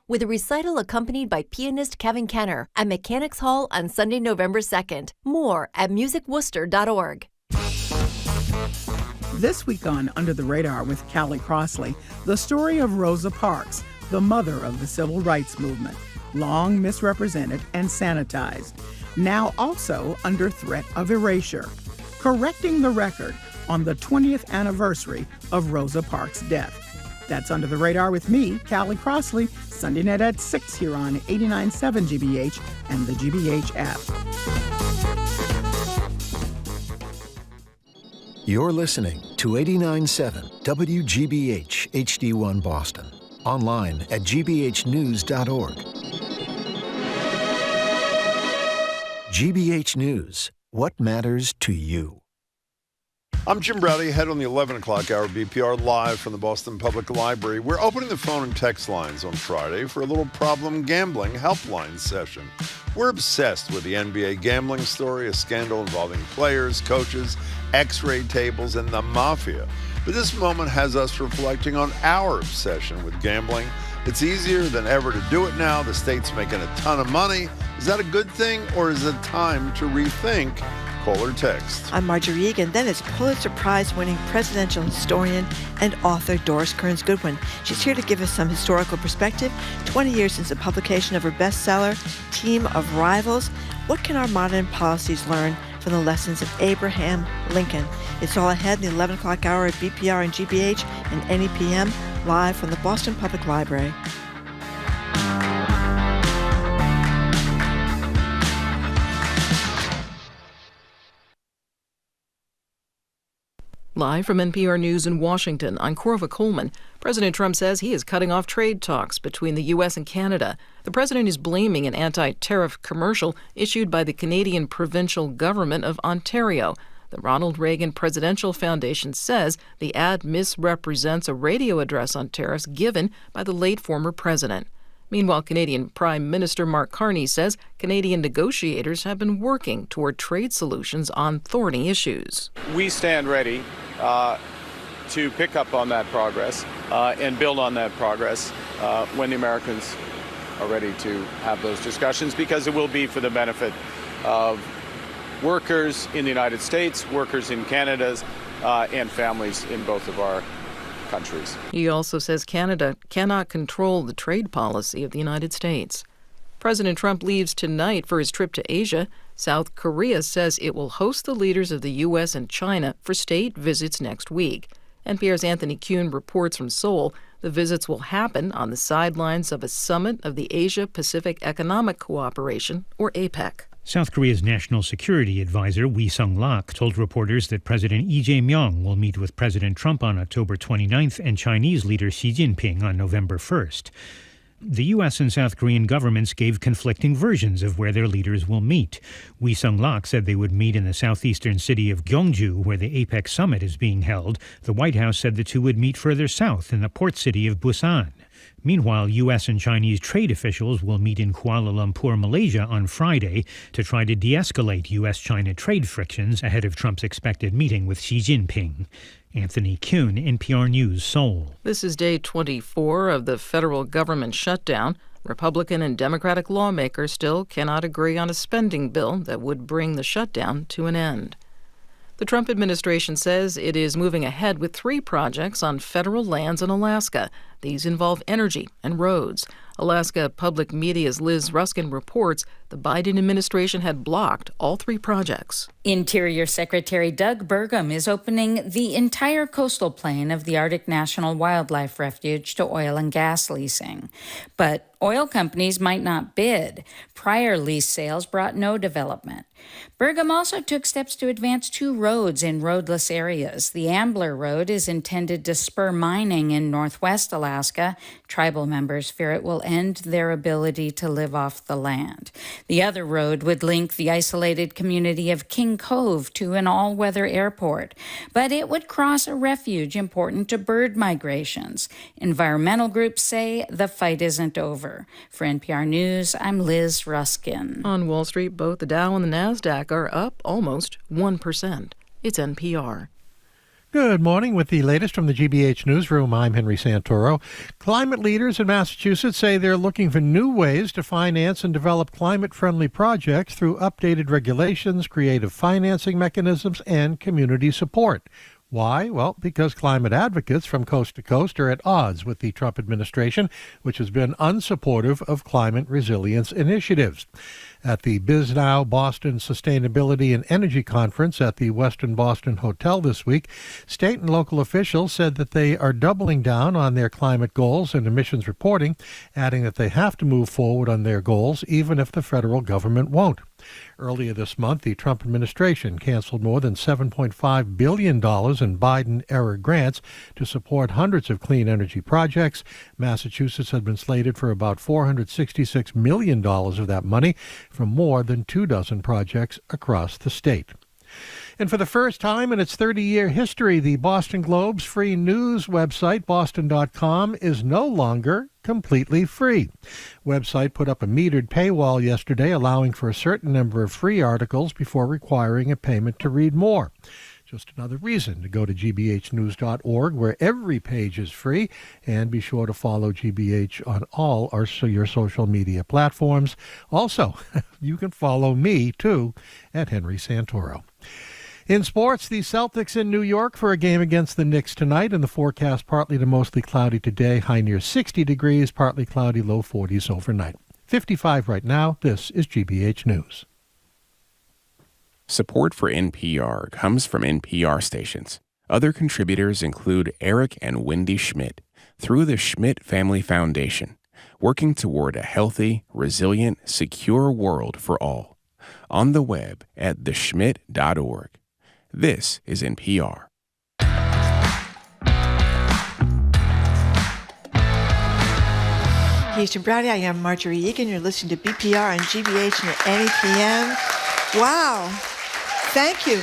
with a recital accompanied by pianist Kevin Kenner at Mechanics Hall on Sunday, November 2nd. More at musicworcester.org. This week on Under the Radar with Callie Crossley, the story of Rosa Parks, the mother of the civil rights movement, long misrepresented and sanitized, now also under threat of erasure, correcting the record on the 20th anniversary of Rosa Parks' death. That's Under the Radar with me, Callie Crossley, Sunday night at 6 here on 89.7 GBH and the GBH app. You're listening to 89.7 WGBH HD1 Boston. Online at gbhnews.org. GBH News. What matters to you? I'm Jim Browdy, ahead on the 11 o'clock hour BPR live from the Boston Public Library. We're opening the phone and text lines on Friday for a little problem gambling helpline session. We're obsessed with the NBA gambling story, a scandal involving players, coaches, X-ray tables, and the mafia. But this moment has us reflecting on our obsession with gambling. It's easier than ever to do it now. The state's making a ton of money. Is that a good thing, or is it time to rethink? Call or text. I'm Marjorie Egan. Then it's Pulitzer Prize-winning presidential historian and author Doris Kearns Goodwin. She's here to give us some historical perspective. 20 years since the publication of her bestseller, Team of Rivals. What can our modern policies learn from the lessons of Abraham Lincoln? It's all ahead in the 11 o'clock hour at BPR and GBH and any PM, live from the Boston Public Library. Live from NPR News in Washington, I'm Corva Coleman. President Trump says he is cutting off trade talks between the U.S. and Canada. The president is blaming an anti-tariff commercial issued by the Canadian provincial government of Ontario. The Ronald Reagan Presidential Foundation says the ad misrepresents a radio address on tariffs given by the late former president. Meanwhile, Canadian Prime Minister Mark Carney says Canadian negotiators have been working toward trade solutions on thorny issues. We stand ready to pick up on that progress and build on that progress when the Americans are ready to have those discussions, because it will be for the benefit of workers in the United States, workers in Canada, and families in both of our countries. He also says Canada cannot control the trade policy of the United States. President Trump leaves tonight for his trip to Asia. South Korea says it will host the leaders of the U.S. and China for state visits next week. NPR's Anthony Kuhn reports from Seoul. The visits will happen on the sidelines of a summit of the Asia-Pacific Economic Cooperation, or APEC. South Korea's national security advisor, Ri Sung-lak, told reporters that President Lee Jae-myung will meet with President Trump on October 29th and Chinese leader Xi Jinping on November 1st. The U.S. and South Korean governments gave conflicting versions of where their leaders will meet. Ri Sung-lak said they would meet in the southeastern city of Gyeongju, where the APEC summit is being held. The White House said the two would meet further south in the port city of Busan. Meanwhile, U.S. and Chinese trade officials will meet in Kuala Lumpur, Malaysia on Friday to try to de-escalate U.S.-China trade frictions ahead of Trump's expected meeting with Xi Jinping. Anthony Kuhn, NPR News, Seoul. This is day 24 of the federal government shutdown. Republican and Democratic lawmakers still cannot agree on a spending bill that would bring the shutdown to an end. The Trump administration says it is moving ahead with 3 projects on federal lands in Alaska. These involve energy and roads. Alaska Public Media's Liz Ruskin reports the Biden administration had blocked all 3 projects. Interior Secretary Doug Burgum is opening the entire coastal plain of the Arctic National Wildlife Refuge to oil and gas leasing. But oil companies might not bid. Prior lease sales brought no development. Burgum also took steps to advance 2 roads in roadless areas. The Ambler Road is intended to spur mining in northwest Alaska. Tribal members fear it will end their ability to live off the land. The other road would link the isolated community of King Cove to an all-weather airport, but it would cross a refuge important to bird migrations. Environmental groups say the fight isn't over. For NPR News, I'm Liz Ruskin. On Wall Street, both the Dow and the Nasdaq are up almost 1%. It's NPR. Good morning. With the latest from the GBH Newsroom, I'm Henry Santoro. Climate leaders in Massachusetts say they're looking for new ways to finance and develop climate-friendly projects through updated regulations, creative financing mechanisms, and community support. Why? Well, because climate advocates from coast to coast are at odds with the Trump administration, which has been unsupportive of climate resilience initiatives. At the BizNow Boston Sustainability and Energy Conference at the Westin Boston Hotel this week, state and local officials said that they are doubling down on their climate goals and emissions reporting, adding that they have to move forward on their goals even if the federal government won't. Earlier this month, the Trump administration canceled more than $7.5 billion in Biden-era grants to support hundreds of clean energy projects. Massachusetts had been slated for about $466 million of that money from more than 24 projects across the state. And for the first time in its 30-year history, the Boston Globe's free news website, boston.com, is no longer completely free. Website put up a metered paywall yesterday, allowing for a certain number of free articles before requiring a payment to read more. Just another reason to go to gbhnews.org, where every page is free, and be sure to follow GBH on all your social media platforms. Also, you can follow me, too, at Henry Santoro. In sports, the Celtics in New York for a game against the Knicks tonight, and the forecast partly to mostly cloudy today, high near 60 degrees, partly cloudy, low 40s overnight. 55 right now. This is GBH News. Support for NPR comes from NPR stations. Other contributors include Eric and Wendy Schmidt through the Schmidt Family Foundation, working toward a healthy, resilient, secure world for all. On the web at theschmidt.org. This is NPR. He's Jim Browdy. I am Marjorie Egan. You're listening to BPR on GBH and any PM. Wow. Thank you.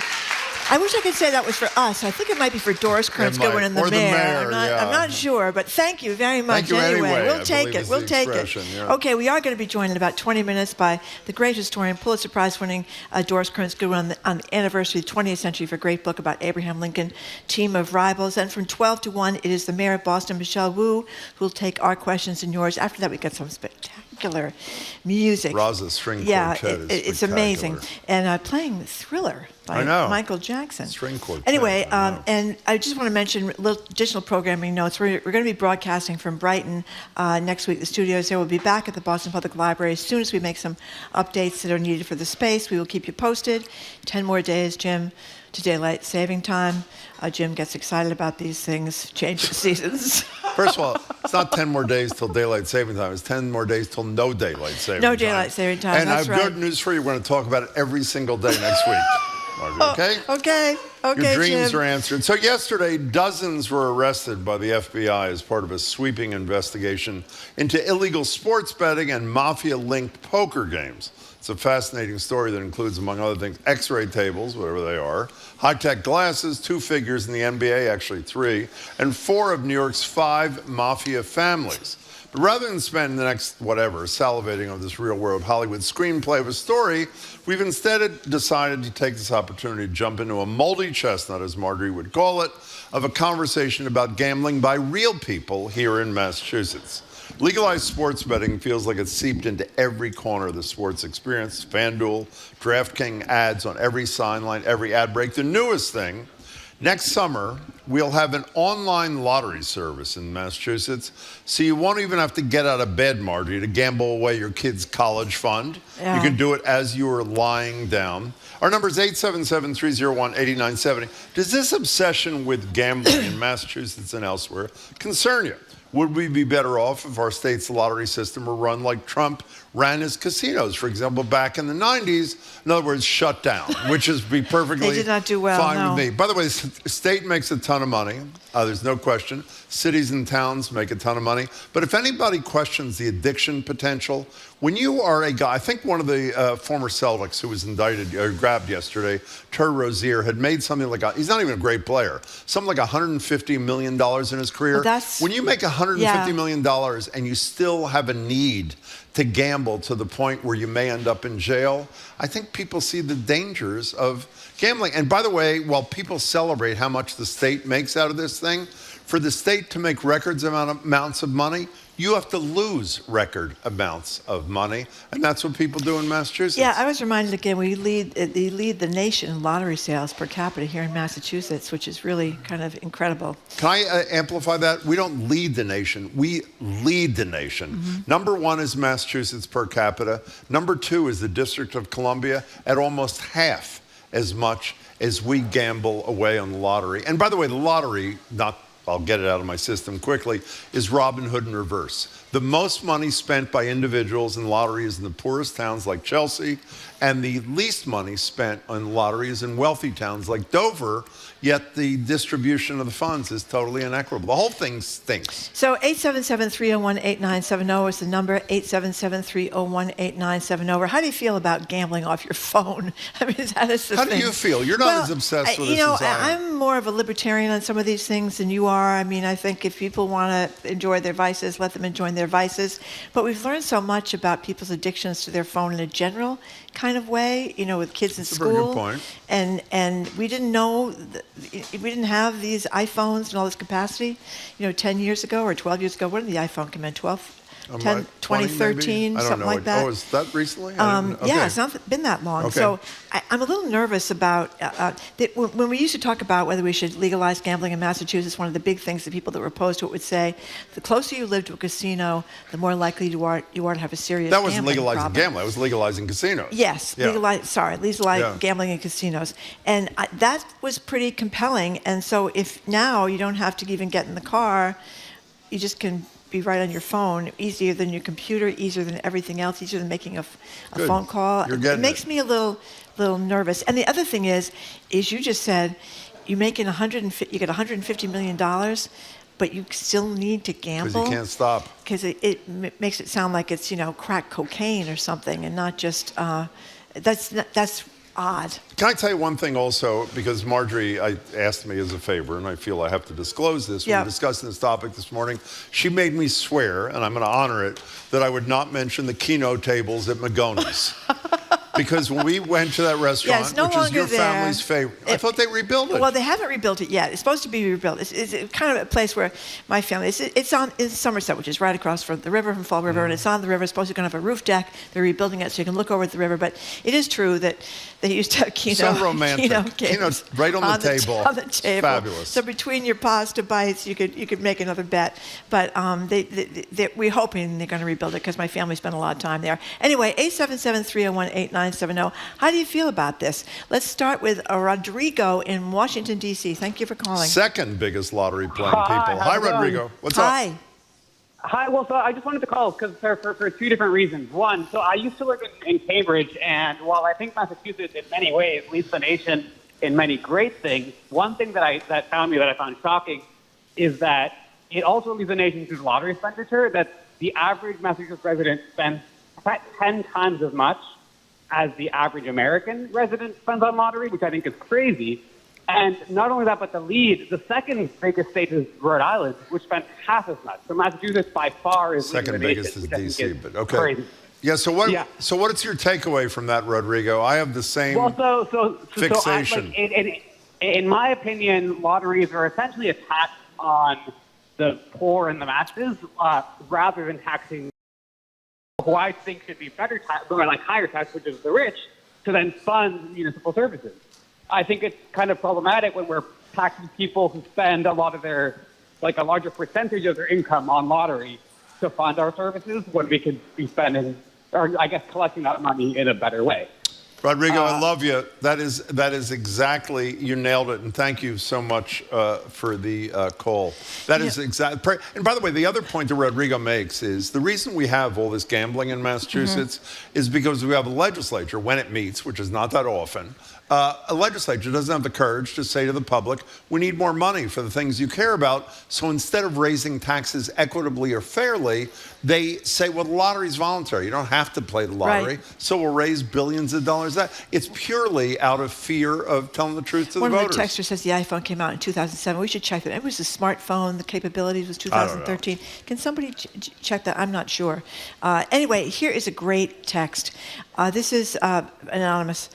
I wish I could say that was for us. I think it might be for Doris Kearns Goodwin and the mayor. I'm not sure, but thank you very much. Thank you anyway. We'll take it. We'll take it. Yeah. Okay, we are going to be joined in about 20 minutes by the great historian, Pulitzer Prize-winning Doris Kearns Goodwin on the anniversary of the 20th century for a great book about Abraham Lincoln, Team of Rivals. And from 12 to 1, it is the mayor of Boston, Michelle Wu, who will take our questions and yours. After that, we get some spectacular music. Rasa Quartet is it's amazing. And playing Thriller by Michael Jackson. String Quartet. Anyway, and I just want to mention little additional programming notes. We're going to be broadcasting from Brighton next week. The studios there will be back at the Boston Public Library as soon as we make some updates that are needed for the space. We will keep you posted. 10 more days, Jim, to daylight saving time. Jim gets excited about these things, change of seasons. First of all, it's not 10 more days till daylight saving time. It's 10 more days till no daylight saving time. No daylight saving time, and that's right. I have good news for you. We're going to talk about it every single day next week. Okay? Okay, Your dreams Jim. are answered. So yesterday, dozens were arrested by the FBI as part of a sweeping investigation into illegal sports betting and mafia-linked poker games. It's a fascinating story that includes, among other things, x-ray tables, whatever they are, high-tech glasses, 2 figures in the NBA, actually 3, and 4 of New York's 5 mafia families. But rather than spend the next, salivating over this real-world Hollywood screenplay of a story, we've instead decided to take this opportunity to jump into a moldy chestnut, as Marjorie would call it, of a conversation about gambling by real people here in Massachusetts. Legalized sports betting feels like it's seeped into every corner of the sports experience. FanDuel, DraftKings ads on every sign line, every ad break. The newest thing, next summer, we'll have an online lottery service in Massachusetts, so you won't even have to get out of bed, Margie, to gamble away your kid's college fund. Yeah. You can do it as you are lying down. Our number is 877-301-8970. Does this obsession with gambling in Massachusetts and elsewhere concern you? Would we be better off if our state's lottery system were run like Trump ran his casinos, for example, back in the 90s? In other words, shut down, which is be perfectly they did not do well, fine with me. By the way, the state makes a ton of money. There's no question. Cities and towns make a ton of money. But if anybody questions the addiction potential, when you are a guy, I think one of the former Celtics who was indicted or grabbed yesterday, Terry Rozier, had made something like he's not even a great player, something like $150 million in his career. Well, when you make $150 $150 million and you still have a need to gamble to the point where you may end up in jail. I think people see the dangers of gambling. And by the way, while people celebrate how much the state makes out of this thing, for the state to make records amounts of money, you have to lose record amounts of money, and that's what people do in Massachusetts. Yeah, I was reminded again, we lead the nation in lottery sales per capita here in Massachusetts, which is really kind of incredible. Can I amplify that? We don't lead the nation, we lead the nation. Number one is Massachusetts per capita. Number two is the District of Columbia at almost half as much as we gamble away on the lottery. And by the way, the lottery, I'll get it out of my system quickly, is Robin Hood in reverse. The most money spent by individuals in lottery is in the poorest towns like Chelsea, and the least money spent on lottery is in wealthy towns like Dover, yet the distribution of the funds is totally inequitable. The whole thing stinks. So 877-301-8970 is the number, 877-301-8970. How do you feel about gambling off your phone? I mean, that is the thing. How do you feel? You're not as obsessed with this as I am. I'm more of a libertarian on some of these things than you are. I mean, I think if people want to enjoy their vices, let them enjoy their vices. But we've learned so much about people's addictions to their phone in a general kind of way, with kids in school. That's a very good point. And we didn't know, we didn't have these iPhones and all this capacity, 10 years ago or 12 years ago. When did the iPhone come in? 2013, something like that. Oh, is that recently? Yeah, it's not been that long. Okay. So I'm a little nervous about that. When we used to talk about whether we should legalize gambling in Massachusetts, one of the big things that people that were opposed to it would say, the closer you live to a casino, the more likely you are to have a serious That wasn't gambling legalizing problem. gambling. It was legalizing casinos. Yes, legalize gambling in casinos. And that was pretty compelling. And so if now you don't have to even get in the car, you just can be right on your phone, easier than your computer, easier than everything else, easier than making a phone call. It makes me a little nervous. And the other thing is you just said you get $150 million, but you still need to gamble. Because you can't stop. Because it makes it sound like it's crack cocaine or something, and not just that's odd. Can I tell you one thing also? Because Marjorie asked me as a favor, and I feel I have to disclose this. We were discussing this topic this morning. She made me swear, and I'm going to honor it, that I would not mention the Keno tables at Magoni's. Because when we went to that restaurant, which is your family's favorite, I thought they rebuilt it. Well, they haven't rebuilt it yet. It's supposed to be rebuilt. It's kind of a place where my family, it's Somerset, which is right across from the river, from Fall River, and it's on the river. It's supposed to be going to have a roof deck. They're rebuilding it so you can look over at the river. But it is true that they used to have Keno. So romantic. Keno's right on the table. On the table. Fabulous. So between your pasta bites, you could make another bet. But we're hoping they're going to rebuild it because my family spent a lot of time there. Anyway, 877-301-8970. How do you feel about this? Let's start with Rodrigo in Washington, D.C. Thank you for calling. Second biggest lottery playing people. Hi, Rodrigo. What's up? Hi. Well, so I just wanted to call because for two different reasons. One, so I used to live in Cambridge, and while I think Massachusetts in many ways leads the nation in many great things, one thing that I found shocking is that it also leads the nation through lottery expenditure, that the average Massachusetts resident spends 10 times as much as the average American resident spends on lottery, which I think is crazy. And not only that, but the second biggest state is Rhode Island, which spent half as much. So Massachusetts by far is second biggest is D.C., but okay. Crazy. Yeah. So what is your takeaway from that, Rodrigo? I have the same fixation. In my opinion, lotteries are essentially a tax on the poor and the masses, rather than taxing who I think should be better or higher tax, which is the rich, to then fund municipal services. I think it's kind of problematic when we're taxing people who spend a lot of a larger percentage of their income on lottery to fund our services when we could be spending, or I guess collecting that money in a better way. Rodrigo, I love you. That is exactly, you nailed it, and thank you so much for the call. That is exactly, and by the way, the other point that Rodrigo makes is the reason we have all this gambling in Massachusetts is because we have a legislature, when it meets, which is not that often, a legislature doesn't have the courage to say to the public, we need more money for the things you care about. So instead of raising taxes equitably or fairly, they say, well, the lottery's voluntary. You don't have to play the lottery. Right. So we'll raise billions of dollars is that? It's purely out of fear of telling the truth to the voters. One of the texters says the iPhone came out in 2007. We should check that. It was a smartphone. The capabilities was 2013. Can somebody check that? I'm not sure. Anyway, here is a great text. This is anonymous.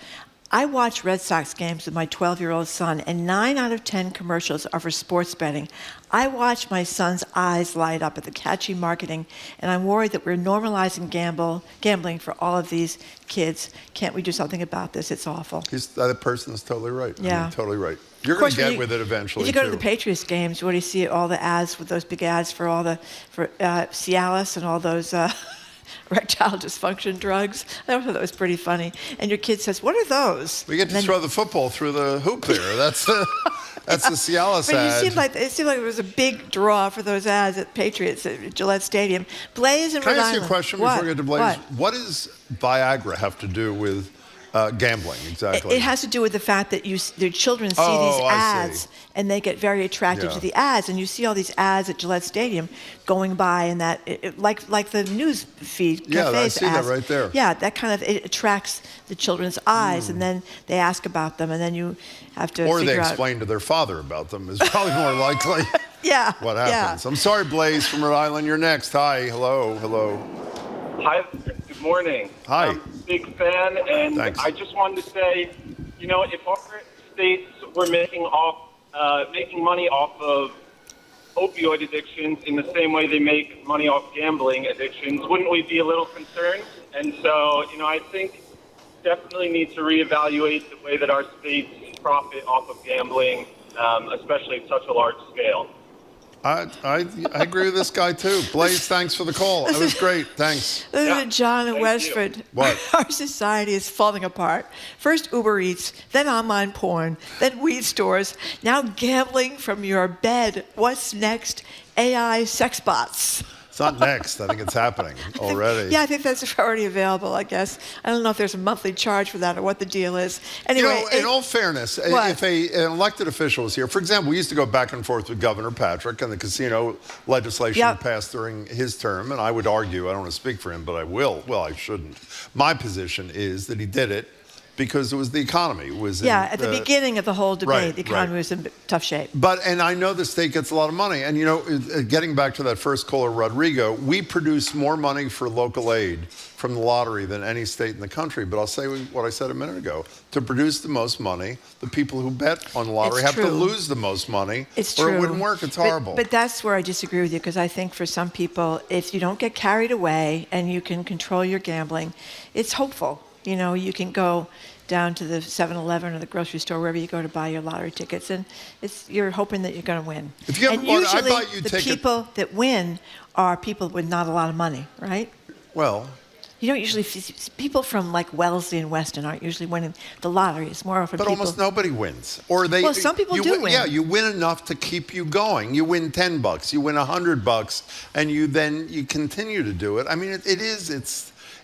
I watch Red Sox games with my 12-year-old son, and 9 out of 10 commercials are for sports betting. I watch my son's eyes light up at the catchy marketing, and I'm worried that we're normalizing gambling for all of these kids. Can't we do something about this? It's awful. That person is totally right. Yeah. I mean, totally right. You're going to get with it eventually, if you go to the Patriots games, what do you see? All the ads with those big ads for Cialis and all those... erectile dysfunction drugs. I thought that was pretty funny. And your kid says, "What are those?" We get to throw the football through the hoop there. That's the Cialis ad. But it seemed like there was a big draw for those ads at Patriots at Gillette Stadium. Blaze and Can Rhode I ask you a Island. question before we get to Blaze? What does Viagra have to do with gambling exactly? It has to do with the fact that their children see these ads and they get very attracted to the ads, and you see all these ads at Gillette Stadium going by, and that like the news feed. Yeah, I see ads. that right there. Yeah, that kind of it attracts the children's eyes, and then they ask about them, and then you have to. Or figure they out. explain to their father about them is probably more likely. Yeah. What happens? Yeah. I'm sorry, Blaze from Rhode Island. You're next. Hi. Hello. Hi, good morning. Hi. I'm a big fan, and Thanks. I just wanted to say, if our states were making money off of opioid addictions in the same way they make money off gambling addictions, wouldn't we be a little concerned? And so, I think definitely need to reevaluate the way that our states profit off of gambling, especially at such a large scale. I agree with this guy too. Blaze, thanks for the call. That was great. Thanks. Listen to John in Westford. What? Our society is falling apart. First Uber Eats, then online porn, then weed stores, now gambling from your bed. What's next? AI sex bots. It's not next. I think it's happening already. Yeah, I think that's already available, I guess. I don't know if there's a monthly charge for that or what the deal is. Anyway, in all fairness, if an elected official was here, for example, we used to go back and forth with Governor Patrick and the casino legislation passed during his term, and I would argue, I don't want to speak for him, but I will. Well, I shouldn't. My position is that he did it because it was the economy. At the beginning of the whole debate, the economy was in tough shape. And I know the state gets a lot of money. And, getting back to that first caller, Rodrigo, we produce more money for local aid from the lottery than any state in the country. But I'll say what I said a minute ago. To produce the most money, the people who bet on the lottery have to lose the most money. It's or true. It wouldn't work. It's horrible. But that's where I disagree with you, because I think for some people, if you don't get carried away and you can control your gambling, it's hopeful. You can go down to the 7-Eleven or the grocery store, wherever you go to buy your lottery tickets, and you're hoping that you're going to win. If you and usually, the people that win are people with not a lot of money, right? Well, you don't usually people from like Wellesley and Weston aren't usually winning the lottery. It's more often. But almost nobody wins, or they. Well, some people do win. Yeah, you win enough to keep you going. You win $10, you win $100, and you continue to do it. I mean,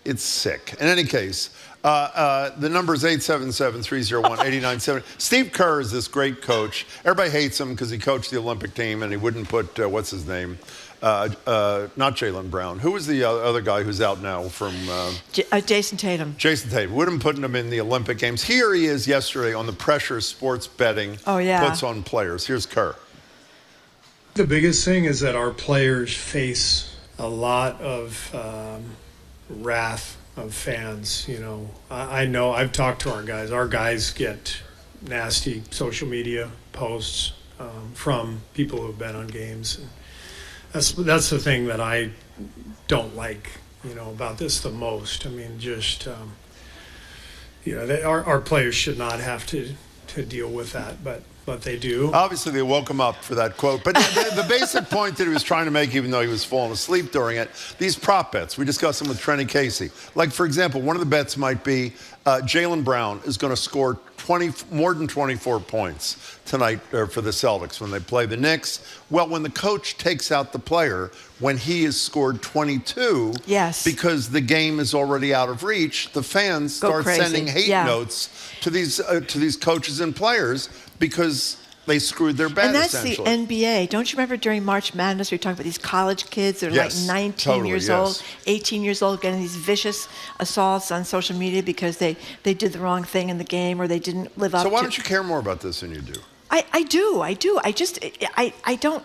it's sick. In any case, the number is 877-301-8970. Steve Kerr is this great coach. Everybody hates him because he coached the Olympic team and he wouldn't put what's his name. Not Jaylen Brown. Who was the other guy who's out now from... Jason Tatum. Jason Tatum. Wouldn't put him in the Olympic Games. Here he is yesterday on the pressure sports betting puts on players. Here's Kerr. The biggest thing is that our players face a lot of wrath of fans. I know I've talked to our guys. Our guys get nasty social media posts from people who have been on games. That's the thing that I don't like, about this the most. I mean, just our players should not have to deal with that, but they do. Obviously, they woke him up for that quote. But the basic point that he was trying to make, even though he was falling asleep during it, these prop bets, we discussed them with Trenny Casey. Like, for example, one of the bets might be Jaylen Brown is going to score more than 24 points tonight for the Celtics when they play the Knicks. Well, when the coach takes out the player, when he has scored 22, because the game is already out of reach, the fans start sending hate notes to these coaches and players because They screwed their bet, and that's essentially. the NBA. Don't you remember during March Madness we were talking about these college kids that are Yes, like 19 totally, years yes. old, 18 years old, getting these vicious assaults on social media because they did the wrong thing in the game or they didn't live up to... So why don't you care more about this than you do? I do. I don't.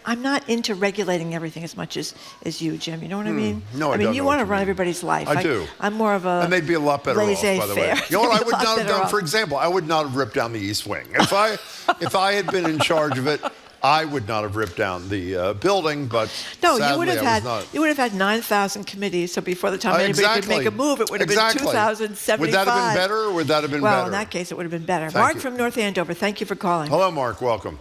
I'm not into regulating everything as much as you, Jim. You know what I mean? No, I mean, don't you know want what to you run mean. everybody's life. I do. I'm more of a And they'd be a lot better off, by the way. laissez-faire. You know what I would They'd be a lot not have better done? off. For example, I would not have ripped down the East Wing. If I had been in charge of it, I would not have ripped down the building. But No, sadly, you would have not. 9,000 committees. So before the time anybody Exactly. could make a move, it would have been 2,075. Would that have been better, or would that have been well, better? in that case, it would have been better. Thank Mark you. from North Andover, thank you for calling. Hello, Mark. Welcome.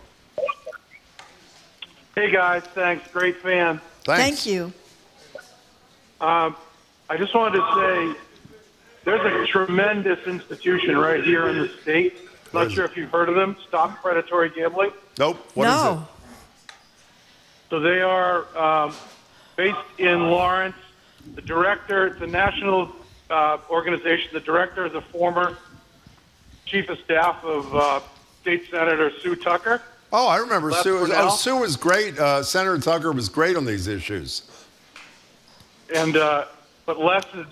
Hey guys, thanks. Great fan. Thank you. I just wanted to say there's a tremendous institution right here in the state. Not sure if you've heard of them. Stop Predatory Gambling. Nope. What is it? So they are based in Lawrence. The director, it's a national organization. The director is a former chief of staff of State Senator Sue Tucker. Oh, I remember Les Sue. Cornell. Sue was great. Senator Tucker was great on these issues. And but Les is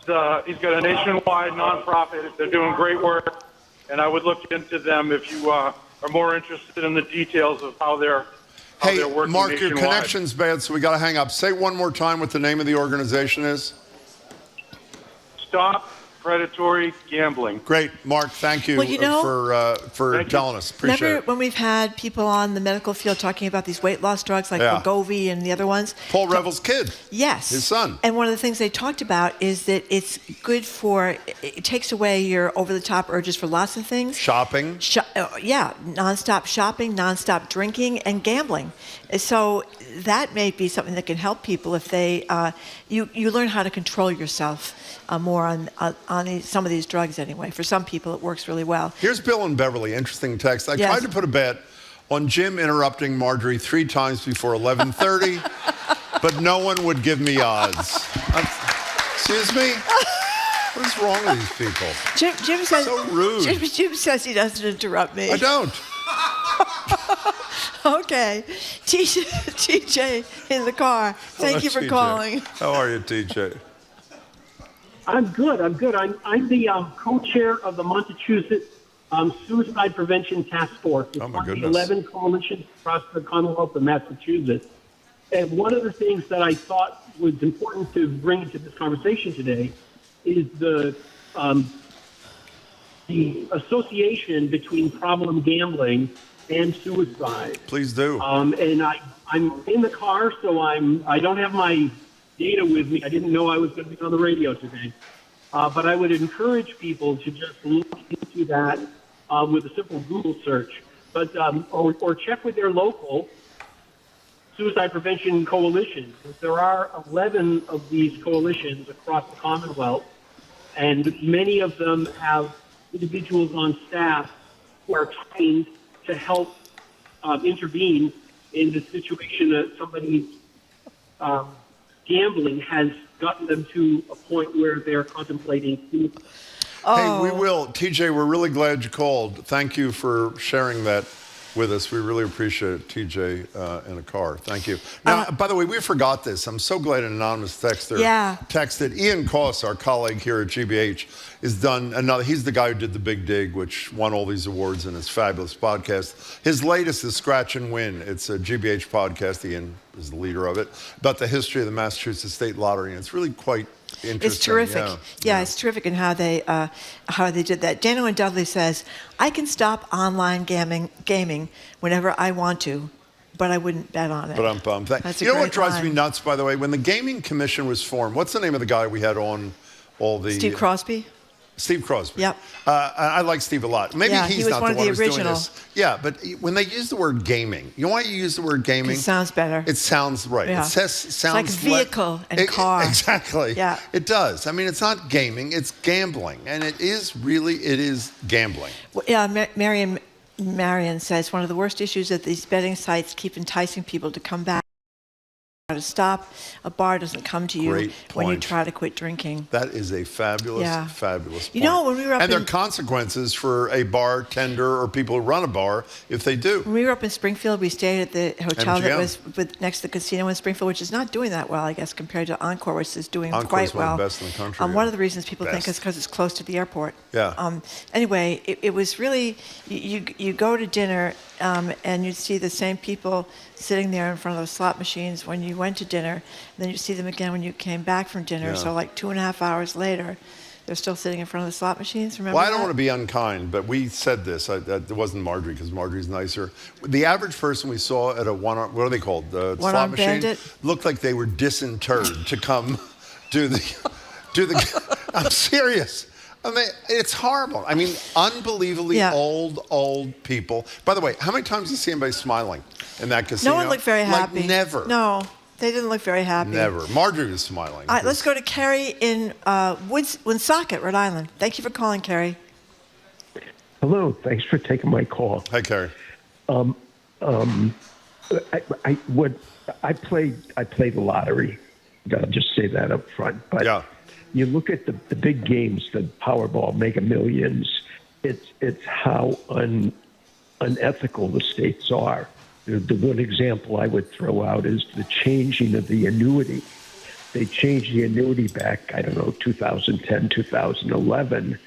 he's got a nationwide nonprofit. They're doing great work, and I would look into them if you are more interested in the details of how they're working Mark, nationwide. your connection's bad, so we got to hang up. Say one more time what the name of the organization is. Stop Predatory Gambling. Great, Mark. Thank you, Well, you know- for telling us. Appreciate Remember it. when we've had people on the medical field talking about these weight loss drugs like Yeah. Wegovy and the other ones? Paul Revel's kid. Yes. His son. And one of the things they talked about is that it's good for, it takes away your over-the-top urges for lots of things. Shopping. Nonstop shopping, nonstop drinking, and gambling. So that may be something that can help people if they, you learn how to control yourself more on some of these drugs anyway. For some people, it works really well. Here's Bill and Beverly. Interesting text. I Yes. tried to put a bet on Jim interrupting Marjorie 3 times before 11:30, but no one would give me odds. Excuse me? What is wrong with these people? Jim says, So rude. Jim says he doesn't interrupt me. I don't. Okay. TJ in the car. Thank you for TJ. calling. How are you, TJ? I'm good. I'm the co-chair of the Massachusetts Suicide Prevention Task Force. It's Oh, my one of the goodness. 11 coalitions across the Commonwealth of Massachusetts. And one of the things that I thought was important to bring into this conversation today is the association between problem gambling and suicide. Please do. And I'm in the car, so I don't have my data with me. I didn't know I was going to be on the radio today. But I would encourage people to just look into that with a simple Google search. But or check with their local suicide prevention coalitions. There are 11 of these coalitions across the Commonwealth, and many of them have individuals on staff who are trained to help intervene in the situation that somebody's gambling has gotten them to a point where they're contemplating suicide. Hey, we will. TJ, we're really glad you called. Thank you for sharing that with us. We really appreciate it, TJ, in a car. Thank you. Now, by the way, we forgot this. I'm so glad an anonymous texter texted. Ian Koss, our colleague here at GBH, has done another. He's the guy who did The Big Dig, which won all these awards in his fabulous podcast. His latest is Scratch and Win. It's a GBH podcast. Ian is the leader of it, about the history of the Massachusetts State Lottery. And it's really quite interesting. It's terrific. Yeah, it's terrific in how they did that. Dano and Dudley says, I can stop online gaming whenever I want to, but I wouldn't bet on it. That's you know what drives me nuts, by the way? When the Gaming Commission was formed, what's the name of the guy we had on all the... Steve Crosby? Steve Crosby. Yep. I like Steve a lot. Maybe he's he was not one the of one the who's doing original. this. Yeah, but when they use the word gaming, you know why you use the word gaming? It sounds better. It sounds right. Yeah. It sounds it's like vehicle and car. Exactly. Yeah. It does. I mean, it's not gaming, it's gambling. And it is gambling. Well, yeah, Marion says one of the worst issues that these betting sites keep enticing people to come back to stop. A bar doesn't come to you Great when you point. try to quit drinking. That is a fabulous, Yeah. fabulous point. You know, when we were up and there in- are consequences for a bartender or people who run a bar if they do. When we were up in Springfield, we stayed at the hotel that MGM. was next to the casino in Springfield, which is not doing that well, I guess, compared to Encore, which is doing Encore quite is one well. of the best in the country. One of the reasons people think Best. is because it's close to the airport. Yeah. Anyway, it was really, you go to dinner and you'd see the same people sitting there in front of those slot machines when you went to dinner, and then you see them again when you came back from dinner. Yeah. So like 2.5 hours later, they're still sitting in front of the slot machines. Remember Well, I that? don't want to be unkind, but we said this. It wasn't Marjorie because Marjorie's nicer. The average person we saw at a what are they called? The slot One-armed machine bandit? looked like they were disinterred to come do the. I'm serious. I mean, it's horrible. I mean, unbelievably old people. By the way, how many times do you see anybody smiling in that casino? No one looked very happy. Like never. No, they didn't look very happy. Never. Marjorie was smiling. All right, let's go to Carrie in Woonsocket, Rhode Island. Thank you for calling, Carrie. Hello, thanks for taking my call. Hi, Carrie. I played the lottery. I'll just say that up front. But you look at the big games, the Powerball, Mega Millions. It's how unethical the states are. The one example I would throw out is the changing of the annuity. They changed the annuity back, 2010, 2011,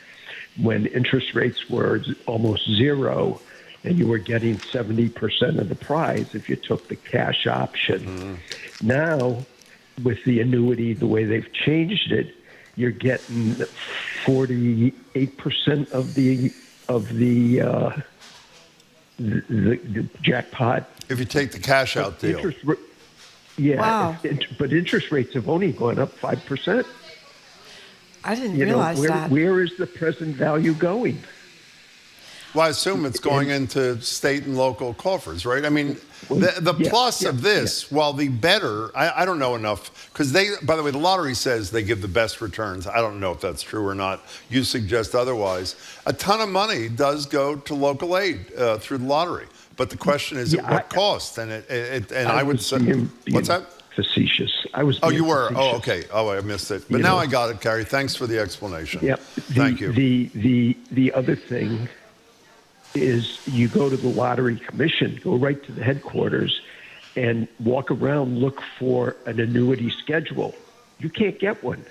when interest rates were almost zero, and you were getting 70% of the prize if you took the cash option. Now, with the annuity, the way they've changed it, you're getting 48% of the jackpot. If you take the cash out deal. Wow. But interest rates have only gone up 5%. I didn't realize that. Where is the present value going? Well, I assume it's going into state and local coffers, right? I mean, the plus of this, while the better, I don't know enough, because by the way, the lottery says they give the best returns. I don't know if that's true or not. You suggest otherwise. A ton of money does go to local aid through the lottery. But the question is, at what cost? And I would say, what's that? Facetious. I was. Oh, you were. Facetious. Oh, okay. Oh, I missed it. But now I got it, Carrie. Thanks for the explanation. Yep. Thank you. The other thing is you go to the lottery commission, go right to the headquarters, and walk around, look for an annuity schedule. You can't get one.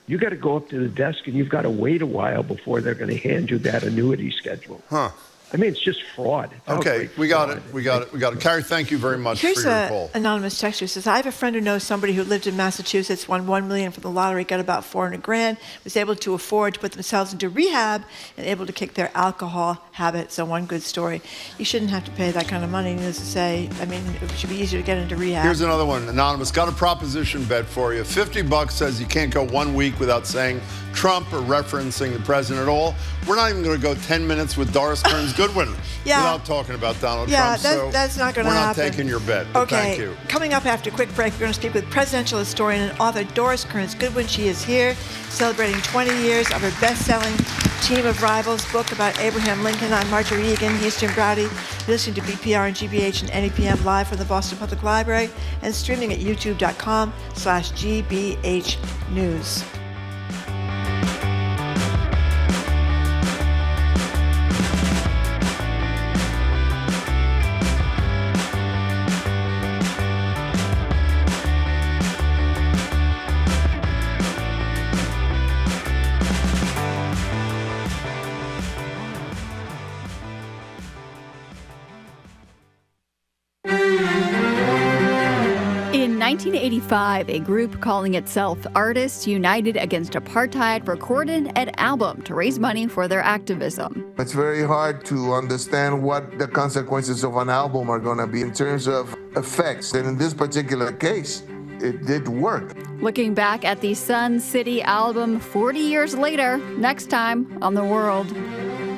You got to go up to the desk, and you've got to wait a while before they're going to hand you that annuity schedule. Huh. I mean, it's just fraud. Okay, we got it. We got it. Carrie, thank you very much for your call. Here's an anonymous texter who says, I have a friend who knows somebody who lived in Massachusetts, won $1 million from the lottery, got about $400,000, was able to afford to put themselves into rehab and able to kick their alcohol habit. So one good story. You shouldn't have to pay that kind of money, needless to say. I mean, it should be easier to get into rehab. Here's another one, anonymous. Got a proposition bet for you. $50 says you can't go 1 week without saying Trump or referencing the president at all. We're not even going to go 10 minutes with Doris Kearns Goodwin without talking about Donald Trump. Yeah, that's not going to happen. We're not taking your bet, but thank you. Coming up after a quick break, we're going to speak with presidential historian and author Doris Kearns Goodwin. She is here celebrating 20 years of her best-selling Team of Rivals book about Abraham Lincoln. I'm Marjorie Egan. He's Jim Browdy. You're listening to BPR and GBH and NEPM live from the Boston Public Library and streaming at youtube.com/GBH News. In 1985, a group calling itself Artists United Against Apartheid recorded an album to raise money for their activism. It's very hard to understand what the consequences of an album are going to be in terms of effects. And in this particular case, it did work. Looking back at the Sun City album 40 years later, next time on The World.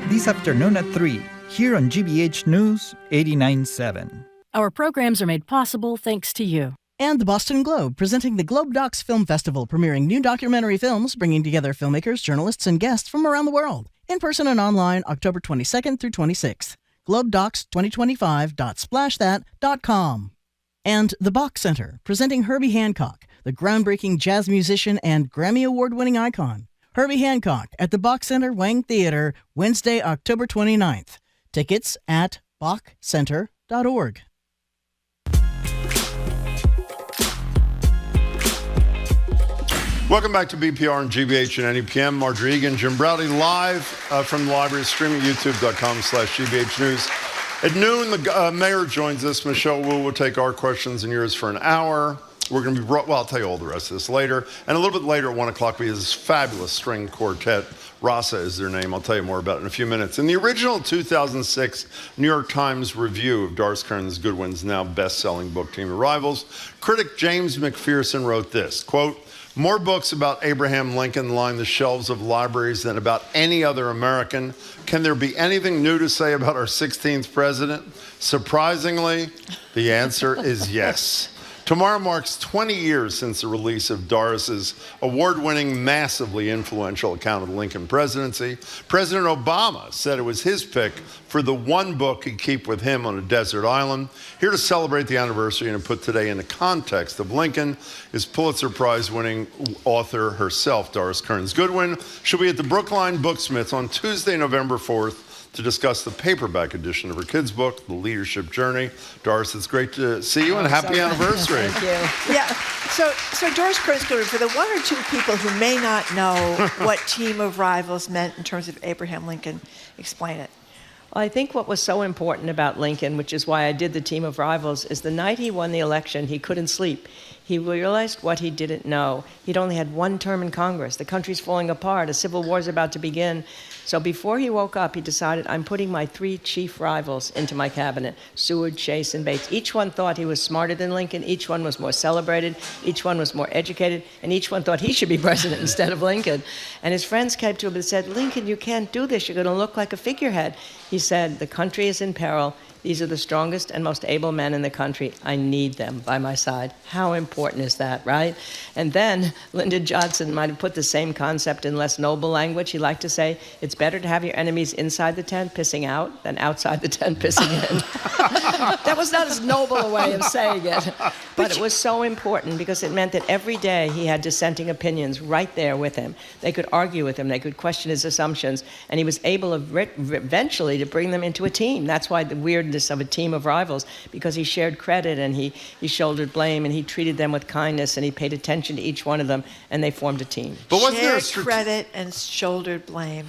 This afternoon at 3, here on GBH News 89.7. Our programs are made possible thanks to you. And the Boston Globe, presenting the Globe Docs Film Festival, premiering new documentary films, bringing together filmmakers, journalists, and guests from around the world. In person and online, October 22nd through 26th. GlobeDocs2025.splashthat.com. And the Bach Center, presenting Herbie Hancock, the groundbreaking jazz musician and Grammy Award-winning icon. Herbie Hancock at the Bach Center Wang Theater, Wednesday, October 29th. Tickets at bachcenter.org. Welcome back to BPR and GBH and NEPM. Marjorie Egan, Jim Browdy, live from the library, streaming youtube.com/GBH News. At noon, the mayor joins us. Michelle Wu will take our questions and yours for an hour. We're going to be, I'll tell you all the rest of this later. And a little bit later at 1 o'clock, we have this fabulous string quartet. Rasa is their name. I'll tell you more about it in a few minutes. In the original 2006 New York Times review of Doris Kearns Goodwin's now best-selling book, Team of Rivals, critic James McPherson wrote this, quote, "More books about Abraham Lincoln line the shelves of libraries than about any other American. Can there be anything new to say about our 16th president? Surprisingly, the answer is yes." Tomorrow marks 20 years since the release of Doris's award-winning, massively influential account of the Lincoln presidency. President Obama said it was his pick for the one book he'd keep with him on a desert island. Here to celebrate the anniversary and to put today in the context of Lincoln is Pulitzer Prize-winning author herself, Doris Kearns Goodwin. She'll be at the Brookline Booksmiths on Tuesday, November 4th, to discuss the paperback edition of her kids' book, The Leadership Journey. Doris, it's great to see you, and happy anniversary. Thank you. Yeah, so Doris Kearns Goodwin, for the one or two people who may not know what Team of Rivals meant in terms of Abraham Lincoln, explain it. Well, I think what was so important about Lincoln, which is why I did the Team of Rivals, is the night he won the election, he couldn't sleep. He realized what he didn't know. He'd only had one term in Congress. The country's falling apart. A civil war is about to begin. So before he woke up, he decided, I'm putting my three chief rivals into my cabinet, Seward, Chase, and Bates. Each one thought he was smarter than Lincoln. Each one was more celebrated. Each one was more educated. And each one thought he should be president instead of Lincoln. And his friends came to him and said, Lincoln, you can't do this. You're going to look like a figurehead. He said, the country is in peril. These are the strongest and most able men in the country. I need them by my side. How important is that, right? And then Lyndon Johnson might have put the same concept in less noble language. He liked to say, it's better to have your enemies inside the tent pissing out than outside the tent pissing in. That was not as noble a way of saying it. But it was so important because it meant that every day he had dissenting opinions right there with him. They could argue with him. They could question his assumptions. And he was able eventually to bring them into a team. That's why the weirdness of a team of rivals, because he shared credit and he shouldered blame and he treated them with kindness and he paid attention to each one of them and they formed a team. But wasn't there credit and shouldered blame?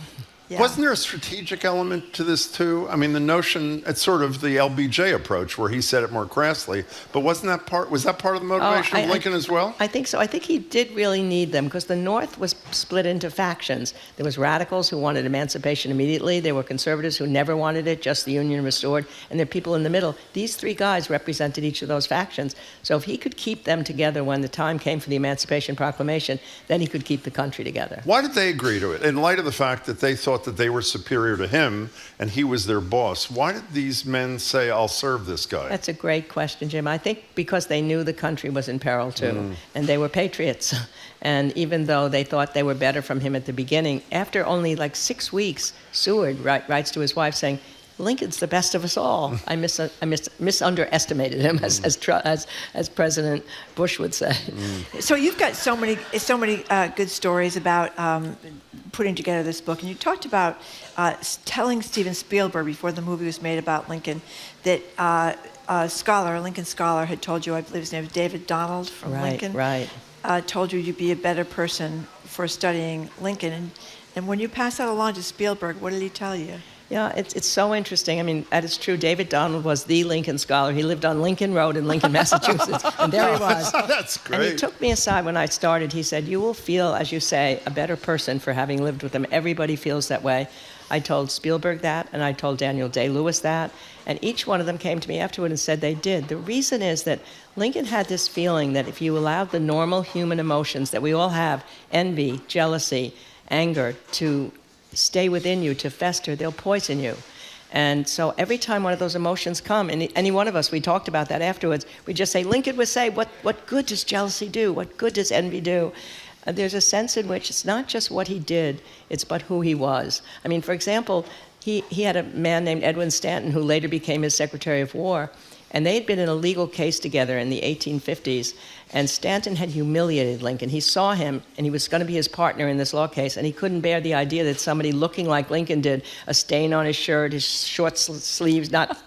Yeah. Wasn't there a strategic element to this too? I mean, the notion, it's sort of the LBJ approach where he said it more crassly, but was that part of the motivation of Lincoln as well? I think so. I think he did really need them because the North was split into factions. There was radicals who wanted emancipation immediately. There were conservatives who never wanted it, just the Union restored. And there were people in the middle. These three guys represented each of those factions. So if he could keep them together when the time came for the Emancipation Proclamation, then he could keep the country together. Why did they agree to it? In light of the fact that they thought that they were superior to him and he was their boss, why did these men say, I'll serve this guy? That's a great question, Jim. I think because they knew the country was in peril too, and they were patriots. And even though they thought they were better from him at the beginning, after only like 6 weeks, Seward writes to his wife saying, Lincoln's the best of us all. I misunderestimated him, as President Bush would say. So you've got so many good stories about putting together this book, and you talked about telling Steven Spielberg before the movie was made about Lincoln that a Lincoln scholar, had told you, I believe his name is David Donald from Lincoln, told you you'd be a better person for studying Lincoln, and when you passed that along to Spielberg, what did he tell you? Yeah, it's so interesting. I mean, that is true. David Donald was the Lincoln scholar. He lived on Lincoln Road in Lincoln, Massachusetts, and there he was. That's great. And he took me aside when I started. He said, you will feel, as you say, a better person for having lived with him. Everybody feels that way. I told Spielberg that, and I told Daniel Day-Lewis that, and each one of them came to me afterward and said they did. The reason is that Lincoln had this feeling that if you allowed the normal human emotions that we all have, envy, jealousy, anger, to stay within you, to fester, they'll poison you. And so every time one of those emotions come, and any one of us, we talked about that afterwards, we just say, Lincoln would say, what good does jealousy do? What good does envy do? There's a sense in which it's not just what he did, it's but who he was. I mean, for example, he had a man named Edwin Stanton who later became his Secretary of War. And they had been in a legal case together in the 1850s, and Stanton had humiliated Lincoln. He saw him, and he was going to be his partner in this law case, and he couldn't bear the idea that somebody looking like Lincoln did, a stain on his shirt, his short sleeves not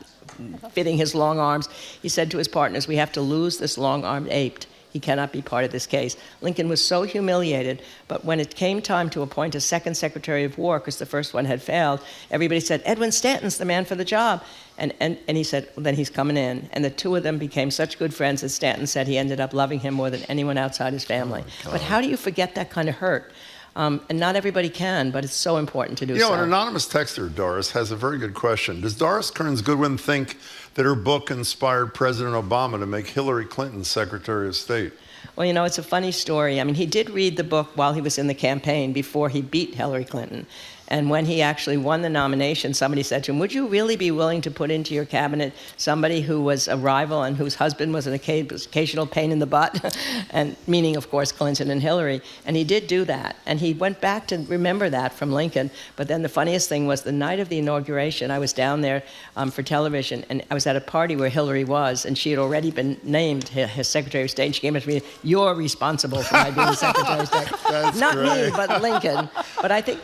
fitting his long arms. He said to his partners, "We have to lose this long-armed ape. He cannot be part of this case." Lincoln was so humiliated, but when it came time to appoint a second Secretary of War, because the first one had failed, everybody said, "Edwin Stanton's the man for the job." And he said, well, then he's coming in. And the two of them became such good friends that Stanton said he ended up loving him more than anyone outside his family. But how do you forget that kind of hurt? And not everybody can, but it's so important to do so. An anonymous texter, Doris, has a very good question. Does Doris Kearns Goodwin think that her book inspired President Obama to make Hillary Clinton Secretary of State? Well, it's a funny story. I mean, he did read the book while he was in the campaign before he beat Hillary Clinton. And when he actually won the nomination, somebody said to him, "Would you really be willing to put into your cabinet somebody who was a rival and whose husband was an occasional pain in the butt?" And meaning, of course, Clinton and Hillary. And he did do that. And he went back to remember that from Lincoln. But then the funniest thing was the night of the inauguration, I was down there for television, and I was at a party where Hillary was, and she had already been named his Secretary of State. She came up to me, "You're responsible for my being Secretary of State." That's Not great. me, but Lincoln. But I think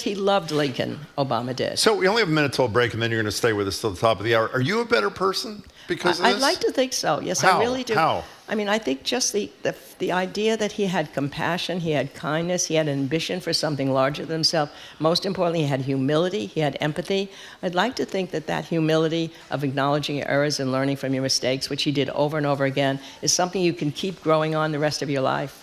he loved Lincoln. Obama did. So we only have a minute till a break, and then you're going to stay with us till the top of the hour. Are you a better person because of this? I'd like to think so. Yes, How? I really do. How? I mean, I think just the idea that he had compassion, he had kindness, he had ambition for something larger than himself. Most importantly, he had humility, he had empathy. I'd like to think that humility of acknowledging your errors and learning from your mistakes, which he did over and over again, is something you can keep growing on the rest of your life.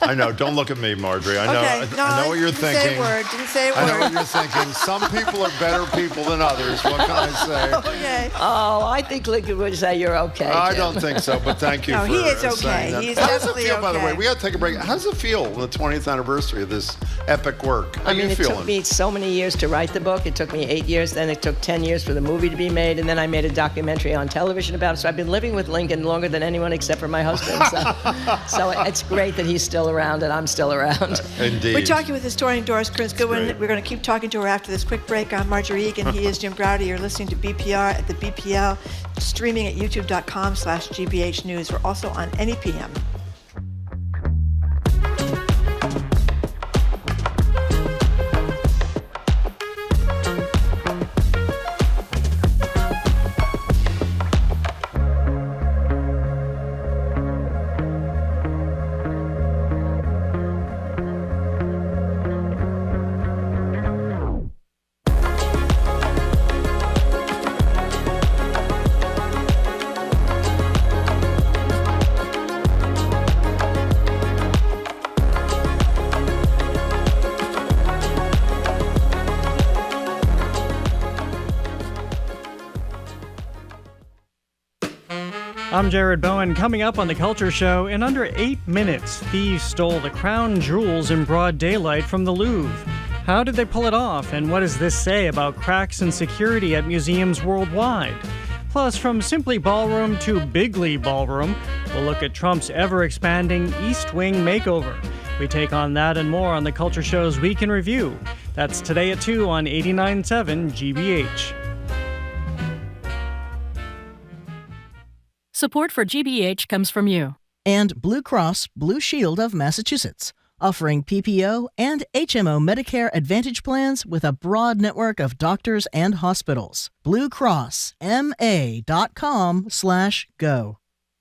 I know. Don't look at me, Marjorie. I know. Okay. I know what you're thinking. Didn't say a word. I know what you're thinking. Some people are better people than others. What can I say? Okay. Oh, I think Lincoln would say you're okay. I Jim. don't think so, but thank you No, for he is okay. saying that. He's How does it definitely feel, by the okay. way? We got to take a break. How does it feel on the 20th anniversary of this epic work? How I mean, you it feeling? took me so many years to write the book. It took me 8 years. Then it took 10 years for the movie to be made. And then I made a documentary on television about it. So I've been living with Lincoln longer than anyone except for my husband. So it's great that he's still around and I'm still around. Indeed. We're talking with historian Doris Kearns Goodwin. We're going to keep talking to her after this quick break. I'm Marjorie Egan. He is Jim Browdy. You're listening to BPR at the BPL, streaming at youtube.com/GBH News. We're also on NEPM. I'm Jared Bowen. Coming up on The Culture Show, in under 8 minutes, thieves stole the crown jewels in broad daylight from the Louvre. How did they pull it off, and what does this say about cracks in security at museums worldwide? Plus, from simply ballroom to bigly ballroom, we'll look at Trump's ever-expanding East Wing makeover. We take on that and more on The Culture Show's Week in Review. That's today at 2 on 89.7 GBH. Support for GBH comes from you. And Blue Cross Blue Shield of Massachusetts, offering PPO and HMO Medicare Advantage plans with a broad network of doctors and hospitals. BlueCrossMA.com/go.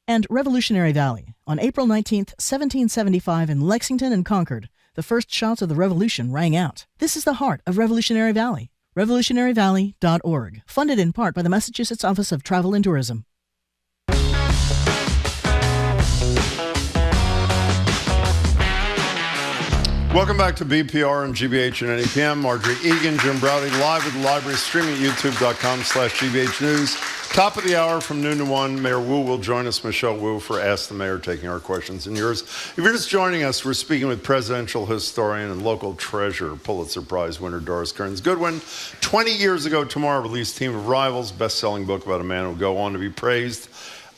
And Revolutionary Valley. On April 19th, 1775 in Lexington and Concord, the first shots of the Revolution rang out. This is the heart of Revolutionary Valley. RevolutionaryValley.org. Funded in part by the Massachusetts Office of Travel and Tourism. Welcome back to BPR and GBH and NEPM. Marjorie Egan, Jim Browdy, live at the library, streaming at youtube.com/GBH News. Top of the hour from noon to 1. Mayor Wu will join us, Michelle Wu, for Ask the Mayor, taking our questions and yours. If you're just joining us, we're speaking with presidential historian and local treasure, Pulitzer Prize winner Doris Kearns Goodwin. 20 years ago tomorrow, released Team of Rivals, best-selling book about a man who will go on to be praised.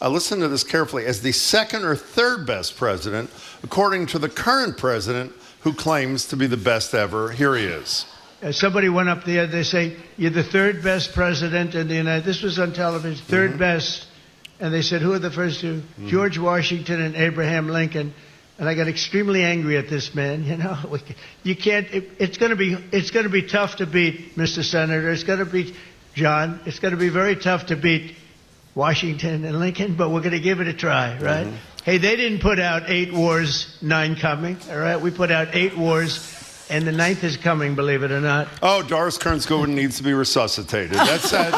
Listen to this carefully. As the second or third best president, according to the current president, who claims to be the best ever. Here he is. Somebody went up there, they say, you're the third best president in the United States. This was on television, third best. And they said, who are the first two? George Washington and Abraham Lincoln. And I got extremely angry at this man. You know, you can't, it's going to be tough to beat, Mr. Senator. It's going to be, John, it's going to be very tough to beat Washington and Lincoln, but we're going to give it a try, right? Hey, they didn't put out 8 wars, 9 coming, all right? We put out 8 wars. And the 9th is coming, believe it or not. Oh, Doris Kearns Goodwin needs to be resuscitated. That said,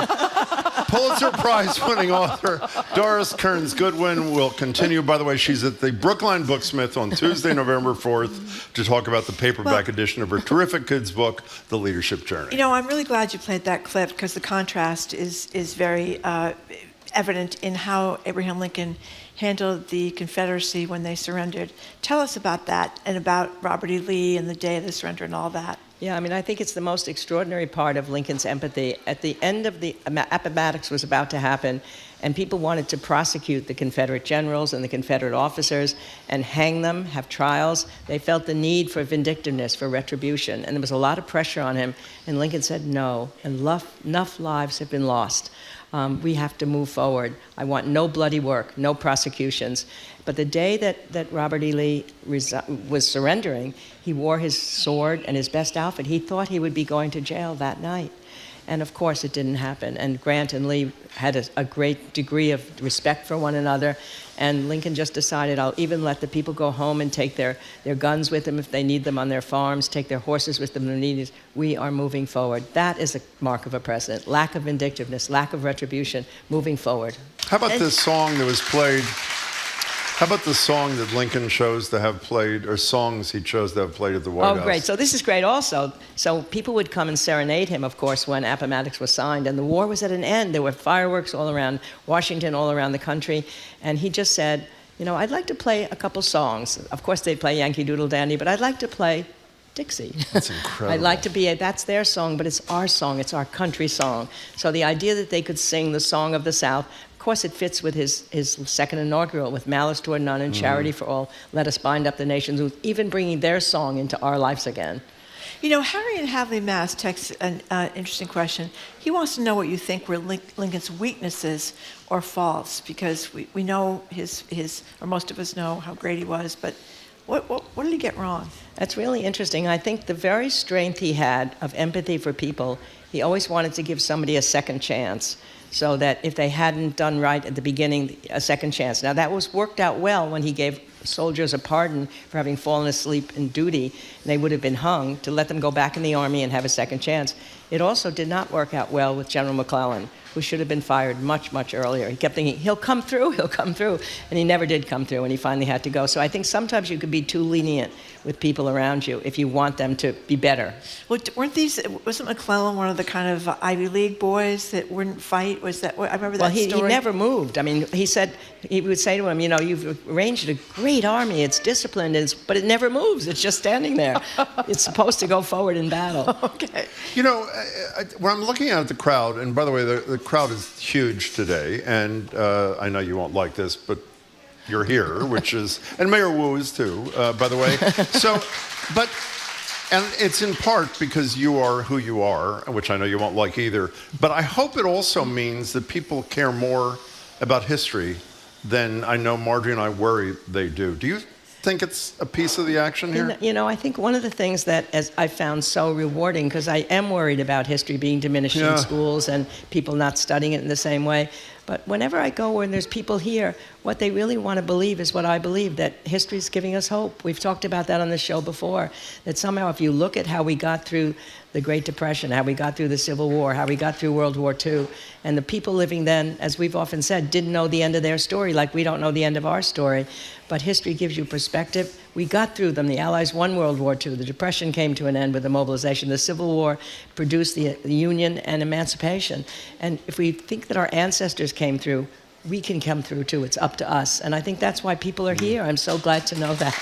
Pulitzer Prize-winning author Doris Kearns Goodwin will continue. By the way, she's at the Brookline Booksmith on Tuesday, November 4th, to talk about the paperback edition of her terrific kids' book, The Leadership Journey. You know, I'm really glad you played that clip because the contrast is very evident in how Abraham Lincoln handled the Confederacy when they surrendered. Tell us about that and about Robert E. Lee and the day of the surrender and all that. Yeah, I mean, I think it's the most extraordinary part of Lincoln's empathy. At the end of the Appomattox was about to happen, and people wanted to prosecute the Confederate generals and the Confederate officers and hang them, have trials. They felt the need for vindictiveness, for retribution, and there was a lot of pressure on him. And Lincoln said no, and enough lives have been lost. We have to move forward. I want no bloody work, no prosecutions. But the day that Robert E. Lee was surrendering, he wore his sword and his best outfit. He thought he would be going to jail that night. And of course, it didn't happen. And Grant and Lee had a great degree of respect for one another. And Lincoln just decided, I'll even let the people go home and take their guns with them if they need them on their farms, take their horses with them if they need it. We are moving forward. That is a mark of a president. Lack of vindictiveness, lack of retribution, moving forward. How about this song that was played? How about the song that Lincoln chose to have played, or songs he chose to have played at the White House? Oh, great. So this is great also. So people would come and serenade him, of course, when Appomattox was signed, and the war was at an end. There were fireworks all around Washington, all around the country, and he just said, you know, I'd like to play a couple songs. Of course, they'd play Yankee Doodle Dandy, but I'd like to play Dixie. That's incredible. I'd like to be that's their song, but it's our song. It's our country song. So the idea that they could sing the song of the South, of course, it fits with his second inaugural, with Malice Toward None and Charity for All. Let us bind up the nations, with even bringing their song into our lives again. You know, Harry and Hadley Mass texts an interesting question. He wants to know what you think were Lincoln's weaknesses or faults, because we know his, or most of us know how great he was, but what did he get wrong? That's really interesting. I think the very strength he had of empathy for people, he always wanted to give somebody a second chance, so that if they hadn't done right at the beginning, a second chance. Now, that was worked out well when he gave soldiers a pardon for having fallen asleep in duty, and they would have been hung, to let them go back in the army and have a second chance. It also did not work out well with General McClellan, who should have been fired much, much earlier. He kept thinking, he'll come through, and he never did come through, and he finally had to go. So I think sometimes you could be too lenient with people around you if you want them to be better. Well, wasn't McClellan one of the kind of Ivy League boys that wouldn't fight? Was that, I remember that story. Well, he never moved. I mean, he would say to him, you know, you've arranged a great army, it's disciplined, but it never moves, it's just standing there. It's supposed to go forward in battle. Okay. You know, when I'm looking at the crowd, and by the way, the crowd is huge today, and I know you won't like this, but you're here, which is, and Mayor Wu is too, by the way. So, and it's in part because you are who you are, which I know you won't like either, but I hope it also means that people care more about history than I know Marjorie and I worry they do. Do you think it's a piece of the action here? You know, I think one of the things that I found so rewarding, because I am worried about history being diminished in schools and people not studying it in the same way, but whenever I go where there's people here, what they really want to believe is what I believe, that history is giving us hope. We've talked about that on the show before, that somehow if you look at how we got through the Great Depression, how we got through the Civil War, how we got through World War II, and the people living then, as we've often said, didn't know the end of their story like we don't know the end of our story. But history gives you perspective. We got through them. The Allies won World War II. The Depression came to an end with the mobilization. The Civil War produced the Union and emancipation. And if we think that our ancestors came through, we can come through too. It's up to us. And I think that's why people are here. I'm so glad to know that.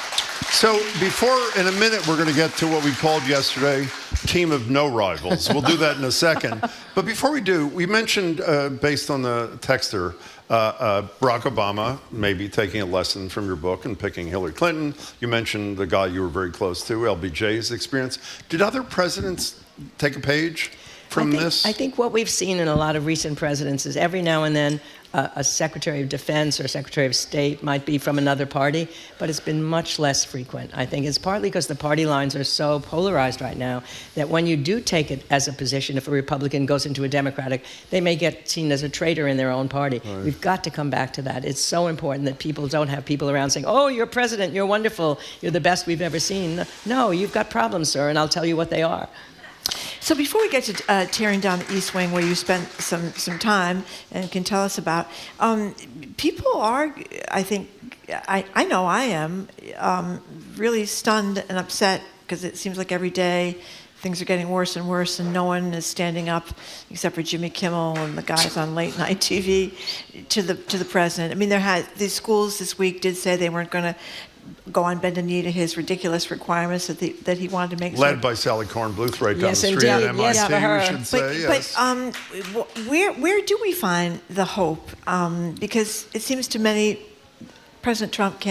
So before, in a minute, we're going to get to what we called yesterday, Team of No Rivals. We'll do that in a second. But before we do, we mentioned, based on the texter, Barack Obama maybe taking a lesson from your book and picking Hillary Clinton. You mentioned the guy you were very close to, LBJ's experience. Did other presidents take a page from this? I think what we've seen in a lot of recent presidents is every now and then a Secretary of Defense or Secretary of State might be from another party, but it's been much less frequent. I think it's partly because the party lines are so polarized right now that when you do take it as a position, if a Republican goes into a Democratic, they may get seen as a traitor in their own party. Right. We've got to come back to that. It's so important that people don't have people around saying, oh, you're president, you're wonderful, you're the best we've ever seen. No, you've got problems, sir, and I'll tell you what they are. So before we get to tearing down the East Wing, where you spent some time and can tell us about, people are, I think, I know I am, really stunned and upset because it seems like every day things are getting worse and worse, and no one is standing up except for Jimmy Kimmel and the guys on late night TV to the president. I mean, these schools this week did say they weren't going to go on bended knee to his ridiculous requirements that he wanted to make. Led by Sally Kornbluth right down Yes, the street indeed. at MIT, Yes, we should say. Yes. But where do we find the hope? Because it seems to many President Trump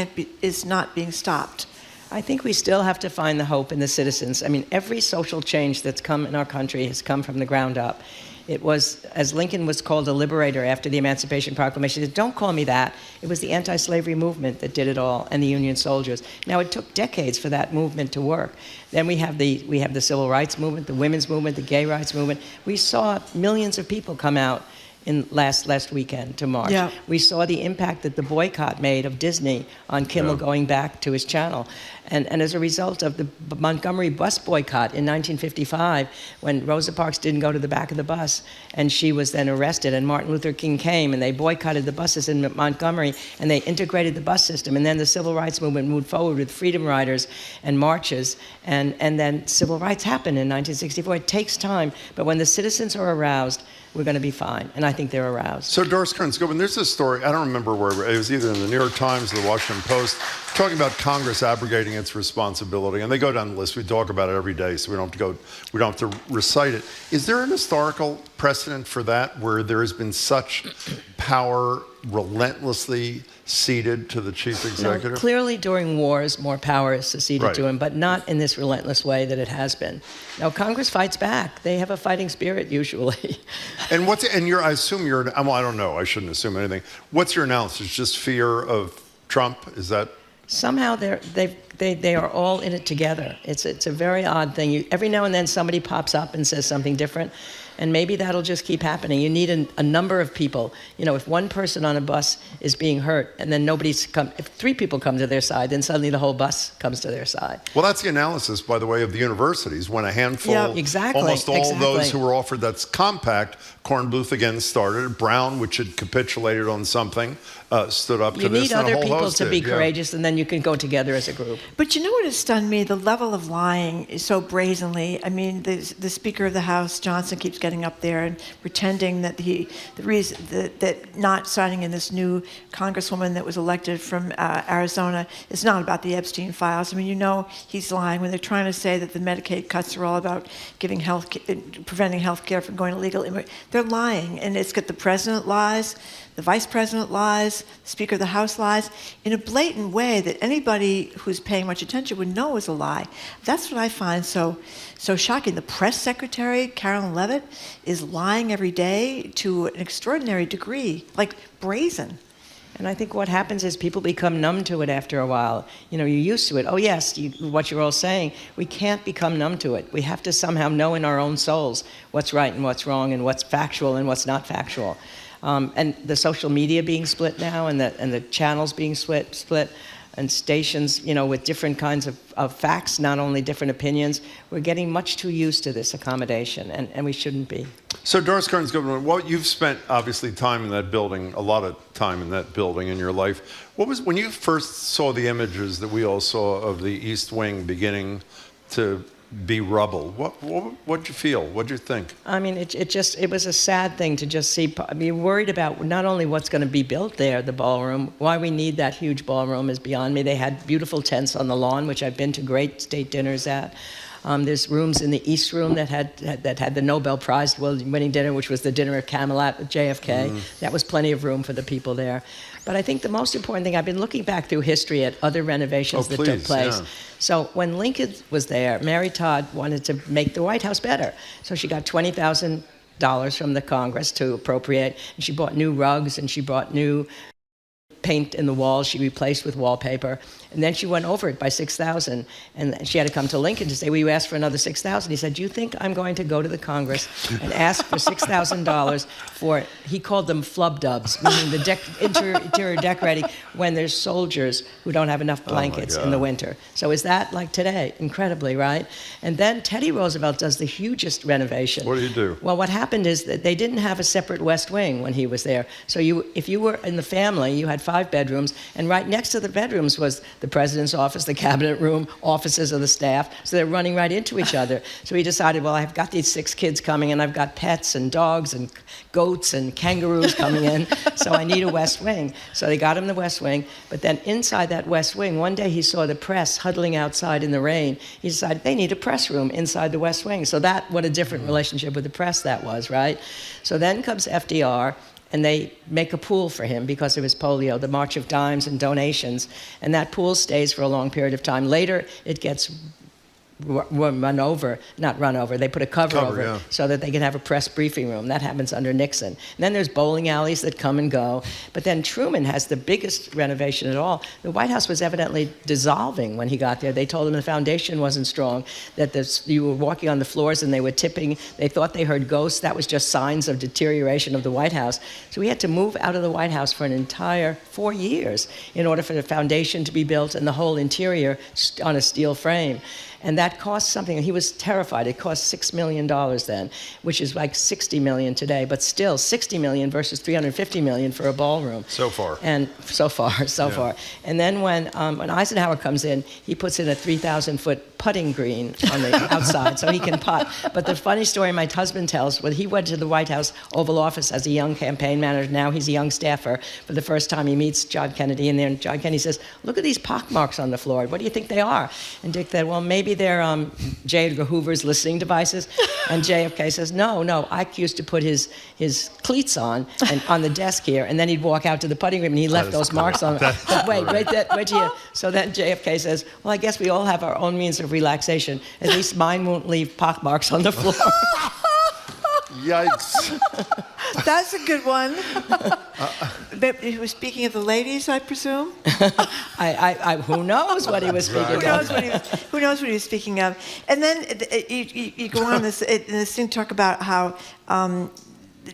is not being stopped. I think we still have to find the hope in the citizens. I mean, every social change that's come in our country has come from the ground up. It was, as Lincoln was called a liberator after the Emancipation Proclamation, he said, don't call me that. It was the anti-slavery movement that did it all, and the Union soldiers. Now, it took decades for that movement to work. Then we have the civil rights movement, the women's movement, the gay rights movement. We saw millions of people come out in last weekend to march. Yeah. We saw the impact that the boycott made of Disney on Kimmel going back to his channel. And as a result of the Montgomery bus boycott in 1955, when Rosa Parks didn't go to the back of the bus, and she was then arrested, and Martin Luther King came, and they boycotted the buses in Montgomery, and they integrated the bus system, and then the civil rights movement moved forward with freedom riders and marches, and then civil rights happened in 1964. It takes time, but when the citizens are aroused, we're going to be fine, and I think they're aroused. So Doris Kearns Goodwin, there's this story, I don't remember where, it was either in the New York Times or the Washington Post, talking about Congress abrogating its responsibility, and they go down the list. We talk about it every day, so we don't have to recite it. Is there an historical precedent for that, where there has been such power relentlessly ceded to the chief executive? No, clearly during wars, more power is ceded to him, but not in this relentless way that it has been. Now, Congress fights back. They have a fighting spirit, usually. And I assume well, I don't know, I shouldn't assume anything. What's your analysis? Just fear of Trump? Is that? Somehow they are all in it together. It's a very odd thing. Every now and then somebody pops up and says something different, and maybe that'll just keep happening. You need a number of people. You know, if one person on a bus is being hurt, and then if 3 people come to their side, then suddenly the whole bus comes to their side. Well, that's the analysis, by the way, of the universities. When a handful, almost all those who were offered that's compact, Kornbluth again started. Brown, which had capitulated on something, stood up to this. You need other people to be courageous, and then you can go together as a group. But you know what has stunned me? The level of lying is so brazenly. I mean, the Speaker of the House, Johnson, keeps getting up there and pretending that the reason that not signing in this new congresswoman that was elected from Arizona is not about the Epstein files. I mean, you know he's lying when they're trying to say that the Medicaid cuts are all about preventing health care from going illegal. They're lying, and it's got the president lies, the vice president lies, the Speaker of the House lies, in a blatant way that anybody who's paying much attention would know is a lie. That's what I find so shocking. The press secretary, Carolyn Leavitt, is lying every day to an extraordinary degree, like brazen. And I think what happens is people become numb to it after a while. You know, you're used to it. Oh, yes, what you're all saying. We can't become numb to it. We have to somehow know in our own souls what's right and what's wrong and what's factual and what's not factual. And the social media being split now, and the channels being split, and stations, you know, with different kinds of facts, not only different opinions. We're getting much too used to this accommodation, and we shouldn't be. So Doris Kearns Goodwin, well, you've spent obviously time in that building, a lot of time in that building in your life. When you first saw the images that we all saw of the East Wing beginning to be rubble, what'd you feel? What'd you think? I mean, it was a sad thing to just see. I mean, worried about not only what's going to be built there, the ballroom. Why we need that huge ballroom is beyond me. They had beautiful tents on the lawn, which I've been to great state dinners at. There's rooms in the East Room that had the Nobel Prize winning dinner, which was the dinner at Camelot with JFK. That was plenty of room for the people there. But I think the most important thing, I've been looking back through history at other renovations that took place. Yeah. So when Lincoln was there, Mary Todd wanted to make the White House better. So she got $20,000 from the Congress to appropriate, and she bought new rugs, and she bought new paint in the walls she replaced with wallpaper, and then she went over it by $6,000, and she had to come to Lincoln to say, well, you asked for another $6,000. He said, do you think I'm going to go to the Congress and ask for $6,000 for, he called them flub dubs, meaning the interior decorating when there's soldiers who don't have enough blankets in the winter. So is that like today? Incredibly, right? And then Teddy Roosevelt does the hugest renovation. What did he do? Well, what happened is that they didn't have a separate West Wing when he was there. So if you were in the family, you had 5 bedrooms, and right next to the bedrooms was the president's office, the cabinet room, offices of the staff. So they're running right into each other. So he decided, well, I've got these 6 kids coming, and I've got pets and dogs and goats and kangaroos coming in, so I need a West Wing. So they got him the West Wing, but then inside that West Wing, one day he saw the press huddling outside in the rain. He decided they need a press room inside the West Wing. So what a different relationship with the press that was, right? So then comes FDR, and they make a pool for him because of his polio, the March of Dimes and donations, and that pool stays for a long period of time. Later, it gets not run over, they put a cover over it so that they can have a press briefing room. That happens under Nixon. And then there's bowling alleys that come and go. But then Truman has the biggest renovation at all. The White House was evidently dissolving when he got there. They told him the foundation wasn't strong, that you were walking on the floors and they were tipping. They thought they heard ghosts. That was just signs of deterioration of the White House. So he had to move out of the White House for an entire 4 years in order for the foundation to be built and the whole interior on a steel frame. And that cost something. He was terrified. It cost $6 million then, which is like $60 million today, but still $60 million versus $350 million for a ballroom. So far. And so far. And then when Eisenhower comes in, he puts in a 3,000-foot putting green on the outside so he can putt. But the funny story my husband tells, when he went to the White House Oval Office as a young campaign manager, now he's a young staffer, for the first time he meets John Kennedy in there, and John Kennedy says, look at these pockmarks on the floor. What do you think they are? And Dick said, well, maybe they're J. Edgar Hoover's listening devices. And JFK says, no, Ike used to put his cleats on the desk here, and then he'd walk out to the putting green, and he left those marks on. But wait here. So then JFK says, well, I guess we all have our own means of relaxation. At least mine won't leave pockmarks on the floor. Yikes. That's a good one. But he was speaking of the ladies, I presume? Who knows what he was speaking of? Who knows what he was speaking of? And then you go on this thing, talk about how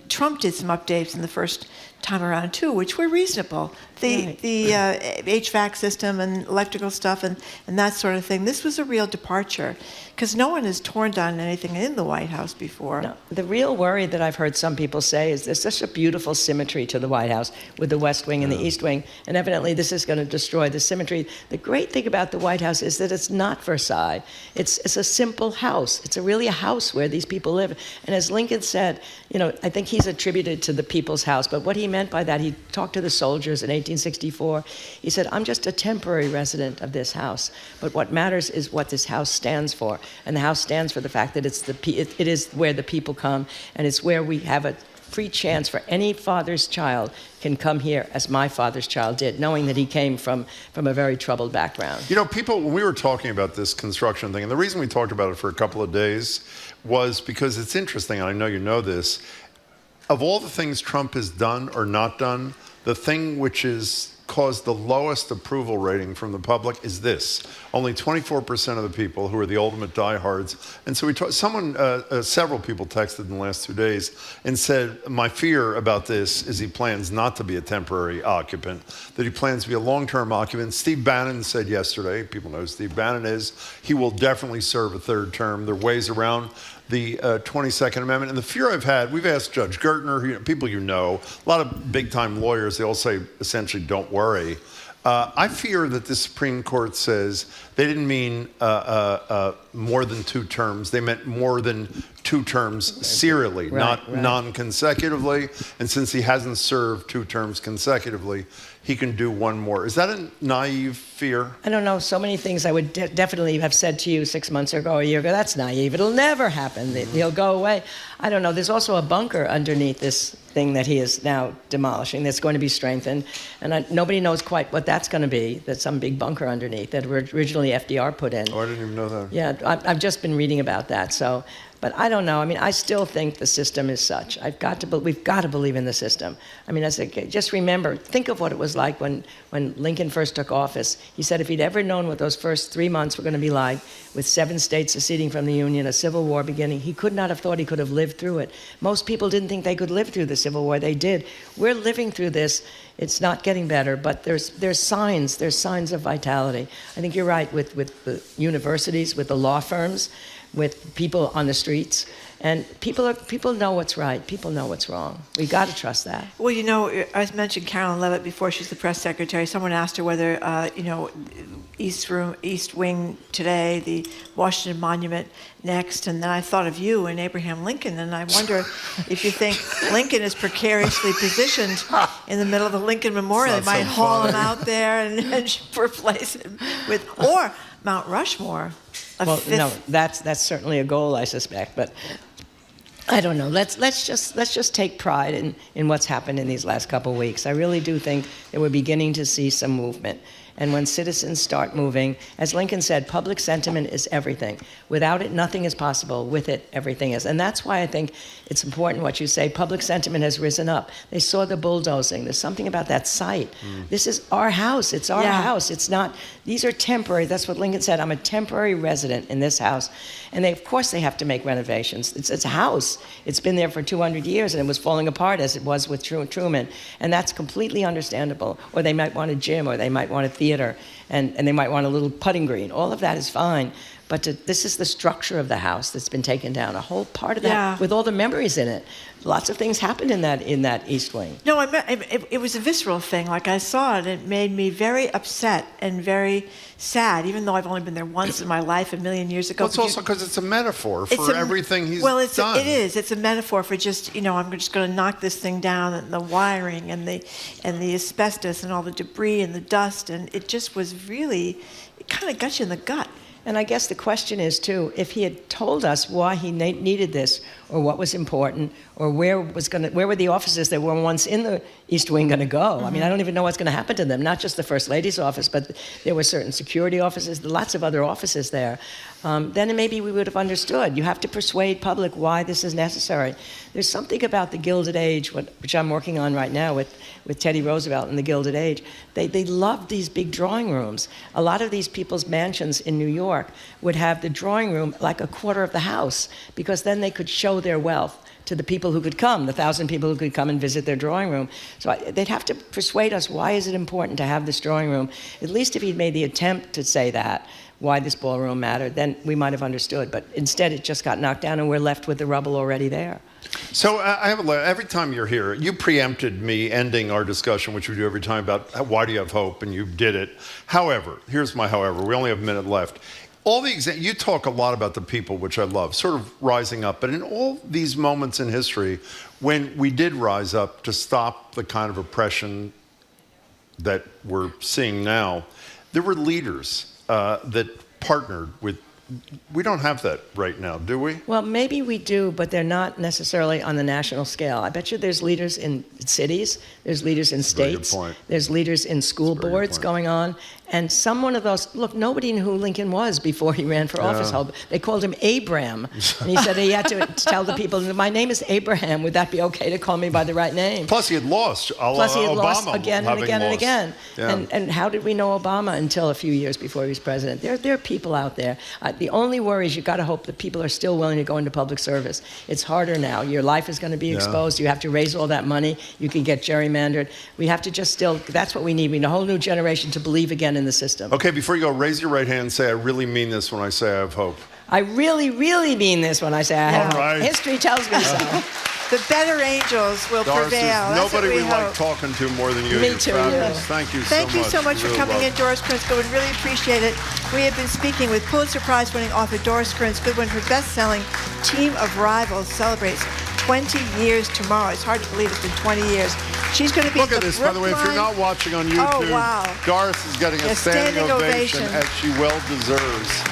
Trump did some updates in the first time around too, which were reasonable. The HVAC system and electrical stuff and that sort of thing. This was a real departure because no one has torn down anything in the White House before. No. The real worry that I've heard some people say is there's such a beautiful symmetry to the White House with the West Wing and the East Wing, and evidently this is going to destroy the symmetry. The great thing about the White House is that it's not Versailles. It's a simple house. It's really a house where these people live. And as Lincoln said, I think he's attributed to the people's house, but what he meant by that, he talked to the soldiers in 1864. He said, I'm just a temporary resident of this house, but what matters is what this house stands for. And the house stands for the fact that it is where the people come, and it's where we have a free chance for any father's child can come here as my father's child did, knowing that he came from a very troubled background. People, when we were talking about this construction thing, and the reason we talked about it for a couple of days was because it's interesting, and I know you know this, of all the things Trump has done or not done, the thing which has caused the lowest approval rating from the public is this. Only 24% of the people who are the ultimate diehards. And so several people texted in the last 2 days and said, my fear about this is he plans not to be a temporary occupant, that he plans to be a long-term occupant. Steve Bannon said yesterday, people know who Steve Bannon is, he will definitely serve a third term. There are ways around the 22nd Amendment. And the fear I've had, we've asked Judge Gertner, people a lot of big-time lawyers, they all say, essentially, don't worry. I fear that the Supreme Court says they didn't mean more than 2 terms. They meant more than 2 terms serially, not non-consecutively. And since he hasn't served 2 terms consecutively, he can do 1 more. Is that a naive fear? I don't know. So many things I would definitely have said to you 6 months ago, a year ago. That's naive. It'll never happen. He'll go away. I don't know. There's also a bunker underneath this thing that he is now demolishing that's going to be strengthened. And nobody knows quite what that's going to be. There's some big bunker underneath that originally FDR put in. Oh, I didn't even know that. Yeah, I've just been reading about that. So, but I don't know. I mean, I still think the system is such. We've got to believe in the system. I mean, just remember, think of what it was like when Lincoln first took office. He said if he'd ever known what those first 3 months were going to be like, with 7 states seceding from the Union, a civil war beginning, he could not have thought he could have lived through it. Most people didn't think they could live through the Civil War. They did. We're living through this. It's not getting better, but there's signs. There's signs of vitality. I think you're right with the universities, with the law firms, with people on the streets. And people know what's right. People know what's wrong. We got to trust that. Well, I mentioned Carolyn Levitt before. She's the press secretary. Someone asked her whether, East Wing today, the Washington Monument next, and then I thought of you and Abraham Lincoln, and I wonder if you think Lincoln is precariously positioned in the middle of the Lincoln Memorial. They might haul him out there and replace him with, or Mount Rushmore. No, that's certainly a goal, I suspect, but I don't know. Let's just take pride in what's happened in these last couple of weeks. I really do think that we're beginning to see some movement. And when citizens start moving, as Lincoln said, public sentiment is everything. Without it, nothing is possible. With it, everything is. And that's why I think it's important what you say. Public sentiment has risen up. They saw the bulldozing. There's something about that site. This is our house. It's our house. It's not, these are temporary. That's what Lincoln said. I'm a temporary resident in this house. And of course they have to make renovations. It's a house. It's been there for 200 years and it was falling apart as it was with Truman. And that's completely understandable. Or they might want a gym, or they might want a theater, and they might want a little putting green. All of that is fine. But this is the structure of the house that's been taken down. A whole part of that with all the memories in it. Lots of things happened in that East Wing. No, it was a visceral thing. Like I saw it, it made me very upset and very sad, even though I've only been there once in my life, 1,000,000 years ago. Well, it's also because it's a metaphor for everything he's done. It is. It's a metaphor for just, I'm just going to knock this thing down, and the wiring and the asbestos and all the debris and the dust, and it just was really, it kind of got you in the gut. And I guess the question is, too, if he had told us why he needed this, or what was important, or where were the offices that were once in the East Wing going to go? Mm-hmm. I mean, I don't even know what's going to happen to them, not just the First Lady's office, but there were certain security offices, lots of other offices there. Then maybe we would have understood. You have to persuade public why this is necessary. There's something about the Gilded Age, which I'm working on right now with Teddy Roosevelt and the Gilded Age. They loved these big drawing rooms. A lot of these people's mansions in New York would have the drawing room like a quarter of the house, because then they could show their wealth to the people who could come, the 1,000 people who could come and visit their drawing room. So they'd have to persuade us, why is it important to have this drawing room? At least if he'd made the attempt to say that, why this ballroom mattered, then we might have understood. But instead, it just got knocked down, and we're left with the rubble already there. So every time you're here, you preempted me ending our discussion, which we do every time, about why do you have hope, and you did it. However, here's my however. We only have a minute left. You talk a lot about the people, which I love, sort of rising up. But in all these moments in history, when we did rise up to stop the kind of oppression that we're seeing now, there were leaders that partnered with. We don't have that right now, do we? Well, maybe we do, but they're not necessarily on the national scale. I bet you there's leaders in cities, there's leaders in states, there's leaders in school boards going on. And some one of those, look, nobody knew who Lincoln was before he ran for office. They called him Abram. And he said he had to tell the people, my name is Abraham. Would that be okay to call me by the right name? Plus he had lost. Lost again and again and again. Yeah. And how did we know Obama until a few years before he was president? There are people out there. The only worry is you've got to hope that people are still willing to go into public service. It's harder now. Your life is going to be exposed. You have to raise all that money. You can get gerrymandered. We have to just that's what we need. We need a whole new generation to believe again in the system. Okay, before you go, raise your right hand and say, I really mean this when I say I have hope. I really, really mean this when I say I have hope. History tells me so. The better angels will Doris, prevail. Nobody we like talking to more than you. Me too. Yes. Thank you so much. Thank you so much for coming in, Doris Kearns Goodwin. Really appreciate it. We have been speaking with Pulitzer Prize-winning author Doris Kearns Goodwin. Her best-selling Team of Rivals celebrates 20 years tomorrow. It's hard to believe it's been 20 years. She's going to be Look at this, by the way, if you're not watching on YouTube, Doris is getting a standing ovation, as she well deserves.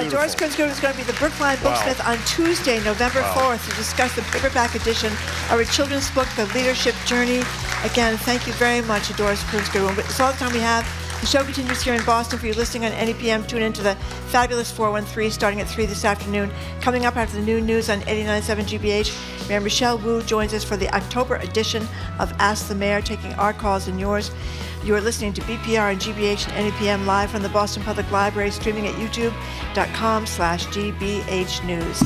Doris Kearns Goodwin is going to be the Brookline Booksmith on Tuesday, November 4th, to discuss the paperback edition of her children's book, The Leadership Journey. Again, thank you very much to Doris Kearns Goodwin. It's all the time we have. The show continues here in Boston. For you listening on any PM, tune into the fabulous 413 starting at 3 this afternoon. Coming up after the noon news on 89.7 GBH, Mayor Michelle Wu joins us for the October edition of Ask the Mayor, taking our calls and yours. You are listening to BPR and GBH and NEPM live from the Boston Public Library, streaming at youtube.com/GBH News.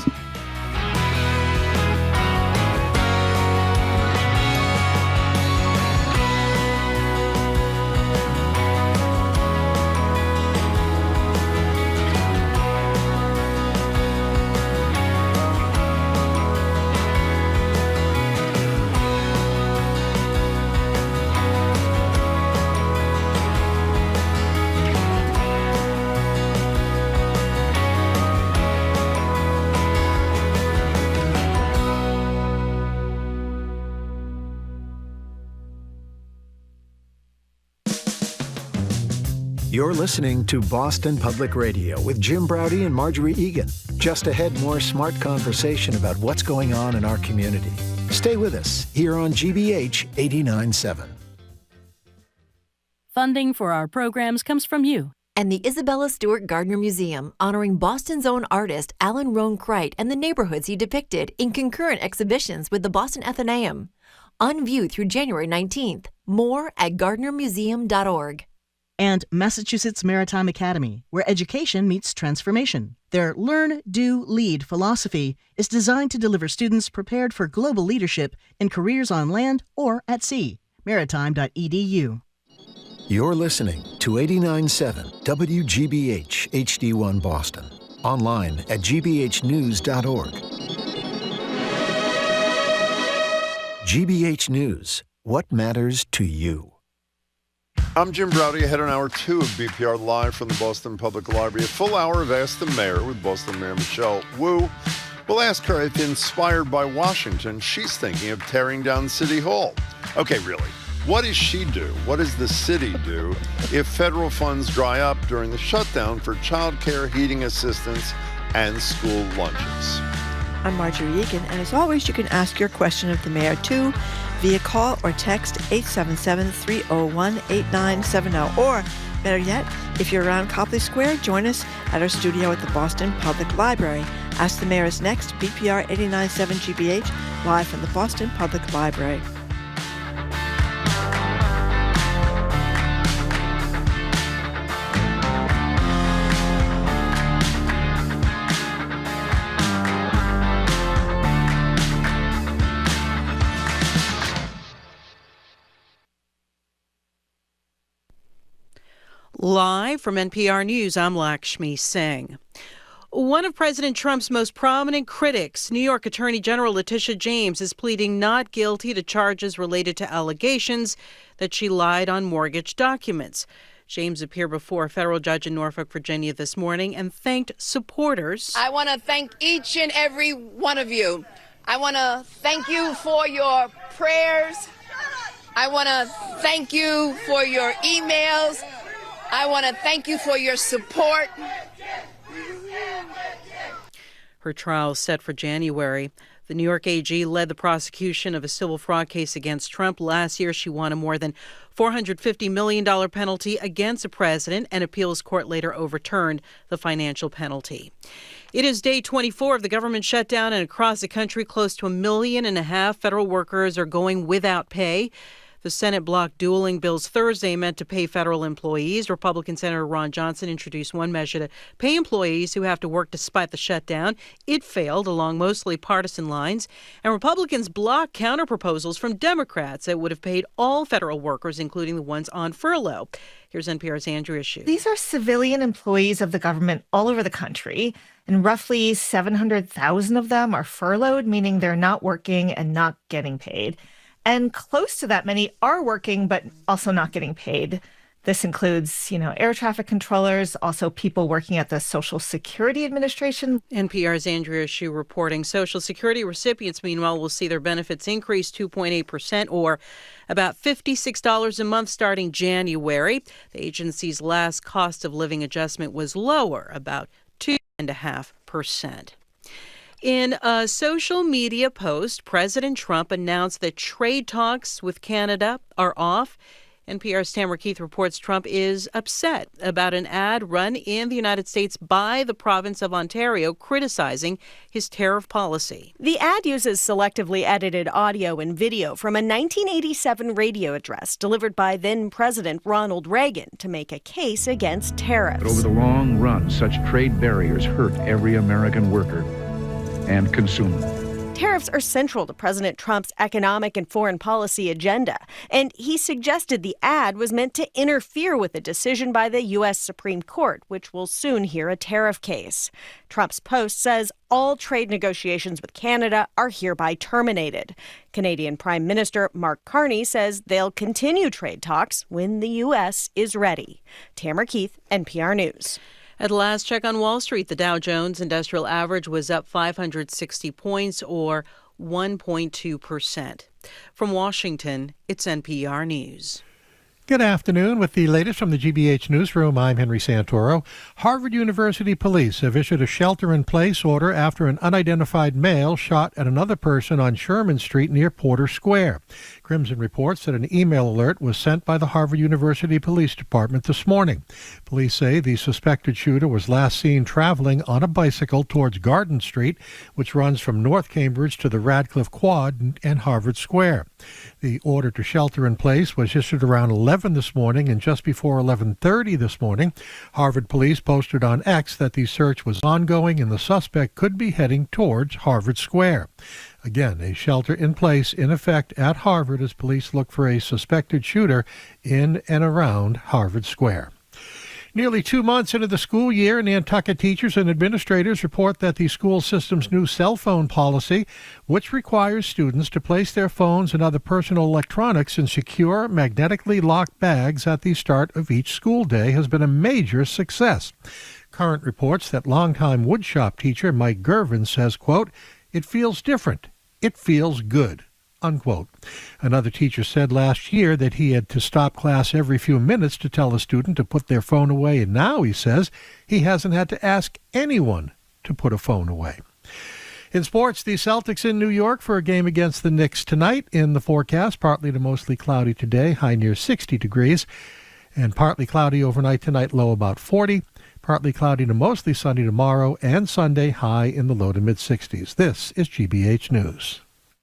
You're listening to Boston Public Radio with Jim Browdy and Marjorie Egan. Just ahead, more smart conversation about what's going on in our community. Stay with us here on GBH 89.7. Funding for our programs comes from you. And the Isabella Stewart Gardner Museum, honoring Boston's own artist Alan Roane Crite and the neighborhoods he depicted in concurrent exhibitions with the Boston Athenaeum. On view through January 19th. More at gardnermuseum.org. And Massachusetts Maritime Academy, where education meets transformation. Their Learn, Do, Lead philosophy is designed to deliver students prepared for global leadership in careers on land or at sea. Maritime.edu. You're listening to 89.7 WGBH HD1 Boston. Online at gbhnews.org. GBH News. What matters to you? I'm Jim Browdy, ahead on Hour 2 of BPR live from the Boston Public Library. A full hour of Ask the Mayor with Boston Mayor Michelle Wu. We'll ask her if, inspired by Washington, she's thinking of tearing down City Hall. Okay, really, what does she do? What does the city do if federal funds dry up during the shutdown for child care, heating assistance, and school lunches? I'm Marjorie Egan, and as always, you can ask your question of the mayor, too, via call or text 877-301-8970. Or, better yet, if you're around Copley Square, join us at our studio at the Boston Public Library. Ask the Mayor is next, BPR 89.7 GBH, live from the Boston Public Library. Live from NPR News, I'm Lakshmi Singh. One of President Trump's most prominent critics, New York Attorney General Letitia James, is pleading not guilty to charges related to allegations that she lied on mortgage documents. James appeared before a federal judge in Norfolk, Virginia this morning and thanked supporters. I want to thank each and every one of you. I want to thank you for your prayers. I want to thank you for your emails. I want to thank you for your support. Her trial is set for January. The New York AG led the prosecution of a civil fraud case against Trump. Last year, she won a more than $450 million penalty against the president. An appeals court later overturned the financial penalty. It is day 24 of the government shutdown, and across the country, close to 1.5 million federal workers are going without pay. The Senate blocked dueling bills Thursday meant to pay federal employees. Republican Senator Ron Johnson introduced one measure to pay employees who have to work despite the shutdown. It failed along mostly partisan lines. And Republicans blocked counterproposals from Democrats that would have paid all federal workers, including the ones on furlough. Here's NPR's Andrea Hsu. These are civilian employees of the government all over the country, and roughly 700,000 of them are furloughed, meaning they're not working and not getting paid. And close to that many are working, but also not getting paid. This includes, air traffic controllers, also people working at the Social Security Administration. NPR's Andrea Hsu reporting. Social Security recipients, meanwhile, will see their benefits increase 2.8% or about $56 a month starting January. The agency's last cost of living adjustment was lower, about 1.5%. In a social media post, President Trump announced that trade talks with Canada are off. NPR's Tamara Keith reports Trump is upset about an ad run in the United States by the province of Ontario criticizing his tariff policy. The ad uses selectively edited audio and video from a 1987 radio address delivered by then-President Ronald Reagan to make a case against tariffs. But over the long run, such trade barriers hurt every American worker and consumer. Tariffs are central to President Trump's economic and foreign policy agenda, and he suggested the ad was meant to interfere with a decision by the U.S. Supreme Court, which will soon hear a tariff case. Trump's post says all trade negotiations with Canada are hereby terminated. Canadian Prime Minister Mark Carney says they'll continue trade talks when the U.S. is ready. Tamara Keith, NPR News. At last check on Wall Street, the Dow Jones Industrial Average was up 560 points, or 1.2%. From Washington, it's NPR News. Good afternoon. With the latest from the GBH Newsroom, I'm Henry Santoro. Harvard University police have issued a shelter-in-place order after an unidentified male shot at another person on Sherman Street near Porter Square. Crimson reports that an email alert was sent by the Harvard University Police Department this morning. Police say the suspected shooter was last seen traveling on a bicycle towards Garden Street, which runs from North Cambridge to the Radcliffe Quad and Harvard Square. The order to shelter in place was issued around 11 this morning, and just before 11:30 this morning, Harvard police posted on X that the search was ongoing and the suspect could be heading towards Harvard Square. Again, a shelter in place in effect at Harvard as police look for a suspected shooter in and around Harvard Square. Nearly 2 months into the school year, Nantucket teachers and administrators report that the school system's new cell phone policy, which requires students to place their phones and other personal electronics in secure, magnetically locked bags at the start of each school day, has been a major success. Current reports that longtime woodshop teacher Mike Gervin says, quote, "It feels different. It feels good." Unquote. Another teacher said last year that he had to stop class every few minutes to tell a student to put their phone away, and now he says he hasn't had to ask anyone to put a phone away. In sports, the Celtics in New York for a game against the Knicks tonight. In the forecast, partly to mostly cloudy today, high near 60 degrees, and partly cloudy overnight tonight, low about 40. Partly cloudy to mostly sunny tomorrow and Sunday, high in the low to mid-60s. This is GBH News.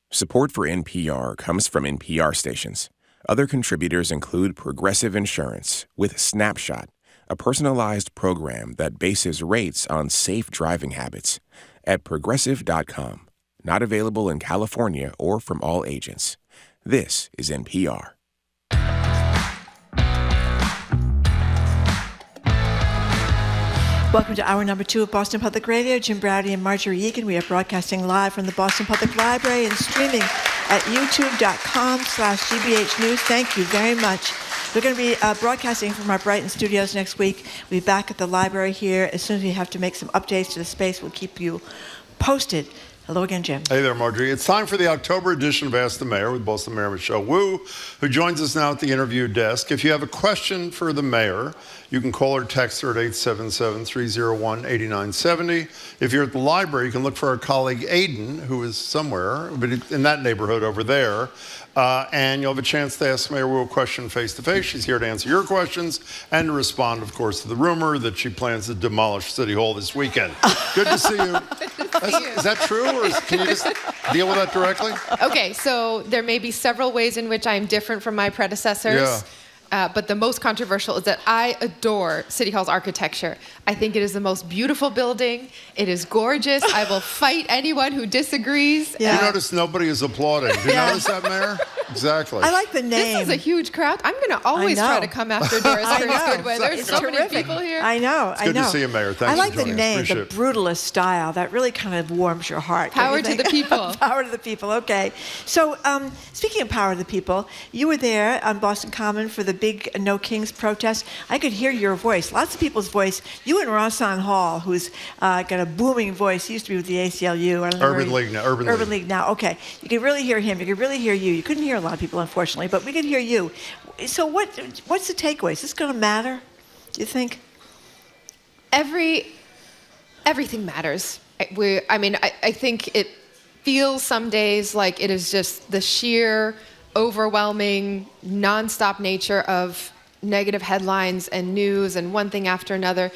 Support for NPR comes from NPR stations. Other contributors include Progressive Insurance with Snapshot, a personalized program that bases rates on safe driving habits, at Progressive.com. Not available in California or from all agents. This is NPR. Welcome to hour number 2 of Boston Public Radio. Jim Browdy and Marjorie Egan. We are broadcasting live from the Boston Public Library and streaming at youtube.com/GBH News. Thank you very much. We're going to be broadcasting from our Brighton studios next week. We'll be back at the library here. As soon as we have to make some updates to the space, we'll keep you posted. Hello again, Jim. Hey there, Marjorie. It's time for the October edition of Ask the Mayor with Boston Mayor Michelle Wu, who joins us now at the interview desk. If you have a question for the mayor, you can call or text her at 877-301-8970. If you're at the library, you can look for our colleague Aiden, who is somewhere but in that neighborhood over there. And you'll have a chance to ask Mayor Wu a question face-to-face. She's here to answer your questions and to respond, of course, to the rumor that she plans to demolish City Hall this weekend. Good to see you. Is that true, or can you just deal with that directly? Okay, so there may be several ways in which I'm different from my predecessors. Yeah. But the most controversial is that I adore City Hall's architecture. I think it is the most beautiful building. It is gorgeous. I will fight anyone who disagrees. You notice nobody is applauding. Do you notice that, Mayor? Exactly. I like the name. This is a huge crowd. I'm going to always try to come after Doris Kearns Goodwin. There's so many people here. I know. It's good to see you, Mayor. Thanks I like for joining the name, us. the brutalist style. That really kind of warms your heart. Power to the people. Power to the people. Okay. So speaking of power to the people, you were there on Boston Common for the big No Kings protest. I could hear your voice. Lots of people's voice. You and Rasa Hall, who's got a booming voice. He used to be with the ACLU. I don't know Urban League now. Urban League now. Okay. You could really hear him. You could really hear you. You couldn't hear a lot of people, unfortunately, but we could hear you. So what's the takeaway? Is this going to matter, do you think? everything matters. I think it feels some days like it is just the sheer, overwhelming, nonstop nature of negative headlines and news and one thing after another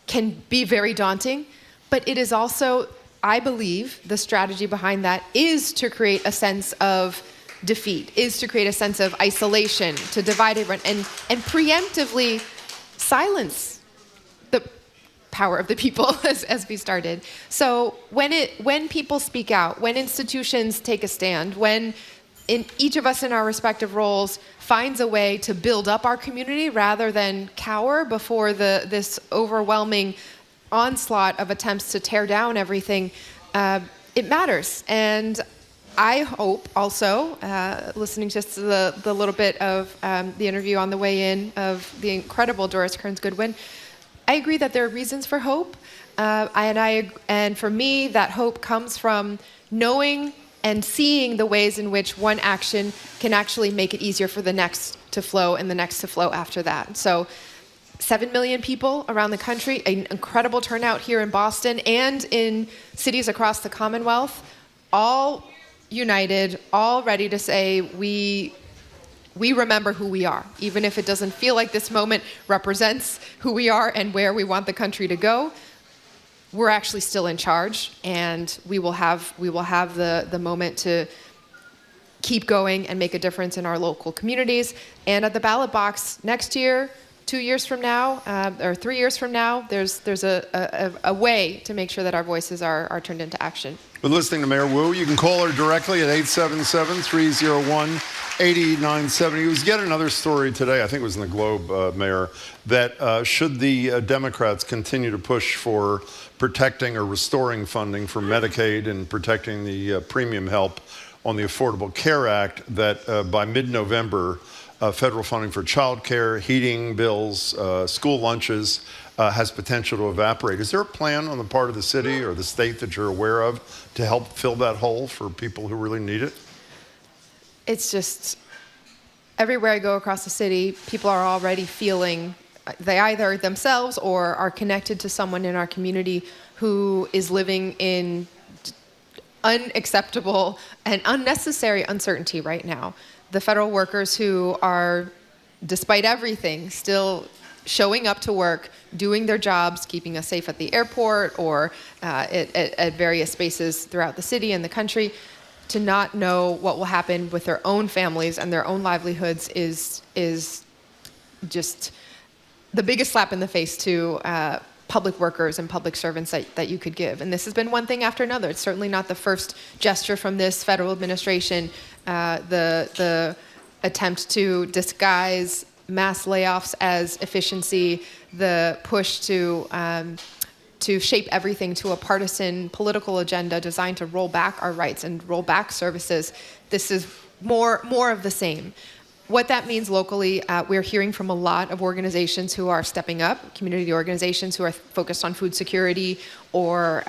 can be very daunting. But it is also, I believe, the strategy behind that is to create a sense of defeat, is to create a sense of isolation, to divide everyone, and preemptively silence the power of the people, as we started. So when people speak out, when institutions take a stand, when each of us in our respective roles finds a way to build up our community rather than cower before this overwhelming onslaught of attempts to tear down everything, it matters. And I hope also, listening just to the little bit of the interview on the way in of the incredible Doris Kearns Goodwin, I agree that there are reasons for hope. And for me, that hope comes from knowing and seeing the ways in which one action can actually make it easier for the next to flow and the next to flow after that. So 7 million people around the country, an incredible turnout here in Boston and in cities across the Commonwealth, all united, all ready to say we remember who we are. Even if it doesn't feel like this moment represents who we are and where we want the country to go, we're actually still in charge, and we will have the moment to keep going and make a difference in our local communities. And at the ballot box next year, 2 years from now, or 3 years from now, there's a way to make sure that our voices are turned into action. We're listening to Mayor Wu. You can call her directly at 877-301-8970. It was yet another story today, I think it was in the Globe, Mayor, that should the Democrats continue to push for protecting or restoring funding for Medicaid and protecting the premium help on the Affordable Care Act, that by mid-November, federal funding for child care, heating bills, school lunches has potential to evaporate. Is there a plan on the part of the city or the state that you're aware of to help fill that hole for people who really need it? It's just, everywhere I go across the city, people are already feeling they either themselves or are connected to someone in our community who is living in unacceptable and unnecessary uncertainty right now. The federal workers who are, despite everything, still showing up to work, doing their jobs, keeping us safe at the airport or at various spaces throughout the city and the country, to not know what will happen with their own families and their own livelihoods is just the biggest slap in the face to public workers and public servants that you could give. And this has been one thing after another. It's certainly not the first gesture from this federal administration, the attempt to disguise mass layoffs as efficiency, the push to shape everything to a partisan political agenda designed to roll back our rights and roll back services. This is more of the same. What that means locally, we're hearing from a lot of organizations who are stepping up, community organizations who are focused on food security or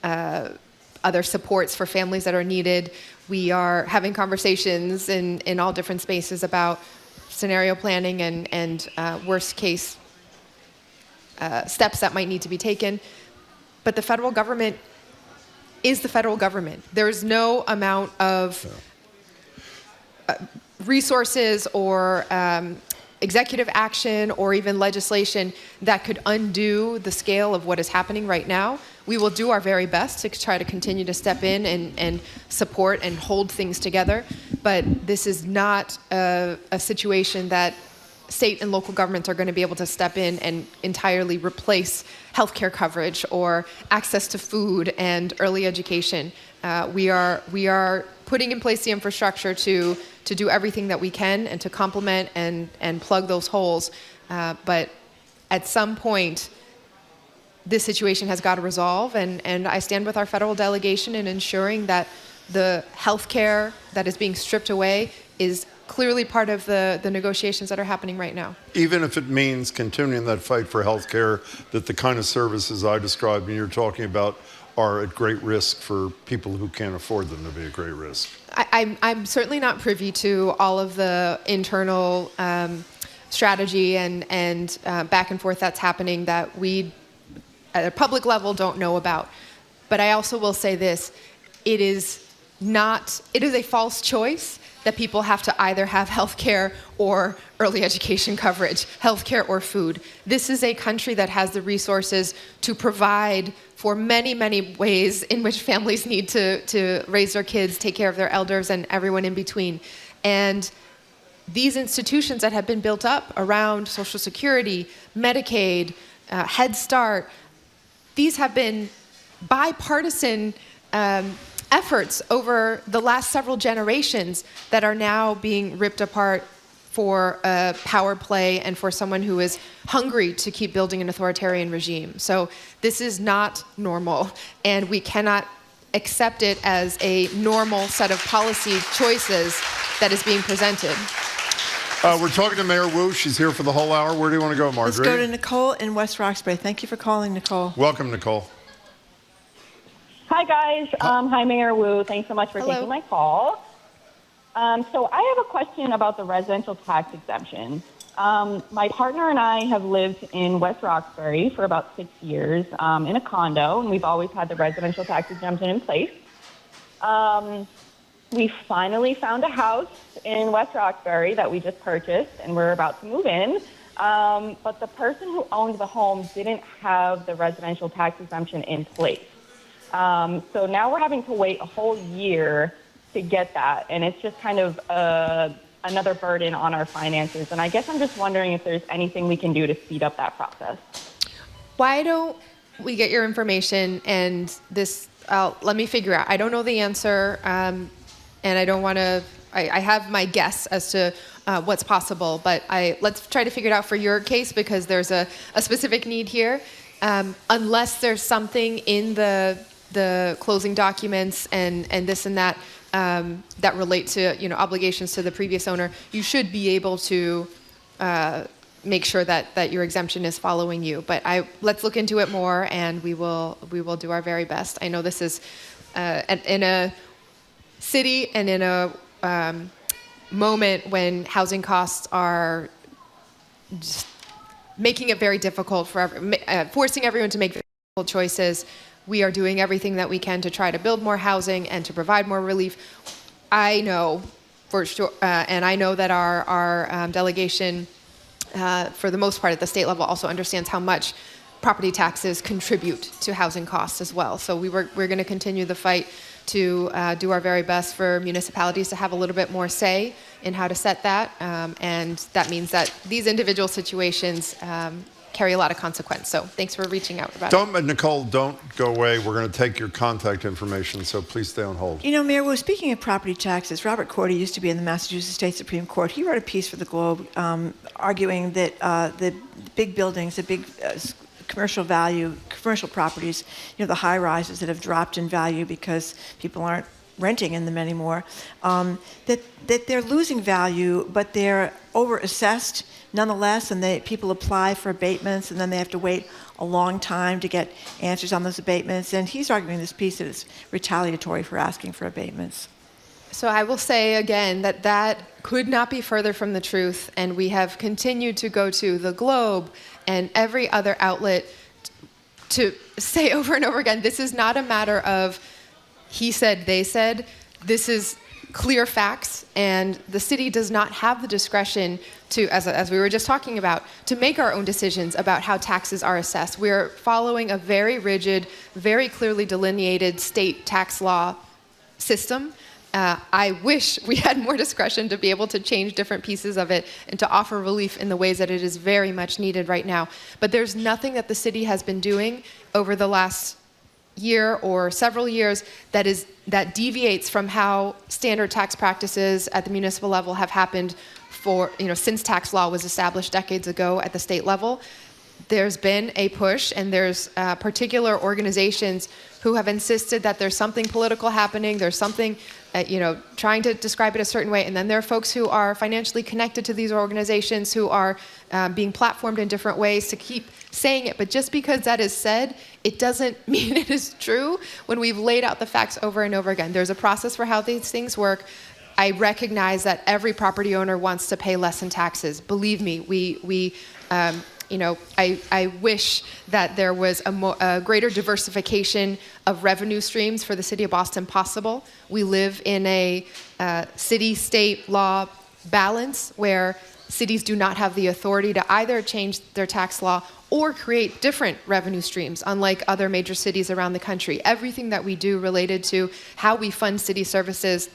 other supports for families that are needed. We are having conversations in all different spaces about scenario planning and worst case steps that might need to be taken. But the federal government is the federal government. There is no amount of resources or executive action or even legislation that could undo the scale of what is happening right now. We will do our very best to try to continue to step in and support and hold things together. But this is not a situation that state and local governments are going to be able to step in and entirely replace healthcare coverage or access to food and early education. We are putting in place the infrastructure to do everything that we can and to complement and plug those holes. But at some point, this situation has got to resolve, and I stand with our federal delegation in ensuring that the health care that is being stripped away is clearly part of the negotiations that are happening right now. Even if it means continuing that fight for health care, that the kind of services I described and you're talking about are at great risk for people who can't afford them to be at great risk. I'm certainly not privy to all of the internal strategy and back and forth that's happening that we at a public level don't know about. But I also will say this, it is a false choice that people have to either have health care or early education coverage, health care or food. This is a country that has the resources to provide for many, many ways in which families need to raise their kids, take care of their elders, and everyone in between. And these institutions that have been built up around Social Security, Medicaid, Head Start, these have been bipartisan efforts over the last several generations that are now being ripped apart for a power play and for someone who is hungry to keep building an authoritarian regime. So this is not normal, and we cannot accept it as a normal set of policy choices that is being presented. We're talking to Mayor Wu. She's here for the whole hour. Where do you want to go, Marjorie? Let's go to Nicole in West Roxbury. Thank you for calling, Nicole. Welcome, Nicole. Hi, guys. Hi, Mayor Wu. Thanks so much for taking my call. So I have a question about the residential tax exemption. My partner and I have lived in West Roxbury for about 6 years in a condo, and we've always had the residential tax exemption in place. We finally found a house in West Roxbury that we just purchased, and we're about to move in. But the person who owned the home didn't have the residential tax exemption in place. So now we're having to wait a whole year to get that, and it's just kind of another burden on our finances. And I guess I'm just wondering if there's anything we can do to speed up that process. Why don't we get your information and this, let me figure out. I don't know the answer, and I don't want to, I have my guess as to what's possible, but let's try to figure it out for your case because there's a specific need here. Unless there's something in the closing documents and this and that that relate to obligations to the previous owner, you should be able to make sure that your exemption is following you. But let's look into it more, and we will do our very best. I know this is in a city and in a moment when housing costs are just making it very difficult for forcing everyone to make difficult choices. We are doing everything that we can to try to build more housing and to provide more relief. I know for sure, and I know that our delegation, for the most part at the state level, also understands how much property taxes contribute to housing costs as well. So we're going to continue the fight to do our very best for municipalities to have a little bit more say in how to set that, and that means that these individual situations carry a lot of consequence. So thanks for reaching out about it. Nicole, don't go away. We're going to take your contact information, so please stay on hold. Mayor, well, speaking of property taxes, Robert Cordy used to be in the Massachusetts State Supreme Court. He wrote a piece for the Globe arguing that the big buildings, the big commercial properties, the high rises that have dropped in value because people aren't renting in them anymore, that they're losing value, but they're over-assessed nonetheless, and people apply for abatements, and then they have to wait a long time to get answers on those abatements. And he's arguing this piece that it's retaliatory for asking for abatements. So I will say again that could not be further from the truth, and we have continued to go to the Globe and every other outlet to say over and over again, this is not a matter of he said, they said. This is clear facts, and the city does not have the discretion to, as we were just talking about, to make our own decisions about how taxes are assessed. We're following a very rigid, very clearly delineated state tax law system. I wish we had more discretion to be able to change different pieces of it and to offer relief in the ways that it is very much needed right now. But there's nothing that the city has been doing over the last year or several years that deviates from how standard tax practices at the municipal level have happened since tax law was established decades ago at the state level. There's been a push, and there's particular organizations who have insisted that there's something political happening, there's something, trying to describe it a certain way, and then there are folks who are financially connected to these organizations who are being platformed in different ways to keep saying it. But just because that is said, it doesn't mean it is true when we've laid out the facts over and over again. There's a process for how these things work. I recognize that every property owner wants to pay less in taxes. Believe me, we I wish that there was a greater diversification of revenue streams for the city of Boston possible. We live in a city-state law balance where cities do not have the authority to either change their tax law or create different revenue streams, unlike other major cities around the country. Everything that we do related to how we fund city services,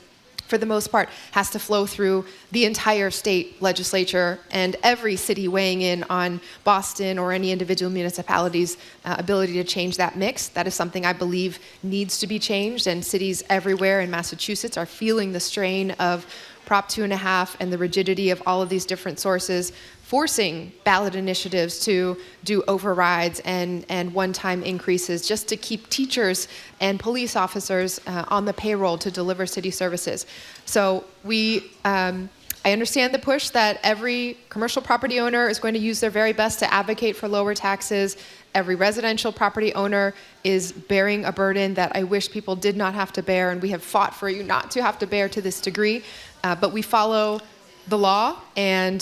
for the most part, has to flow through the entire state legislature and every city weighing in on Boston or any individual municipality's ability to change that mix. That is something I believe needs to be changed, and cities everywhere in Massachusetts are feeling the strain of Prop 2.5 and the rigidity of all of these different sources, forcing ballot initiatives to do overrides and one-time increases just to keep teachers and police officers on the payroll to deliver city services. So I understand the push that every commercial property owner is going to use their very best to advocate for lower taxes. Every residential property owner is bearing a burden that I wish people did not have to bear, and we have fought for you not to have to bear to this degree. But we follow the law, and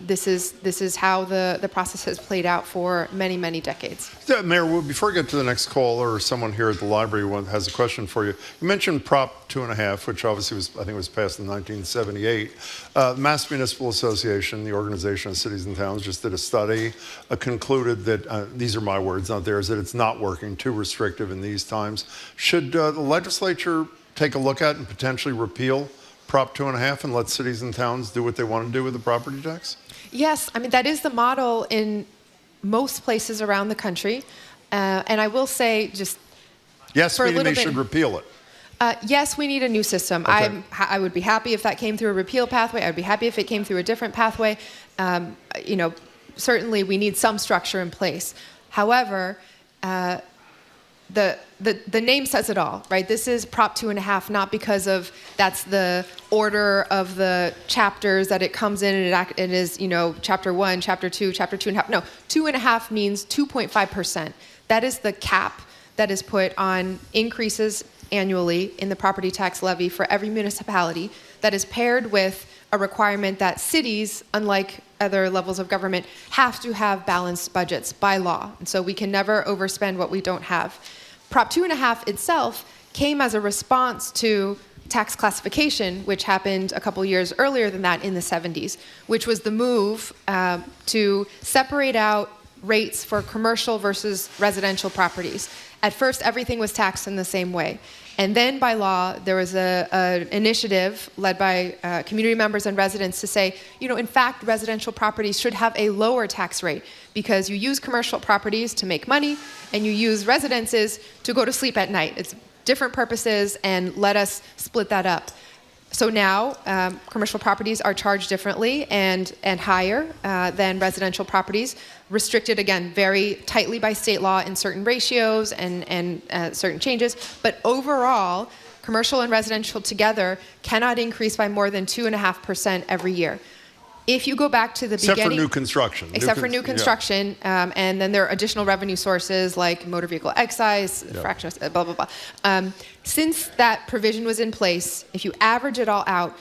this is how the process has played out for many, many decades. Yeah, Mayor, before we get to the next caller or someone here at the library who has a question for you, you mentioned Prop 2.5, which obviously was passed in 1978. The Mass Municipal Association, the Organization of Cities and Towns, just did a study, concluded that, these are my words, not theirs, that it's not working, too restrictive in these times. Should the legislature take a look at and potentially repeal Prop 2.5 and let cities and towns do what they want to do with the property tax? Yes, I mean, that is the model in most places around the country. And I will say just yes, for meaning they should repeal it. Yes, we need a new system. Okay. I would be happy if that came through a repeal pathway. I'd be happy if it came through a different pathway. Certainly we need some structure in place. However, the name says it all, right? This is Prop 2.5, not because of that's the order of the chapters that it comes in and it is, Chapter 1, Chapter 2, Chapter 2.5. No, 2.5 means 2.5%. That is the cap that is put on increases annually in the property tax levy for every municipality, that is paired with a requirement that cities, unlike other levels of government, have to have balanced budgets by law. And so we can never overspend what we don't have. Prop 2.5 itself came as a response to tax classification, which happened a couple years earlier than that in the 70s, which was the move to separate out rates for commercial versus residential properties. At first, everything was taxed in the same way. And then by law, there was an initiative led by community members and residents to say, in fact, residential properties should have a lower tax rate because you use commercial properties to make money and you use residences to go to sleep at night. It's different purposes, and let us split that up. So now commercial properties are charged differently and higher than residential properties, restricted again very tightly by state law in certain ratios and certain changes. But overall, commercial and residential together cannot increase by more than 2.5% every year. If you go back to the beginning... Except for new construction. Except for new construction. Yeah. And then there are additional revenue sources like motor vehicle excise, fractions, blah, blah, blah. Since that provision was in place, if you average it all out,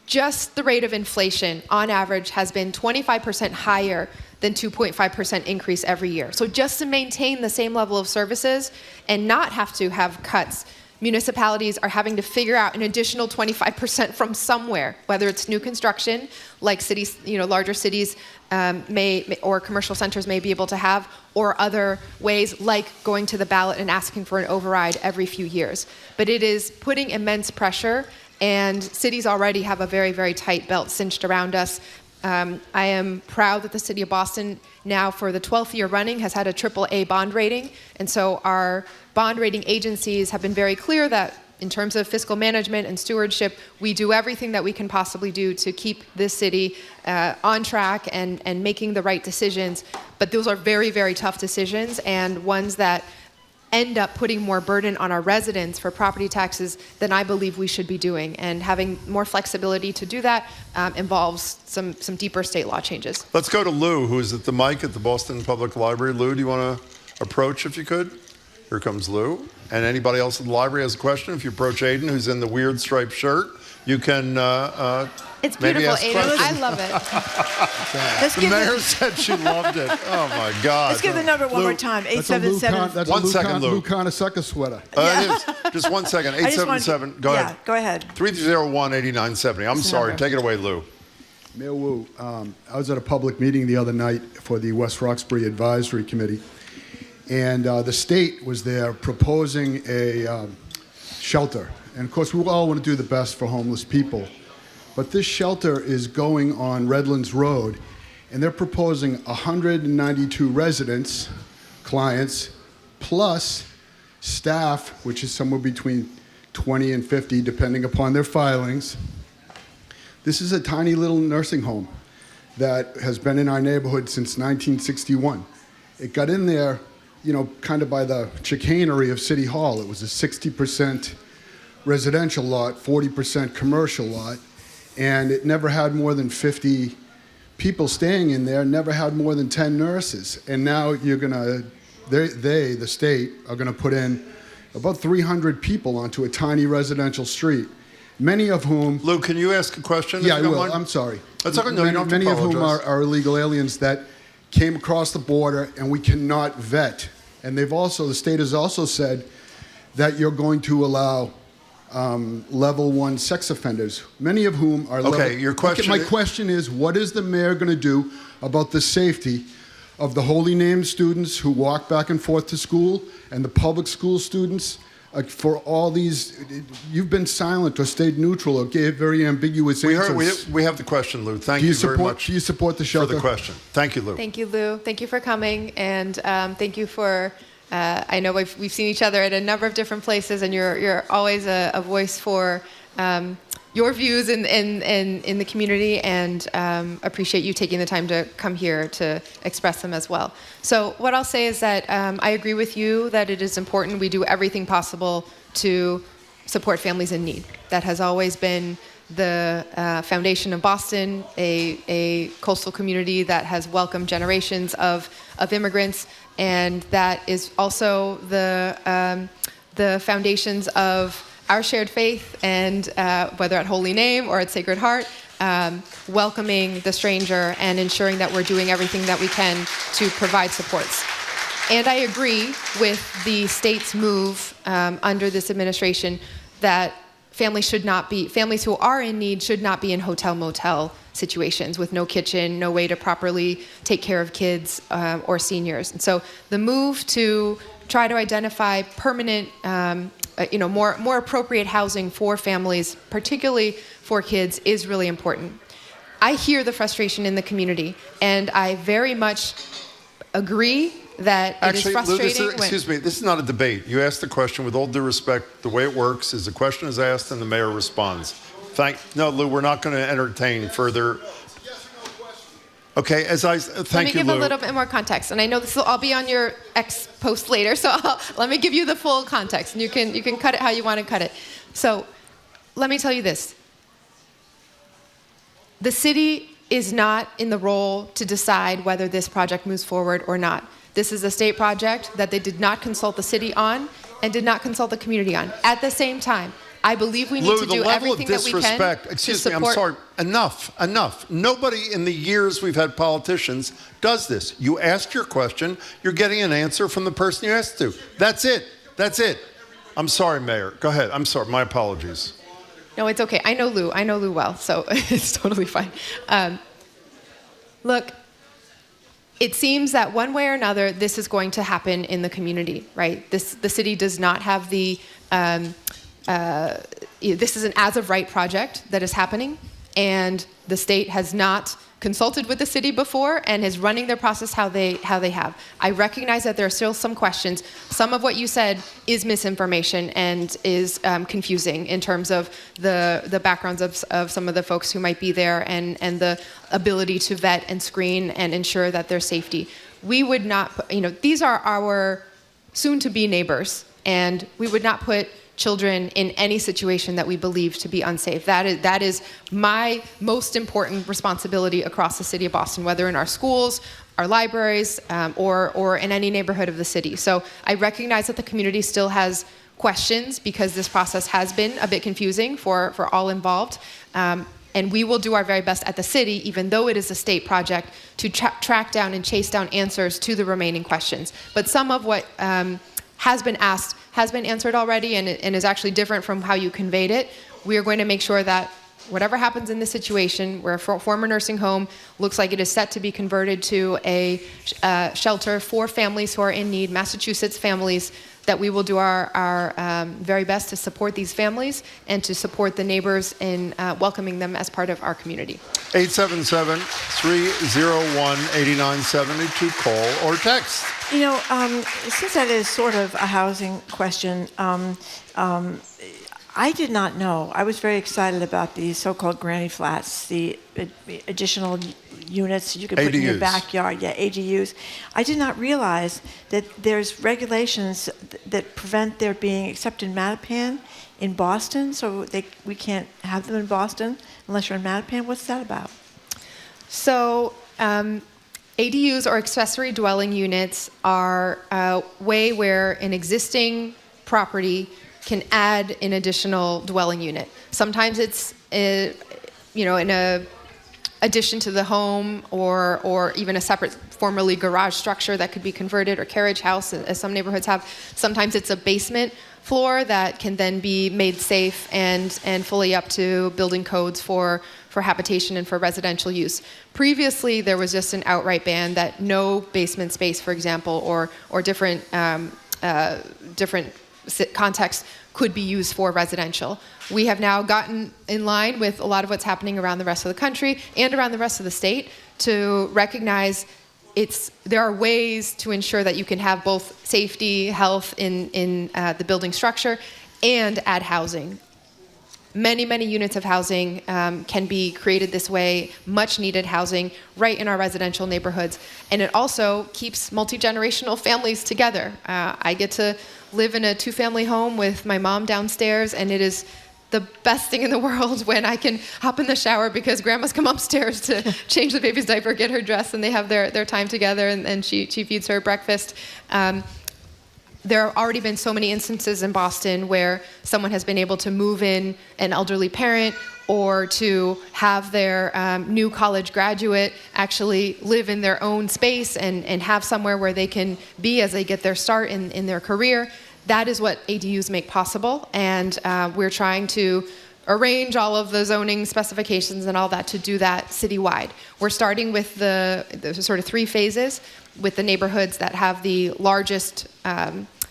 just the rate of inflation on average has been 25% higher than 2.5% increase every year. So just to maintain the same level of services and not have to have cuts, municipalities are having to figure out an additional 25% from somewhere, whether it's new construction, like cities, larger cities may, or commercial centers may be able to have, or other ways like going to the ballot and asking for an override every few years. But it is putting immense pressure, and cities already have a very, very tight belt cinched around us. I am proud that the city of Boston now for the 12th year running has had a AAA bond rating. And so our bond rating agencies have been very clear that in terms of fiscal management and stewardship, we do everything that we can possibly do to keep this city on track and making the right decisions. But those are very, very tough decisions, and ones that end up putting more burden on our residents for property taxes than I believe we should be doing. And having more flexibility to do that involves some deeper state law changes. Let's go to Lou, who's at the mic at the Boston Public Library. Lou, do you want to approach if you could? Here comes Lou. And anybody else at the library has a question, if you approach Aiden, who's in the weird striped shirt, You can It's maybe beautiful, ask Ada. questions. I love it. The mayor said she loved it. Oh, my God. Let's give the number one more time. That's a Lou 877. One second, Lou. Lou Conosucker sweater. It is. Just 1 second. I just wanted 877. to- Go yeah, ahead. go ahead. 301-8970. I'm sorry. Take it away, Lou. Mayor Wu, I was at a public meeting the other night for the West Roxbury Advisory Committee, and the state was there proposing a shelter. And of course, we all want to do the best for homeless people. But this shelter is going on Redlands Road, and they're proposing 192 residents, clients, plus staff, which is somewhere between 20 and 50, depending upon their filings. This is a tiny little nursing home that has been in our neighborhood since 1961. It got in there, kind of by the chicanery of City Hall. It was a 60% residential lot, 40% commercial lot, and it never had more than 50 people staying in there, never had more than 10 nurses. And now the state, are gonna put in about 300 people onto a tiny residential street, many of whom... Lou, can you ask a question? Yeah, I will. I'm sorry. That's okay. No, you don't have to many of whom apologize. are illegal aliens that came across the border and we cannot vet. And the state has also said that you're going to allow level 1 sex offenders, many of whom are your question. My question is, what is the mayor going to do about the safety of the Holy Name students who walk back and forth to school and the public school students? For all these, you've been silent or stayed neutral or gave very ambiguous answers. We have the question, Lou. Thank you very much. Do you support the shelter? For the question. Thank you, Lou. Thank you, Lou. Thank you for coming, and thank you for. I know we've seen each other at a number of different places, and you're always a voice for your views in the community, and appreciate you taking the time to come here to express them as well. So what I'll say is that I agree with you that it is important we do everything possible to support families in need. That has always been the foundation of Boston, a coastal community that has welcomed generations of immigrants, and that is also the foundations of our shared faith, and whether at Holy Name or at Sacred Heart, welcoming the stranger and ensuring that we're doing everything that we can to provide supports. And I agree with the state's move under this administration that families who are in need should not be in hotel-motel situations with no kitchen, no way to properly take care of kids or seniors. And so the move to try to identify permanent, more appropriate housing for families, particularly for kids, is really important. I hear the frustration in the community, and I very much agree that it is frustrating. Lou, excuse me, this is not a debate. You ask the question with all due respect. The way it works is the question is asked and the mayor responds. No, Lou, we're not going to entertain further. Okay, thank you, Lou. Let me give a little bit more context, and I know this will all be on your X post later, so let me give you the full context, and you can cut it how you want to cut it. So let me tell you this. The city is not in the role to decide whether this project moves forward or not. This is a state project that they did not consult the city on and did not consult the community on. At the same time, I believe we need to do everything that we can to support... Excuse me, I'm sorry. Enough. Nobody in the years we've had politicians does this. You ask your question, you're getting an answer from the person you asked to. That's it. I'm sorry, Mayor. Go ahead. I'm sorry. My apologies. No, it's okay. I know Lou well, so it's totally fine. Look, it seems that one way or another, this is going to happen in the community, right? The city does not have the... this is an as-of-right project that is happening, and the state has not consulted with the city before and is running their process how they have. I recognize that there are still some questions. Some of what you said is misinformation and is confusing in terms of the backgrounds of some of the folks who might be there and the ability to vet and screen and ensure that their safety. We would not, these are our soon-to-be neighbors, and we would not put children in any situation that we believe to be unsafe. That is my most important responsibility across the city of Boston, whether in our schools, our libraries, or in any neighborhood of the city. So I recognize that the community still has questions because this process has been a bit confusing for all involved. And we will do our very best at the city, even though it is a state project, to track down and chase down answers to the remaining questions. But some of what has been asked has been answered already and is actually different from how you conveyed it. We are going to make sure that whatever happens in this situation, where a former nursing home looks like it is set to be converted to a shelter for families who are in need, Massachusetts families, that we will do our very best to support these families and to support the neighbors in welcoming them as part of our community. 877-301-8970 to call or text. You know, since that is sort of a housing question, I did not know. I was very excited about the so-called granny flats, the additional units you could put in your backyard. Yeah, ADUs. I did not realize that there's regulations that prevent their being, except in Mattapan, in Boston. So we can't have them in Boston unless you're in Mattapan. What's that about? So ADUs, or accessory dwelling units, are a way where an existing property can add an additional dwelling unit. Sometimes it's in a addition to the home, or even a separate formerly garage structure that could be converted, or carriage house, as some neighborhoods have. Sometimes it's a basement floor that can then be made safe and fully up to building codes for habitation and for residential use. Previously, there was just an outright ban that no basement space, for example, or different contexts could be used for residential. We have now gotten in line with a lot of what's happening around the rest of the country and around the rest of the state to recognize there are ways to ensure that you can have both safety, health in the building structure and add housing. Many, many units of housing can be created this way, much needed housing right in our residential neighborhoods. And it also keeps multi-generational families together. I get to live in a 2-family home with my mom downstairs, and it is the best thing in the world when I can hop in the shower because grandma's come upstairs to change the baby's diaper, get her dressed, and they have their time together, and she feeds her breakfast. There have already been so many instances in Boston where someone has been able to move in an elderly parent, or to have their new college graduate actually live in their own space and have somewhere where they can be as they get their start in their career. That is what ADUs make possible, and we're trying to arrange all of the zoning specifications and all that to do that citywide. We're starting with the sort of 3 phases, with the neighborhoods that have the largest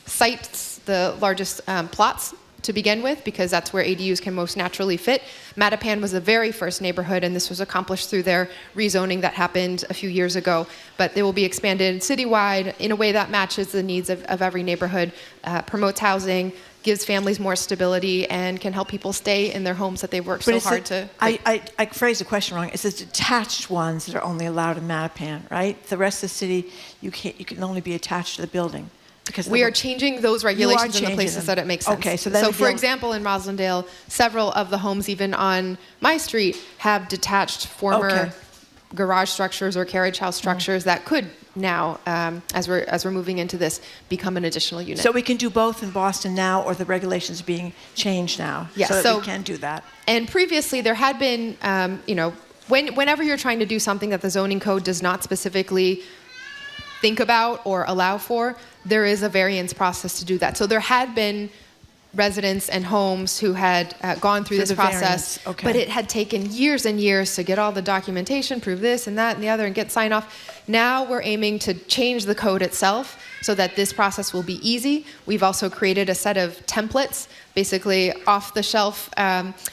sites, the largest plots to begin with, because that's where ADUs can most naturally fit. Mattapan was the very first neighborhood, and this was accomplished through their rezoning that happened a few years ago. But they will be expanded citywide in a way that matches the needs of every neighborhood, promotes housing, gives families more stability, and can help people stay in their homes that they've worked so hard to. I phrased the question wrong. It's the detached ones that are only allowed in Mattapan, right? The rest of the city, you can only be attached to the building. We are changing those regulations in the places that it makes sense. Okay, so for example, in Roslindale, several of the homes, even on my street, have detached former garage structures or carriage house structures that could now, as we're moving into this, become an additional unit. So we can do both in Boston now, or the regulations are being changed now, so we can do that. And previously, there had been, whenever you're trying to do something that the zoning code does not specifically think about or allow for, there is a variance process to do that. So there had been residents and homes who had gone through this process, but it had taken years and years to get all the documentation, prove this and that and the other, and get sign off. Now we're aiming to change the code itself so that this process will be easy. We've also created a set of templates, basically off-the-shelf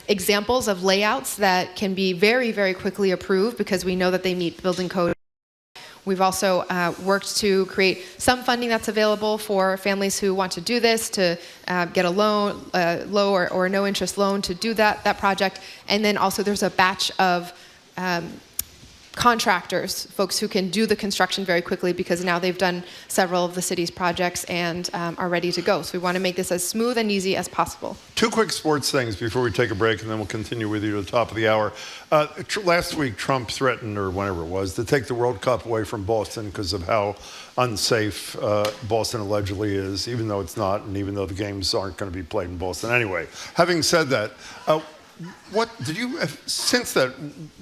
examples of layouts that can be very, very quickly approved because we know that they meet building code. We've also worked to create some funding that's available for families who want to do this, to get a loan, low or no interest loan to do that project. And then also there's a batch of contractors, folks who can do the construction very quickly, because now they've done several of the city's projects and are ready to go. So we want to make this as smooth and easy as possible. Two quick sports things before we take a break, and then we'll continue with you to the top of the hour. Last week, Trump threatened, or whenever it was, to take the World Cup away from Boston because of how unsafe Boston allegedly is, even though it's not, and even though the games aren't going to be played in Boston anyway. Having said that, what did you, since that,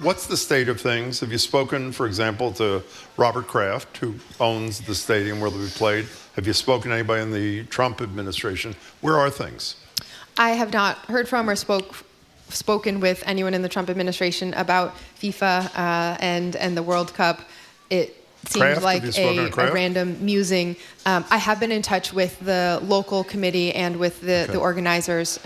what's the state of things? Have you spoken, for example, to Robert Kraft, who owns the stadium where they'll be played? Have you spoken to anybody in the Trump administration? Where are things? I have not heard from or spoken with anyone in the Trump administration about FIFA and the World Cup. It seems Kraft? like a Kraft? random musing. I have been in touch with the local committee and with the organizers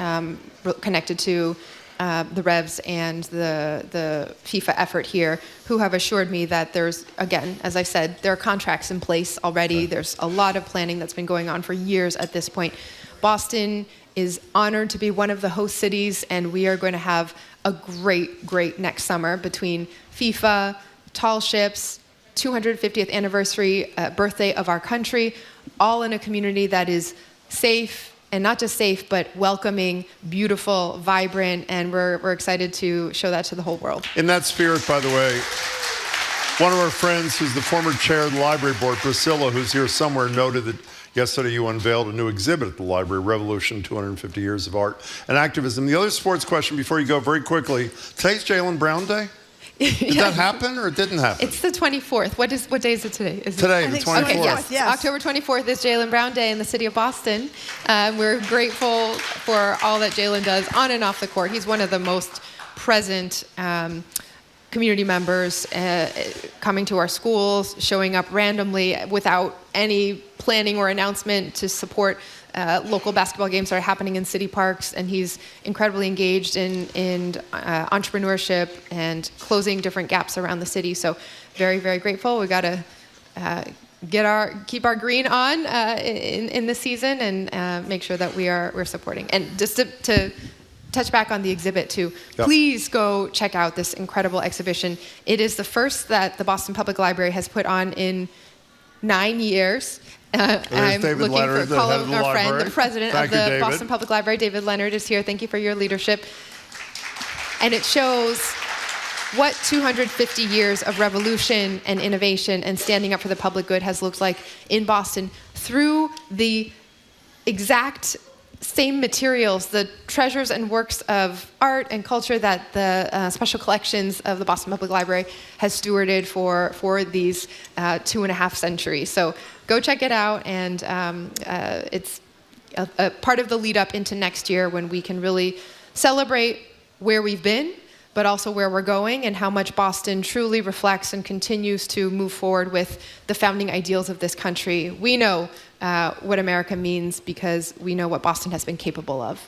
connected to the Revs and the FIFA effort here, who have assured me that there's, again, as I said, there are contracts in place already. Right. There's a lot of planning that's been going on for years at this point. Boston is honored to be one of the host cities, and we are going to have a great next summer between FIFA, tall ships, 250th anniversary birthday of our country, all in a community that is safe, and not just safe, but welcoming, beautiful, vibrant, and we're excited to show that to the whole world. In that spirit, by the way, one of our friends who's the former chair of the library board, Priscilla, who's here somewhere, noted that yesterday you unveiled a new exhibit at the library, Revolution, 250 Years of Art and Activism. The other sports question before you go very quickly, today's Jaylen Brown Day? Did that happen or it didn't happen? It's the 24th. What day is it today? Today, the 24th. Okay, yes. October 24th is Jaylen Brown Day in the city of Boston. We're grateful for all that Jaylen does on and off the court. He's one of the most present community members coming to our schools, showing up randomly without any planning or announcement to support local basketball games that are happening in city parks, and he's incredibly engaged in entrepreneurship and closing different gaps around the city. So very grateful. We got to keep our green on in this season and make sure that we're supporting. And just to touch back on the exhibit too, please go check out this incredible exhibition. It is the first that the Boston Public Library has put on in 9 years. I'm David looking Leonard, for our friend, the president of the Boston Public Library, David Leonard, is here. Thank you for your leadership. And it shows what 250 years of revolution and innovation and standing up for the public good has looked like in Boston through the exact same materials, the treasures and works of art and culture that the special collections of the Boston Public Library has stewarded for these 2.5 centuries. So go check it out, and it's a part of the lead up into next year when we can really celebrate where we've been, but also where we're going and how much Boston truly reflects and continues to move forward with the founding ideals of this country. We know what America means because we know what Boston has been capable of.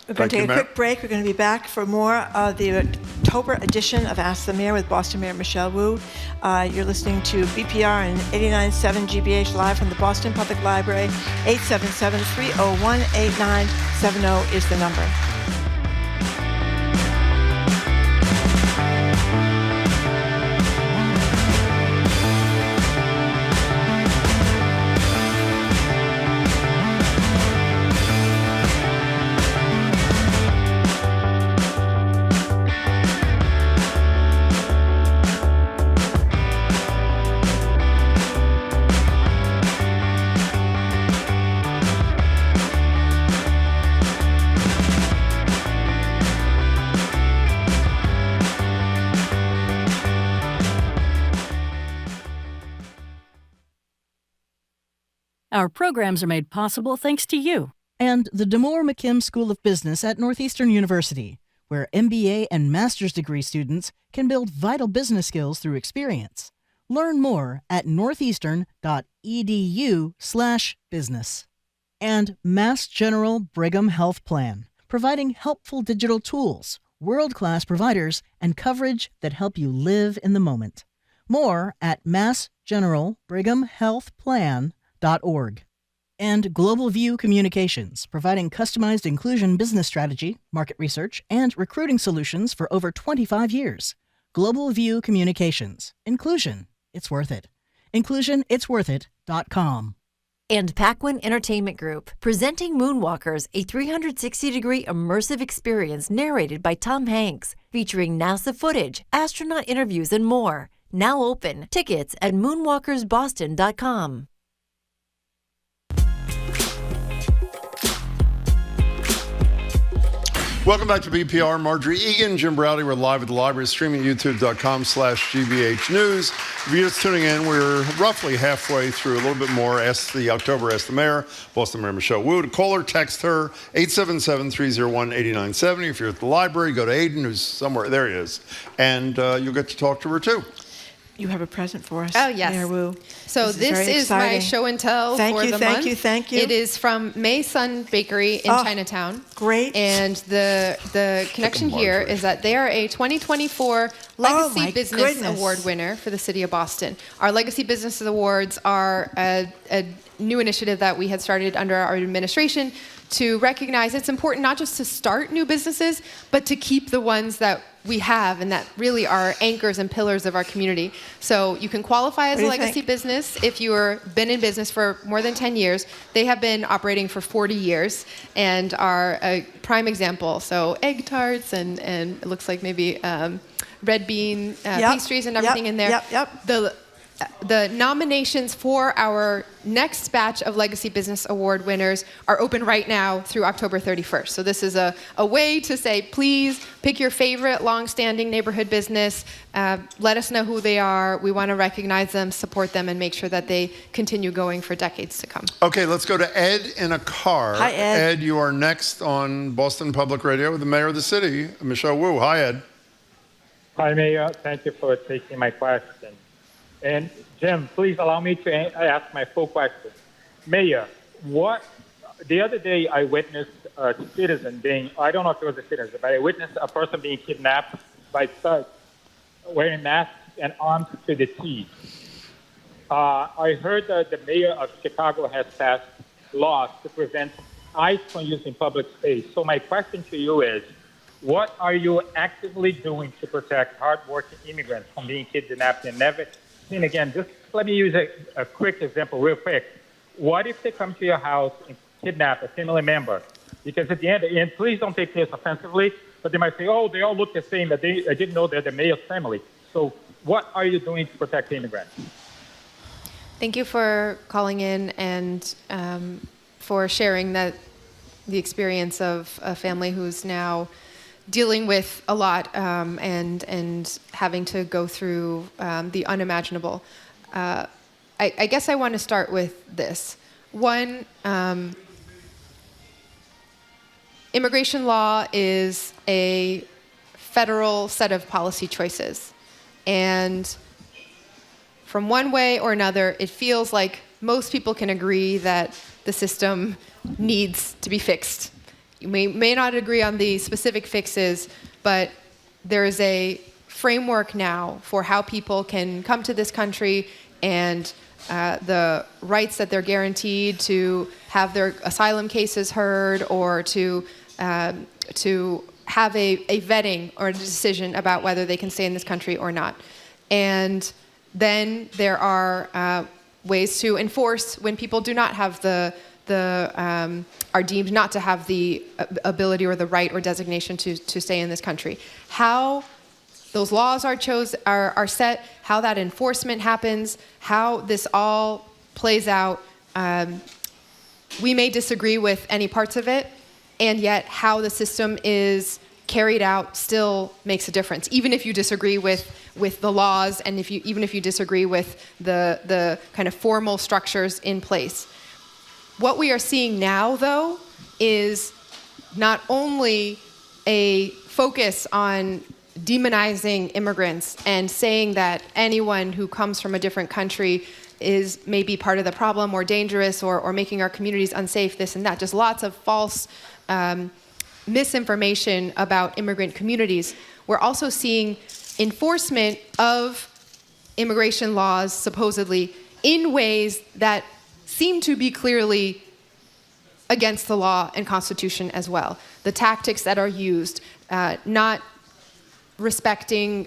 We're going to take a quick break. We're going to be back for more of the October edition of Ask the Mayor with Boston Mayor Michelle Wu. You're listening to BPR and 89.7 GBH live from the Boston Public Library. 877-301-8970 is the number. Our programs are made possible thanks to you. And the DeMoore McKim School of Business at Northeastern University, where MBA and master's degree students can build vital business skills through experience. Learn more at northeastern.edu/business. And Mass General Brigham Health Plan, providing helpful digital tools, world-class providers, and coverage that help you live in the moment. More at massgeneralbrighamhealthplan.org. And Global View Communications, providing customized inclusion business strategy, market research, and recruiting solutions for over 25 years. Global View Communications. Inclusion, it's worth it. InclusionIt'sWorthIt.com. And Paquin Entertainment Group, presenting Moonwalkers, a 360-degree immersive experience narrated by Tom Hanks, featuring NASA footage, astronaut interviews, and more. Now open. Tickets at moonwalkersboston.com. Welcome back to BPR. Marjorie Egan, Jim Browdy. We're live at the library, streaming at youtube.com/GBH News. If you're just tuning in, we're roughly halfway through, a little bit more. Ask the Mayor, Boston Mayor Michelle Wu. To call her, text her, 877-301-8970. If you're at the library, go to Aiden, who's somewhere. There he is. And you'll get to talk to her, too. You have a present for us. Oh, yes. Mayor Wu. So this is my show and tell for the month. Thank you. It is from May Sun Bakery in Chinatown. Great. And the connection here is that they are a 2024 Legacy Business Award winner for the city of Boston. Our Legacy Business Awards are a new initiative that we had started under our administration to recognize it's important not just to start new businesses, but to keep the ones that we have and that really are anchors and pillars of our community. So you can qualify as a legacy business if you've been in business for more than 10 years. They have been operating for 40 years and are a prime example. So egg tarts and it looks like maybe red bean pastries and everything in there. The nominations for our next batch of Legacy Business Award winners are open right now through October 31st. So this is a way to say, please pick your favorite long-standing neighborhood business. Let us know who they are. We want to recognize them, support them, and make sure that they continue going for decades to come. Okay, let's go to Ed in a car. Hi, Ed. Ed, you are next on Boston Public Radio with the mayor of the city, Michelle Wu. Hi, Ed. Hi, Mayor. Thank you for taking my question. And Jim, please allow me to ask my full question. Mayor, the other day I witnessed a citizen I don't know if it was a citizen, but I witnessed a person being kidnapped by thugs wearing masks and armed to the teeth. I heard that the mayor of Chicago has passed laws to prevent ICE from using public space. So my question to you is, what are you actively doing to protect hardworking immigrants from being kidnapped and never seen again? Just let me use a quick example real quick. What if they come to your house and kidnap a family member? Because at the end, and please don't take this offensively, but they might say, oh, they all look the same, but I didn't know they're the mayor's family. So what are you doing to protect immigrants? Thank you for calling in and for sharing the experience of a family who's now dealing with a lot and having to go through the unimaginable. I guess I want to start with this. One, immigration law is a federal set of policy choices. And from one way or another, it feels like most people can agree that the system needs to be fixed. You may not agree on the specific fixes, but there is a framework now for how people can come to this country and the rights that they're guaranteed to have their asylum cases heard or to have a vetting or a decision about whether they can stay in this country or not. And then there are ways to enforce when people do not have are deemed not to have the ability or the right or designation to stay in this country. How those laws are set, how that enforcement happens, how this all plays out. We may disagree with any parts of it, and yet how the system is carried out still makes a difference, even if you disagree with the laws and even if you disagree with the kind of formal structures in place. What we are seeing now, though, is not only a focus on demonizing immigrants and saying that anyone who comes from a different country is maybe part of the problem or dangerous or making our communities unsafe, this and that. Just lots of false misinformation about immigrant communities. We're also seeing enforcement of immigration laws, supposedly, in ways that seem to be clearly against the law and Constitution as well. The tactics that are used, not respecting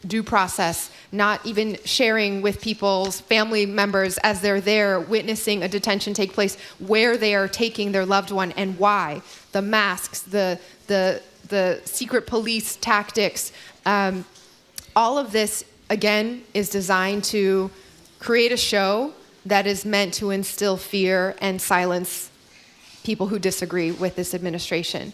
due process, not even sharing with people's family members as they're there witnessing a detention take place, where they are taking their loved one and why. The masks, the secret police tactics, all of this, again, is designed to create a show that is meant to instill fear and silence people who disagree with this administration.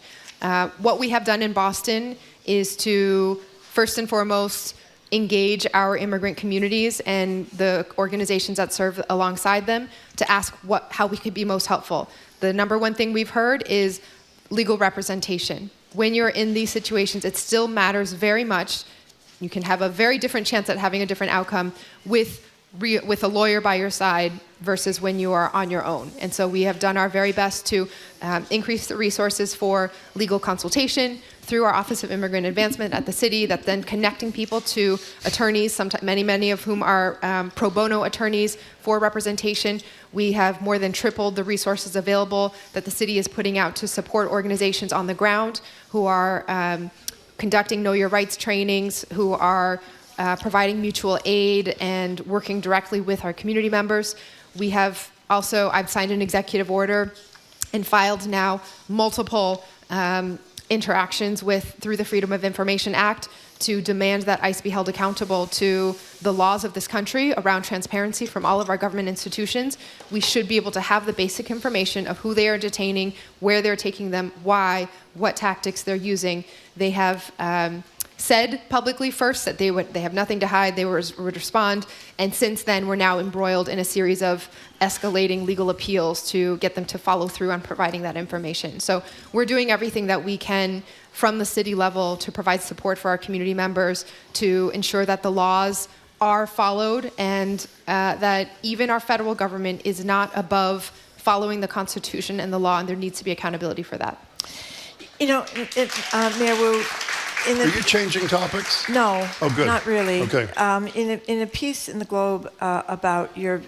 What we have done in Boston is to, first and foremost, engage our immigrant communities and the organizations that serve alongside them to ask how we could be most helpful. The number one thing we've heard is legal representation. When you're in these situations, it still matters very much. You can have a very different chance at having a different outcome with a lawyer by your side versus when you are on your own. And so we have done our very best to increase the resources for legal consultation through our Office of Immigrant Advancement at the city, that then connecting people to attorneys, many of whom are pro bono attorneys for representation. We have more than tripled the resources available that the city is putting out to support organizations on the ground who are conducting Know Your Rights trainings, who are providing mutual aid and working directly with our community members. We have also, I've signed an executive order and filed now multiple interactions through the Freedom of Information Act to demand that ICE be held accountable to the laws of this country around transparency from all of our government institutions. We should be able to have the basic information of who they are detaining, where they're taking them, why, what tactics they're using. They have said publicly first that they have nothing to hide, they would respond, and since then we're now embroiled in a series of escalating legal appeals to get them to follow through on providing that information. So we're doing everything that we can from the city level to provide support for our community members, to ensure that the laws are followed and that even our federal government is not above following the Constitution and the law, and there needs to be accountability for that. You know, Mayor Wu, are you changing topics? No, oh, good. Not really. Okay. In a piece in the Globe about your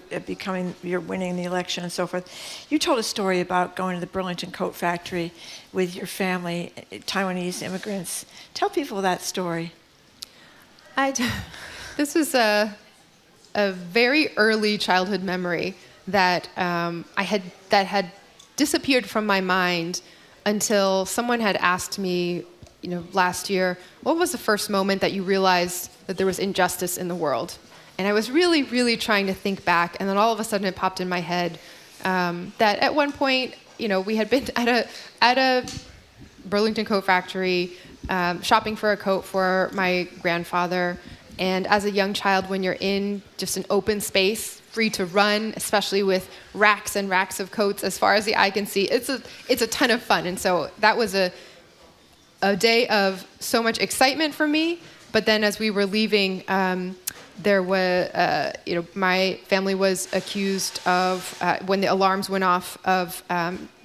winning the election and so forth, you told a story about going to the Burlington coat factory with your family, Taiwanese immigrants. Tell people that story. This was a very early childhood memory that had disappeared from my mind until someone had asked me, last year, what was the first moment that you realized that there was injustice in the world? And I was really, really trying to think back, and then all of a sudden it popped in my head that at one point, we had been at a Burlington coat factory, shopping for a coat for my grandfather. And as a young child, when you're in just an open space, free to run, especially with racks and racks of coats as far as the eye can see, it's a ton of fun. And so that was a day of so much excitement for me. But then as we were leaving, there was, my family was accused of, when the alarms went off, of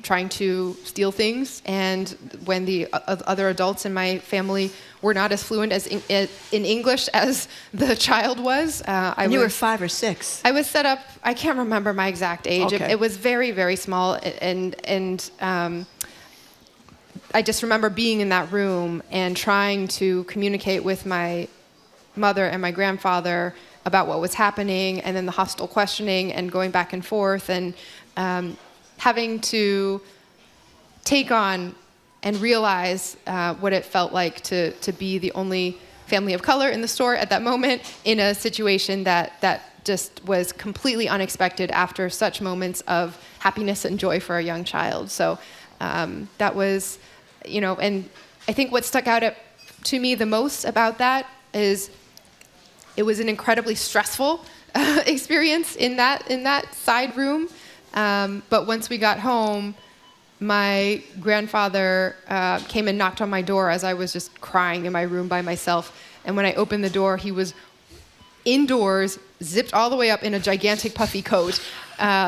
trying to steal things. And when the other adults in my family were not as fluent in English as the child was. You were 5 or 6. I was set up, I can't remember my exact age. Okay. It was very, very small. And I just remember being in that room and trying to communicate with my mother and my grandfather about what was happening, and then the hostile questioning and going back and forth, and having to take on and realize what it felt like to be the only family of color in the store at that moment, in a situation that just was completely unexpected after such moments of happiness and joy for a young child. So that was, and I think what stuck out to me the most about that is it was an incredibly stressful experience in that side room. But once we got home, my grandfather came and knocked on my door as I was just crying in my room by myself. And when I opened the door, he was indoors, zipped all the way up in a gigantic puffy coat,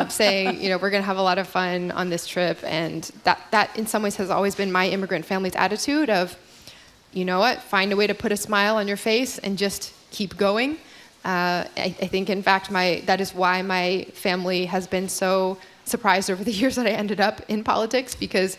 saying, we're going to have a lot of fun on this trip. And that in some ways has always been my immigrant family's attitude of, find a way to put a smile on your face and just keep going. I think, in fact, that is why my family has been so surprised over the years that I ended up in politics, because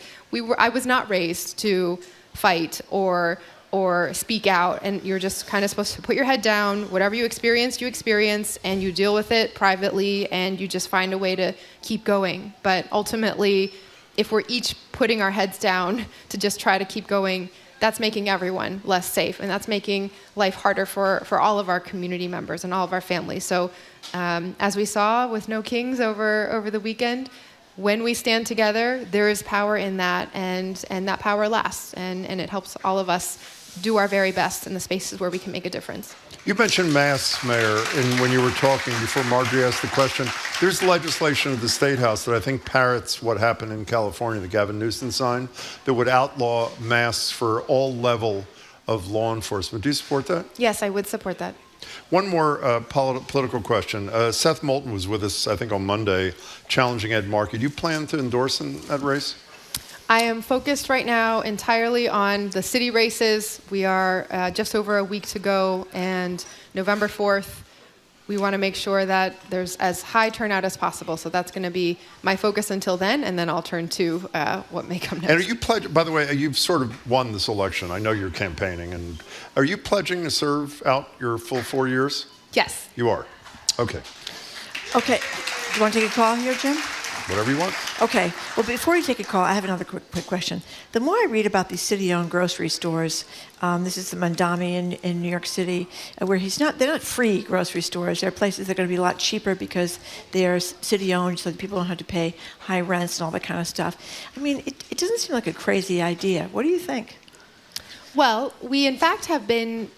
I was not raised to fight or or speak out, and you're just kind of supposed to put your head down. Whatever you experience, and you deal with it privately, and you just find a way to keep going. But ultimately, if we're each putting our heads down to just try to keep going, that's making everyone less safe, and that's making life harder for all of our community members and all of our families. So as we saw with No Kings over the weekend, when we stand together, there is power in that, and that power lasts, and it helps all of us do our very best in the spaces where we can make a difference. You mentioned masks, Mayor, and when you were talking before Marjorie asked the question, there's legislation at the State House that I think parrots what happened in California, the Gavin Newsom sign, that would outlaw masks for all level of law enforcement. Do you support that? Yes, I would support that. One more political question. Seth Moulton was with us, I think, on Monday, challenging Ed Markey. Do you plan to endorse in that race? I am focused right now entirely on the city races. We are just over a week to go, and November 4th, we want to make sure that there's as high turnout as possible. So that's going to be my focus until then, and then I'll turn to what may come next. And are you pledging, by the way, you've sort of won this election. I know you're campaigning. And are you pledging to serve out your full 4 years? Yes. You are? Okay. Okay. Do you want to take a call here, Jim? Whatever you want. Okay. Well, before you take a call, I have another quick question. The more I read about these city-owned grocery stores, this is the Mandami in New York City, where they're not free grocery stores. They're places that are going to be a lot cheaper because they're city-owned, so that people don't have to pay high rents and all that kind of stuff. I mean, it doesn't seem like a crazy idea. What do you think? Well, we in fact have been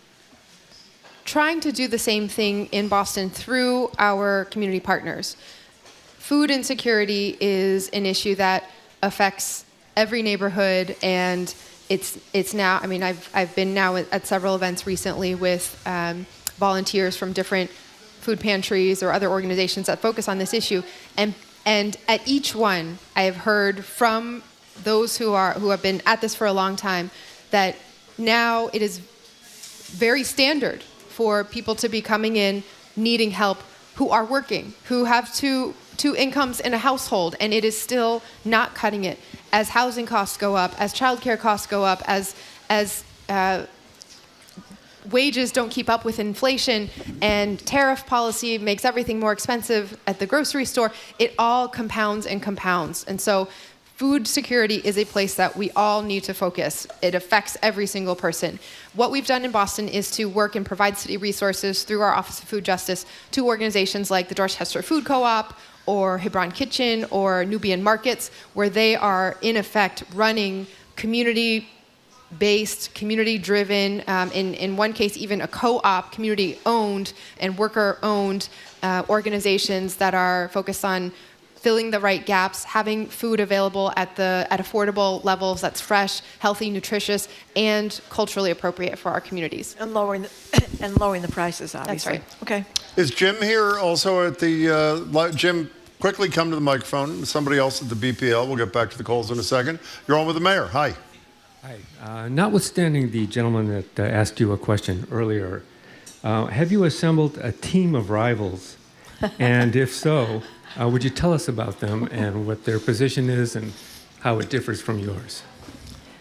trying to do the same thing in Boston through our community partners. Food insecurity is an issue that affects every neighborhood, and it's now, I mean, I've been now at several events recently with volunteers from different food pantries or other organizations that focus on this issue, and at each one I have heard from those who have been at this for a long time that now it is very standard for people to be coming in needing help who are working, who have two incomes in a household, and it is still not cutting it. As housing costs go up, as childcare costs go up, as wages don't keep up with inflation, and tariff policy makes everything more expensive at the grocery store, it all compounds and compounds. And so food security is a place that we all need to focus. It affects every single person. What we've done in Boston is to work and provide city resources through our Office of Food Justice to organizations like the Dorchester Food Co-op or Hebron Kitchen or Nubian Markets, where they are in effect running community-based, community-driven, in one case even a co-op, community-owned and worker-owned organizations that are focused on filling the right gaps, having food available at affordable levels that's fresh, healthy, nutritious, and culturally appropriate for our communities. And lowering the prices, obviously. That's right. Okay. Is Jim here also at the, Jim, quickly come to the microphone. Somebody else at the BPL. We'll get back to the calls in a second. You're on with the mayor. Hi. Hi. Notwithstanding the gentleman that asked you a question earlier, have you assembled a team of rivals? And if so, would you tell us about them and what their position is and how it differs from yours?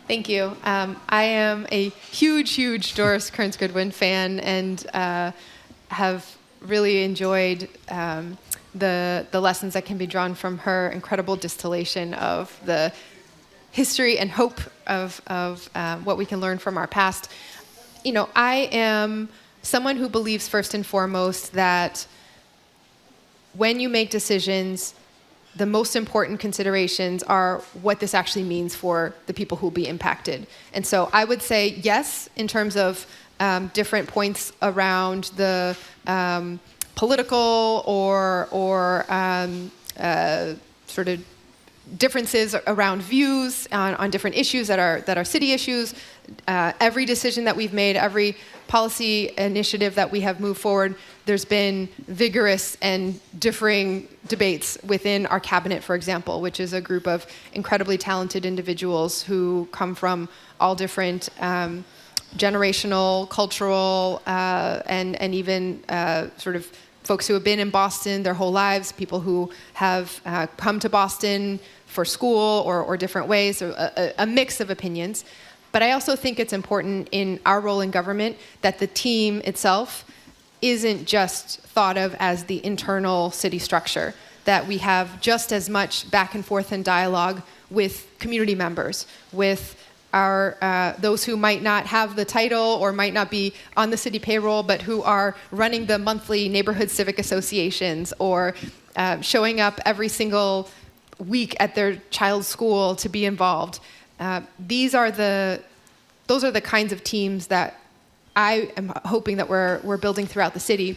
Thank you. I am a huge Doris Kearns Goodwin fan, and have really enjoyed the lessons that can be drawn from her incredible distillation of the history and hope of what we can learn from our past. You know, I am someone who believes first and foremost that when you make decisions, the most important considerations are what this actually means for the people who will be impacted. And so I would say yes, in terms of different points around the political or sort of differences around views on different issues that are city issues. Every decision that we've made, every policy initiative that we have moved forward, there's been vigorous and differing debates within our cabinet, for example, which is a group of incredibly talented individuals who come from all different generational, cultural, and even sort of folks who have been in Boston their whole lives, people who have come to Boston for school or different ways, a mix of opinions. But I also think it's important in our role in government that the team itself isn't just thought of as the internal city structure, that we have just as much back and forth and dialogue with community members, with our those who might not have the title or might not be on the city payroll, but who are running the monthly neighborhood civic associations or showing up every single week at their child's school to be involved. Those are the kinds of teams that I am hoping that we're building throughout the city.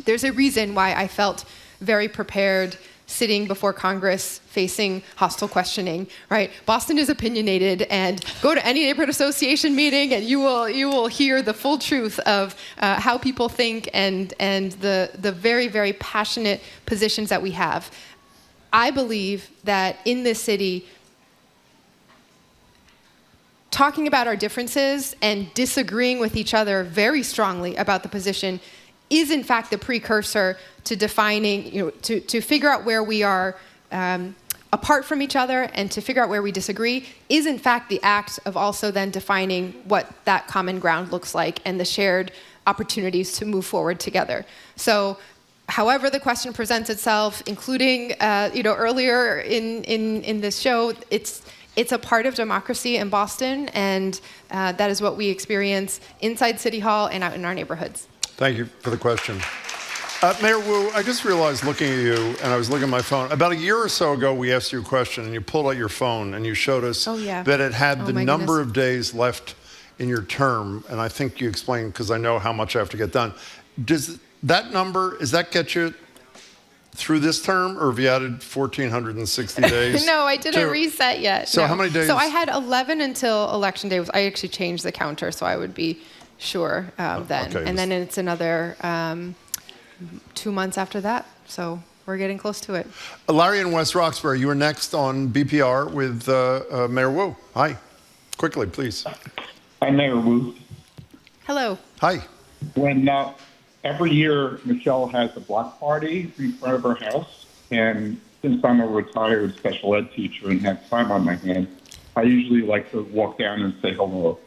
There's a reason why I felt very prepared sitting before Congress facing hostile questioning, right? Boston is opinionated, and go to any neighborhood association meeting and you will hear the full truth of how people think and the very, very passionate positions that we have. I believe that in this city, talking about our differences and disagreeing with each other very strongly about the position is in fact the precursor to defining, to figure out where we are apart from each other and to figure out where we disagree is in fact the act of also then defining what that common ground looks like and the shared opportunities to move forward together. So however the question presents itself, including earlier in this show, it's a part of democracy in Boston, and that is what we experience inside City Hall and out in our neighborhoods. Thank you for the question. Mayor Wu, I just realized looking at you, and I was looking at my phone, about a year or so ago we asked you a question and you pulled out your phone and you showed us that it had the number of days left in your term, and I think you explained, because I know how much I have to get done. Does that number, does that get you through this term, or have you added 1,460 days? No, I didn't reset yet. So no. how many days? So I had 11 until Election Day. I actually changed the counter, so I would be sure then. Okay. And then it's another 2 months after that. So we're getting close to it. Larry in West Roxbury, you are next on BPR with Mayor Wu. Hi. Quickly, please. Hi, Mayor Wu. Hello. Hi. When every year Michelle has a block party in front of her house, and since I'm a retired special ed teacher and have time on my hands, I usually like to walk down and say hello.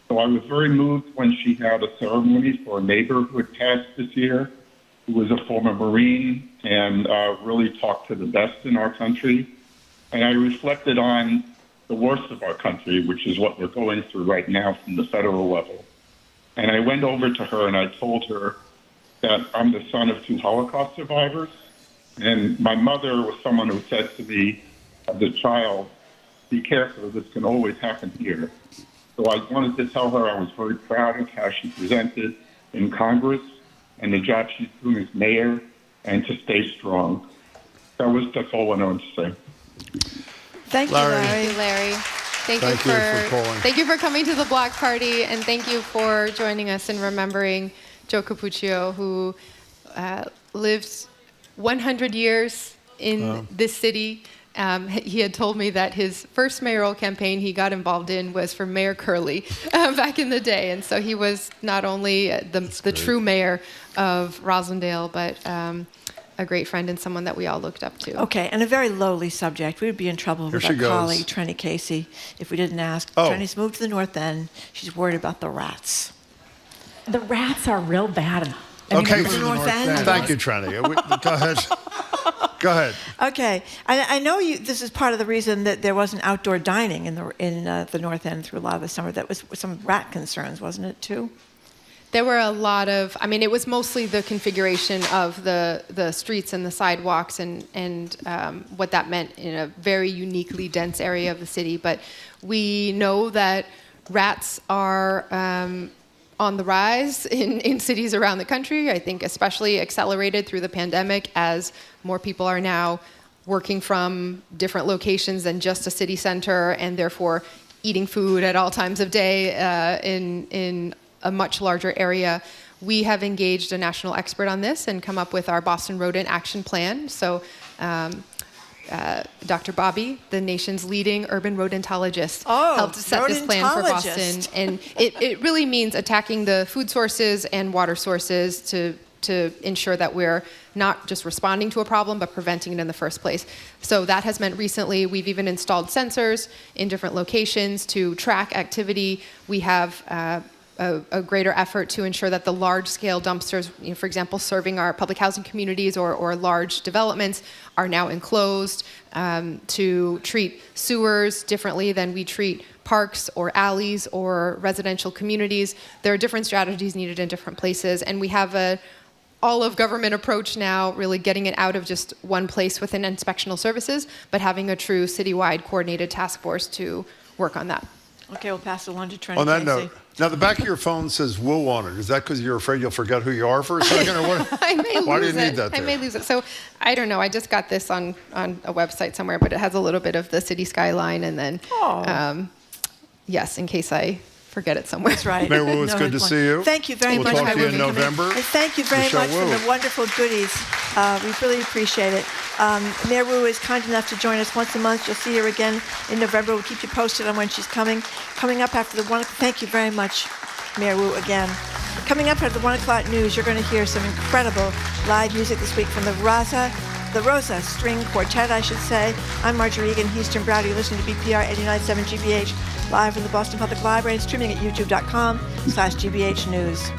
So I was very moved when she had a ceremony for a neighbor who had passed this year, who was a former Marine and really talked to the best in our country. And I reflected on the worst of our country, which is what we're going through right now from the federal level. And I went over to her and I told her that I'm the son of 2 Holocaust survivors. And my mother was someone who said to me as a child, be careful, this can always happen here. So I wanted to tell her I was very proud of how she presented in Congress and the job she's doing as mayor, and to stay strong. That's all I wanted to say. Thank you, Larry. Thank you, Larry. Thank you for calling. Thank you for coming to the block party, and thank you for joining us in remembering Joe Capuccio, who lived 100 years in this city. He had told me that his first mayoral campaign he got involved in was for Mayor Curley back in the day. And so he was not only the true mayor of Rosendale, but a great friend and someone that we all looked up to. Okay, and a very lowly subject. We would be in trouble with our colleague, Trenny Casey, if we didn't ask. Trenny's moved to the North End. She's worried about the rats. The rats are real bad. Okay. The North End. Thank you, Trenny. Go ahead. Go ahead. Okay, I know this is part of the reason that there wasn't outdoor dining in the North End through a lot of the summer. That was some rat concerns, wasn't it, too? There were a lot of, it was mostly the configuration of the streets and the sidewalks and what that meant in a very uniquely dense area of the city. But we know that rats are on the rise in cities around the country. I think especially accelerated through the pandemic as more people are now working from different locations than just a city center, and therefore eating food at all times of day in a much larger area. We have engaged a national expert on this and come up with our Boston Rodent Action Plan. So Dr. Bobby, the nation's leading urban rodentologist, helped set this plan for Boston. And it really means attacking the food sources and water sources to to ensure that we're not just responding to a problem, but preventing it in the first place. So that has meant recently we've even installed sensors in different locations to track activity. We have a greater effort to ensure that the large-scale dumpsters, for example, serving our public housing communities or large developments, are now enclosed, to treat sewers differently than we treat parks or alleys or residential communities. There are different strategies needed in different places, and we have a all-of-government approach now, really getting it out of just one place within inspectional services, but having a true citywide coordinated task force to work on that. Okay, we'll pass it along to Trinity. On that note, now the back of your phone says "woo" on it. Is that because you're afraid you'll forget who you are for a second, or what? I may Why do lose you need it. that I there? may lose it. So I don't know. I just got this on a website somewhere, but it has a little bit of the city skyline, and then yes, in case I forget it somewhere. That's right. Mayor Wu, it's good to see you. Thank you very We'll much. talk to you for in coming. November. And thank you very Michelle much for Wu. the wonderful goodies. We really appreciate it. Mayor Wu is kind enough to join us once a month. You'll see her again in November. We'll keep you posted on when she's coming. Coming up after the 1 o'clock. Thank you very much, Mayor Wu, again. Coming up after the 1 o'clock news, you're going to hear some incredible live music this week from the Rasa String Quartet, I should say. I'm Marjorie Egan. He's Jim Browder. You're listening to BPR 89.7 GBH, live from the Boston Public Library and streaming at youtube.com/GBH News.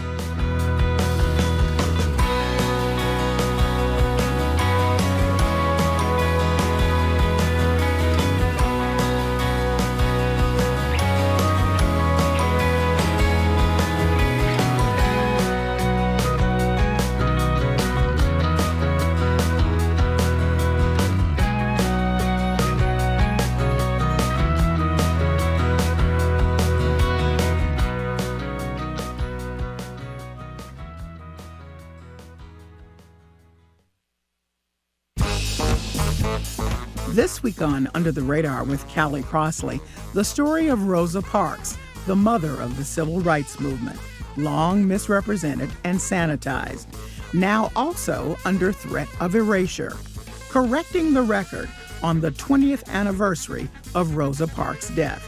This week on Under the Radar with Callie Crossley, the story of Rosa Parks, the mother of the civil rights movement, long misrepresented and sanitized, now also under threat of erasure, correcting the record on the 20th anniversary of Rosa Parks' death.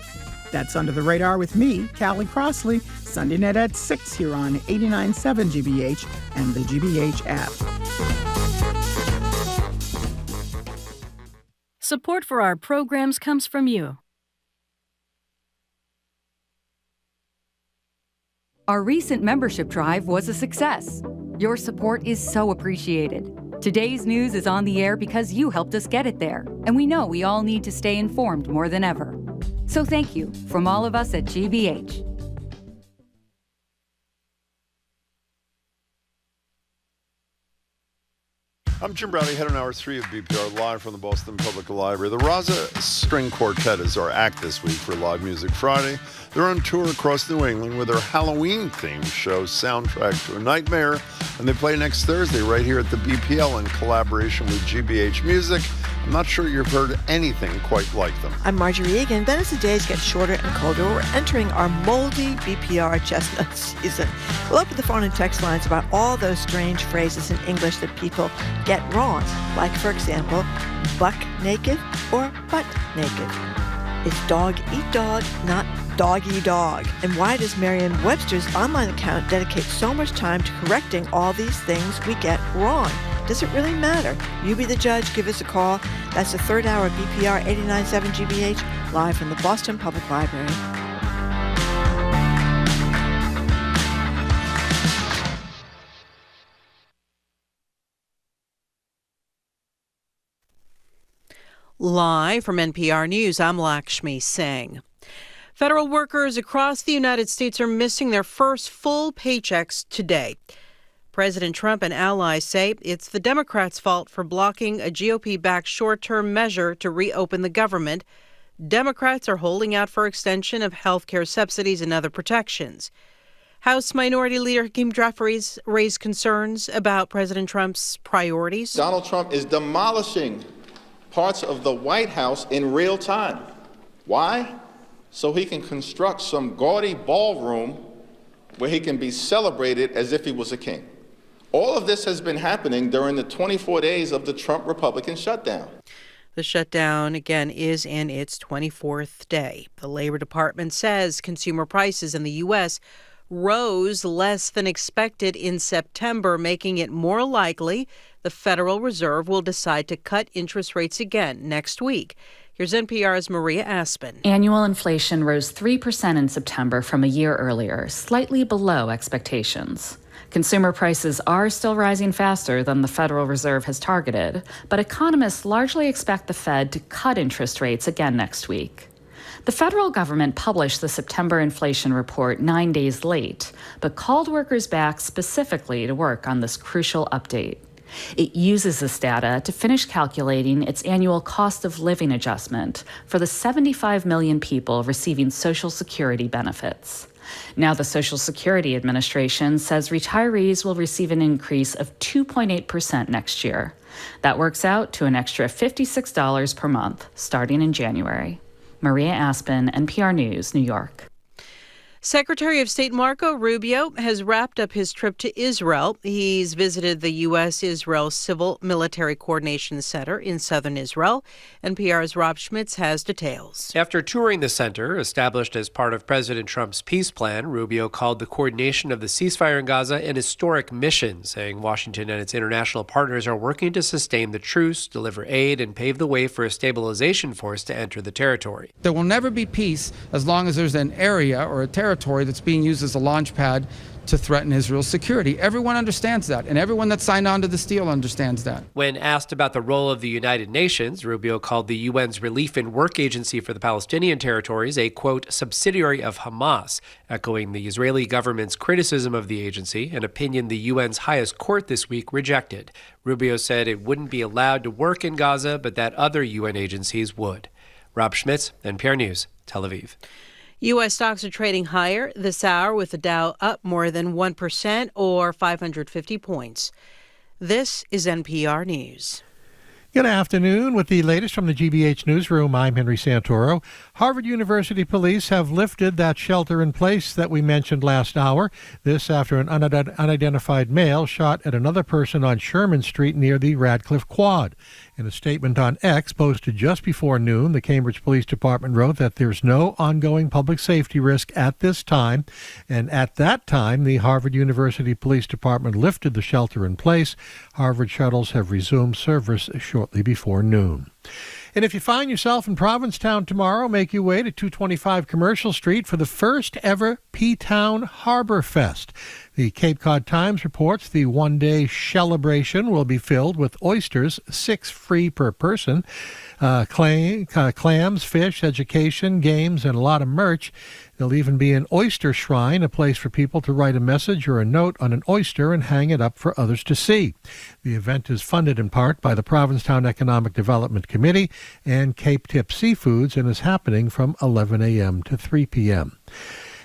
That's Under the Radar with me, Callie Crossley, Sunday night at 6 here on 89.7 GBH and the GBH app. Support for our programs comes from you. Our recent membership drive was a success. Your support is so appreciated. Today's news is on the air because you helped us get it there, and we know we all need to stay informed more than ever. So thank you from all of us at GBH. I'm Jim Browdy, head on Hour 3 of BPR, live from the Boston Public Library. The Rasa String Quartet is our act this week for Live Music Friday. They're on tour across New England with their Halloween-themed show, Soundtrack to a Nightmare, and they play next Thursday right here at the BPL in collaboration with GBH Music. I'm not sure you've heard anything quite like them. I'm Marjorie Egan. Then as the days get shorter and colder, we're entering our moldy BPR chestnut season. We'll open the phone and text lines about all those strange phrases in English that people get wrong, like, for example, buck naked or butt naked. It's dog eat dog, not dog eat dog. And why does Merriam-Webster's online account dedicate so much time to correcting all these things we get wrong? Does it really matter? You be the judge. Give us a call. That's the third hour of BPR 89.7 GBH, live from the Boston Public Library. Live from NPR News, I'm Lakshmi Singh. Federal workers across the United States are missing their first full paychecks today. President Trump and allies say it's the Democrats' fault for blocking a GOP-backed short-term measure to reopen the government. Democrats are holding out for extension of health care subsidies and other protections. House Minority Leader Hakeem Jeffries raised concerns about President Trump's priorities. Donald Trump is demolishing parts of the White House in real time. Why? So he can construct some gaudy ballroom where he can be celebrated as if he was a king. All of this has been happening during the 24 days of the Trump Republican shutdown. The shutdown, again, is in its 24th day. The Labor Department says consumer prices in the U.S. rose less than expected in September, making it more likely the Federal Reserve will decide to cut interest rates again next week. Here's NPR's Maria Aspen. Annual inflation rose 3% in September from a year earlier, slightly below expectations. Consumer prices are still rising faster than the Federal Reserve has targeted, but economists largely expect the Fed to cut interest rates again next week. The federal government published the September inflation report 9 days late, but called workers back specifically to work on this crucial update. It uses this data to finish calculating its annual cost of living adjustment for the 75 million people receiving Social Security benefits. Now the Social Security Administration says retirees will receive an increase of 2.8% next year. That works out to an extra $56 per month, starting in January. Maria Aspen, NPR News, New York. Secretary of State Marco Rubio has wrapped up his trip to Israel. He's visited the U.S.-Israel Civil Military Coordination Center in southern Israel. NPR's Rob Schmitz has details. After touring the center, established as part of President Trump's peace plan, Rubio called the coordination of the ceasefire in Gaza an historic mission, saying Washington and its international partners are working to sustain the truce, deliver aid, and pave the way for a stabilization force to enter the territory. There will never be peace as long as there's an area or a territory that's being used as a launch pad to threaten Israel's security. Everyone understands that, and everyone that signed on to this deal understands that. When asked about the role of the United Nations, Rubio called the UN's Relief and Work Agency for the Palestinian Territories a, quote, subsidiary of Hamas, echoing the Israeli government's criticism of the agency, an opinion the UN's highest court this week rejected. Rubio said it wouldn't be allowed to work in Gaza, but that other UN agencies would. Rob Schmitz, NPR News, Tel Aviv. U.S. stocks are trading higher this hour, with the Dow up more than 1% or 550 points. This is NPR News. Good afternoon. With the latest from the GBH Newsroom, I'm Henry Santoro. Harvard University police have lifted that shelter in place that we mentioned last hour. This after an unidentified male shot at another person on Sherman Street near the Radcliffe Quad. In a statement on X posted just before noon, the Cambridge Police Department wrote that there's no ongoing public safety risk at this time. And at that time, the Harvard University Police Department lifted the shelter in place. Harvard shuttles have resumed service shortly before noon. And if you find yourself in Provincetown tomorrow, make your way to 225 Commercial Street for the first ever P-Town Harbor Fest. The Cape Cod Times reports the one-day celebration will be filled with oysters, 6 free per person, clams, fish, education, games, and a lot of merch. There'll even be an oyster shrine, a place for people to write a message or a note on an oyster and hang it up for others to see. The event is funded in part by the Provincetown Economic Development Committee and Cape Tip Seafoods and is happening from 11 a.m. to 3 p.m.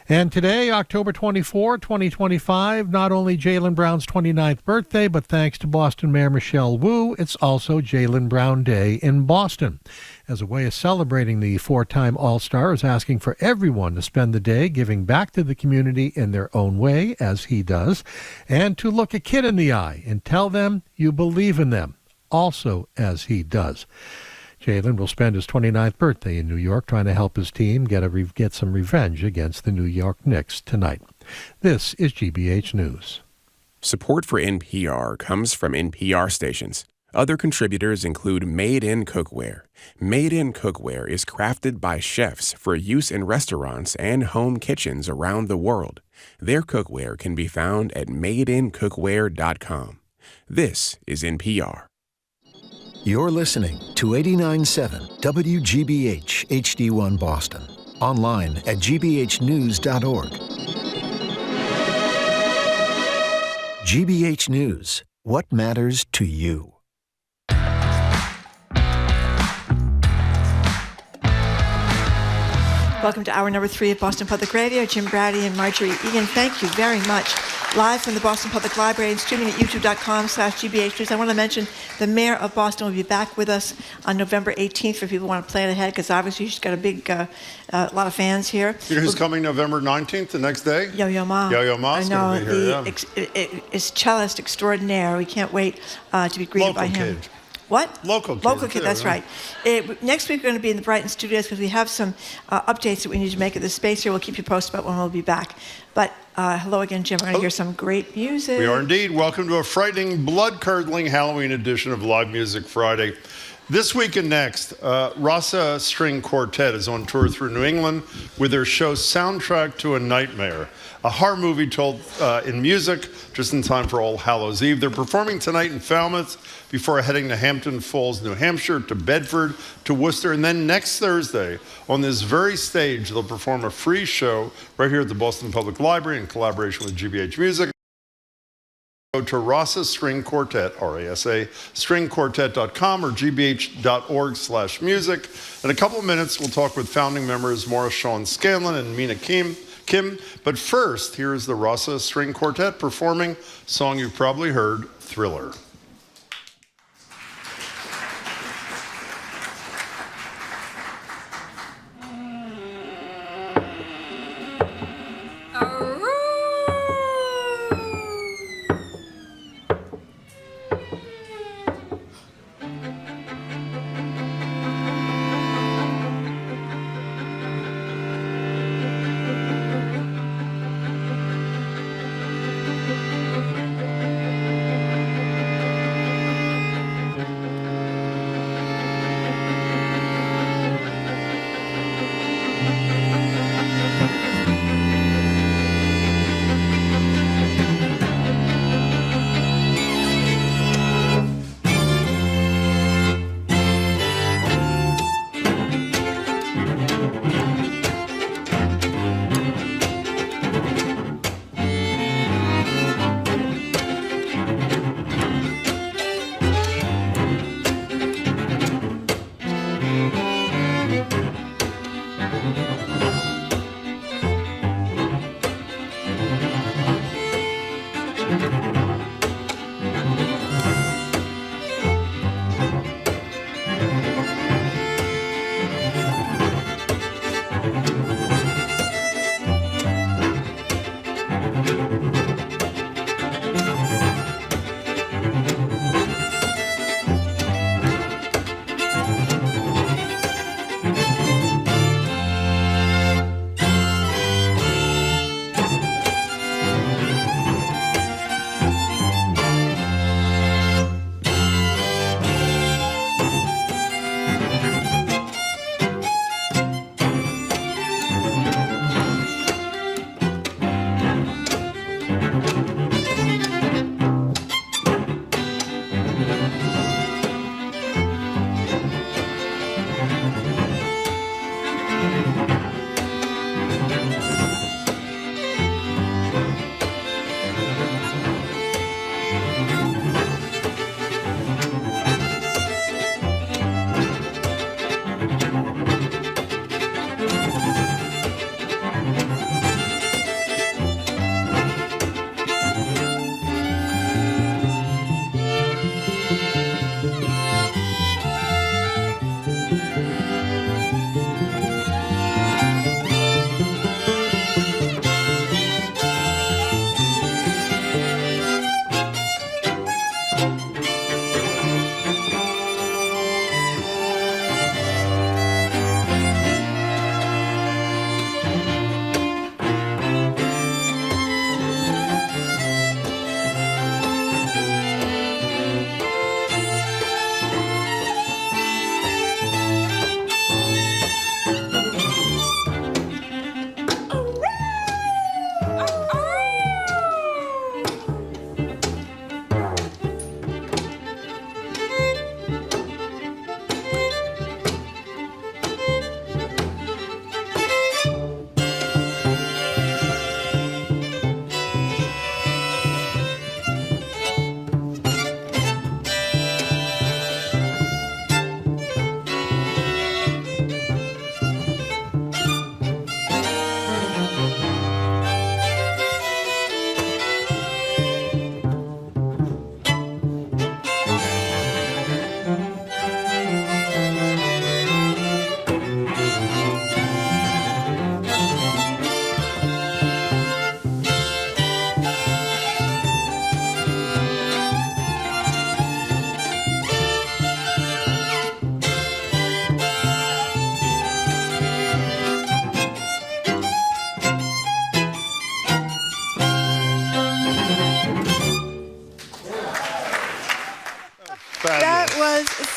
And today, October 24, 2025, not only Jaylen Brown's 29th birthday, but thanks to Boston Mayor Michelle Wu, it's also Jaylen Brown Day in Boston. As a way of celebrating the four-time All-Star is asking for everyone to spend the day giving back to the community in their own way, as he does, and to look a kid in the eye and tell them you believe in them, also as he does. Jaylen will spend his 29th birthday in New York trying to help his team get some revenge against the New York Knicks tonight. This is GBH News. Support for NPR comes from NPR stations. Other contributors include Made in Cookware. Made in Cookware is crafted by chefs for use in restaurants and home kitchens around the world. Their cookware can be found at madeincookware.com. This is NPR. You're listening to 89.7 WGBH HD1 Boston. Online at gbhnews.org. GBH News. What matters to you? Welcome to hour number 3 of Boston Public Radio. Jim Brady and Marjorie Egan, thank you very much. Live from the Boston Public Library and streaming at youtube.com/GBH News. I want to mention the mayor of Boston will be back with us on November 18th for people who want to plan ahead, because obviously she's got a big, lot of fans here. You know who's coming November 19th, the next day? Yo-Yo Ma. Yo-Yo Ma's going to be here, It's cellist extraordinaire. We can't wait to be greeted by him. Kid. What? Local kid. Local kid, that's right. Next week we're going to be in the Brighton studios because we have some updates that we need to make at the space here. We'll keep you posted about when we'll be back. But hello again, Jim. We're going to hear some great music. We are indeed. Welcome to a frightening, blood-curdling Halloween edition of Live Music Friday. This week and next, Rasa String Quartet is on tour through New England with their show Soundtrack to a Nightmare, a horror movie told in music just in time for All Hallows Eve. They're performing tonight in Falmouth before heading to Hampton Falls, New Hampshire, to Bedford, to Worcester, and then next Thursday on this very stage, they'll perform a free show right here at the Boston Public Library in collaboration with GBH Music. Go to Rasa String Quartet, R-A-S-A, stringquartet.com or gbh.org/music. In a couple of minutes, we'll talk with founding members Morris Sean Scanlon and Mina Kim. But first, here is the Rasa String Quartet performing a song you've probably heard, Thriller.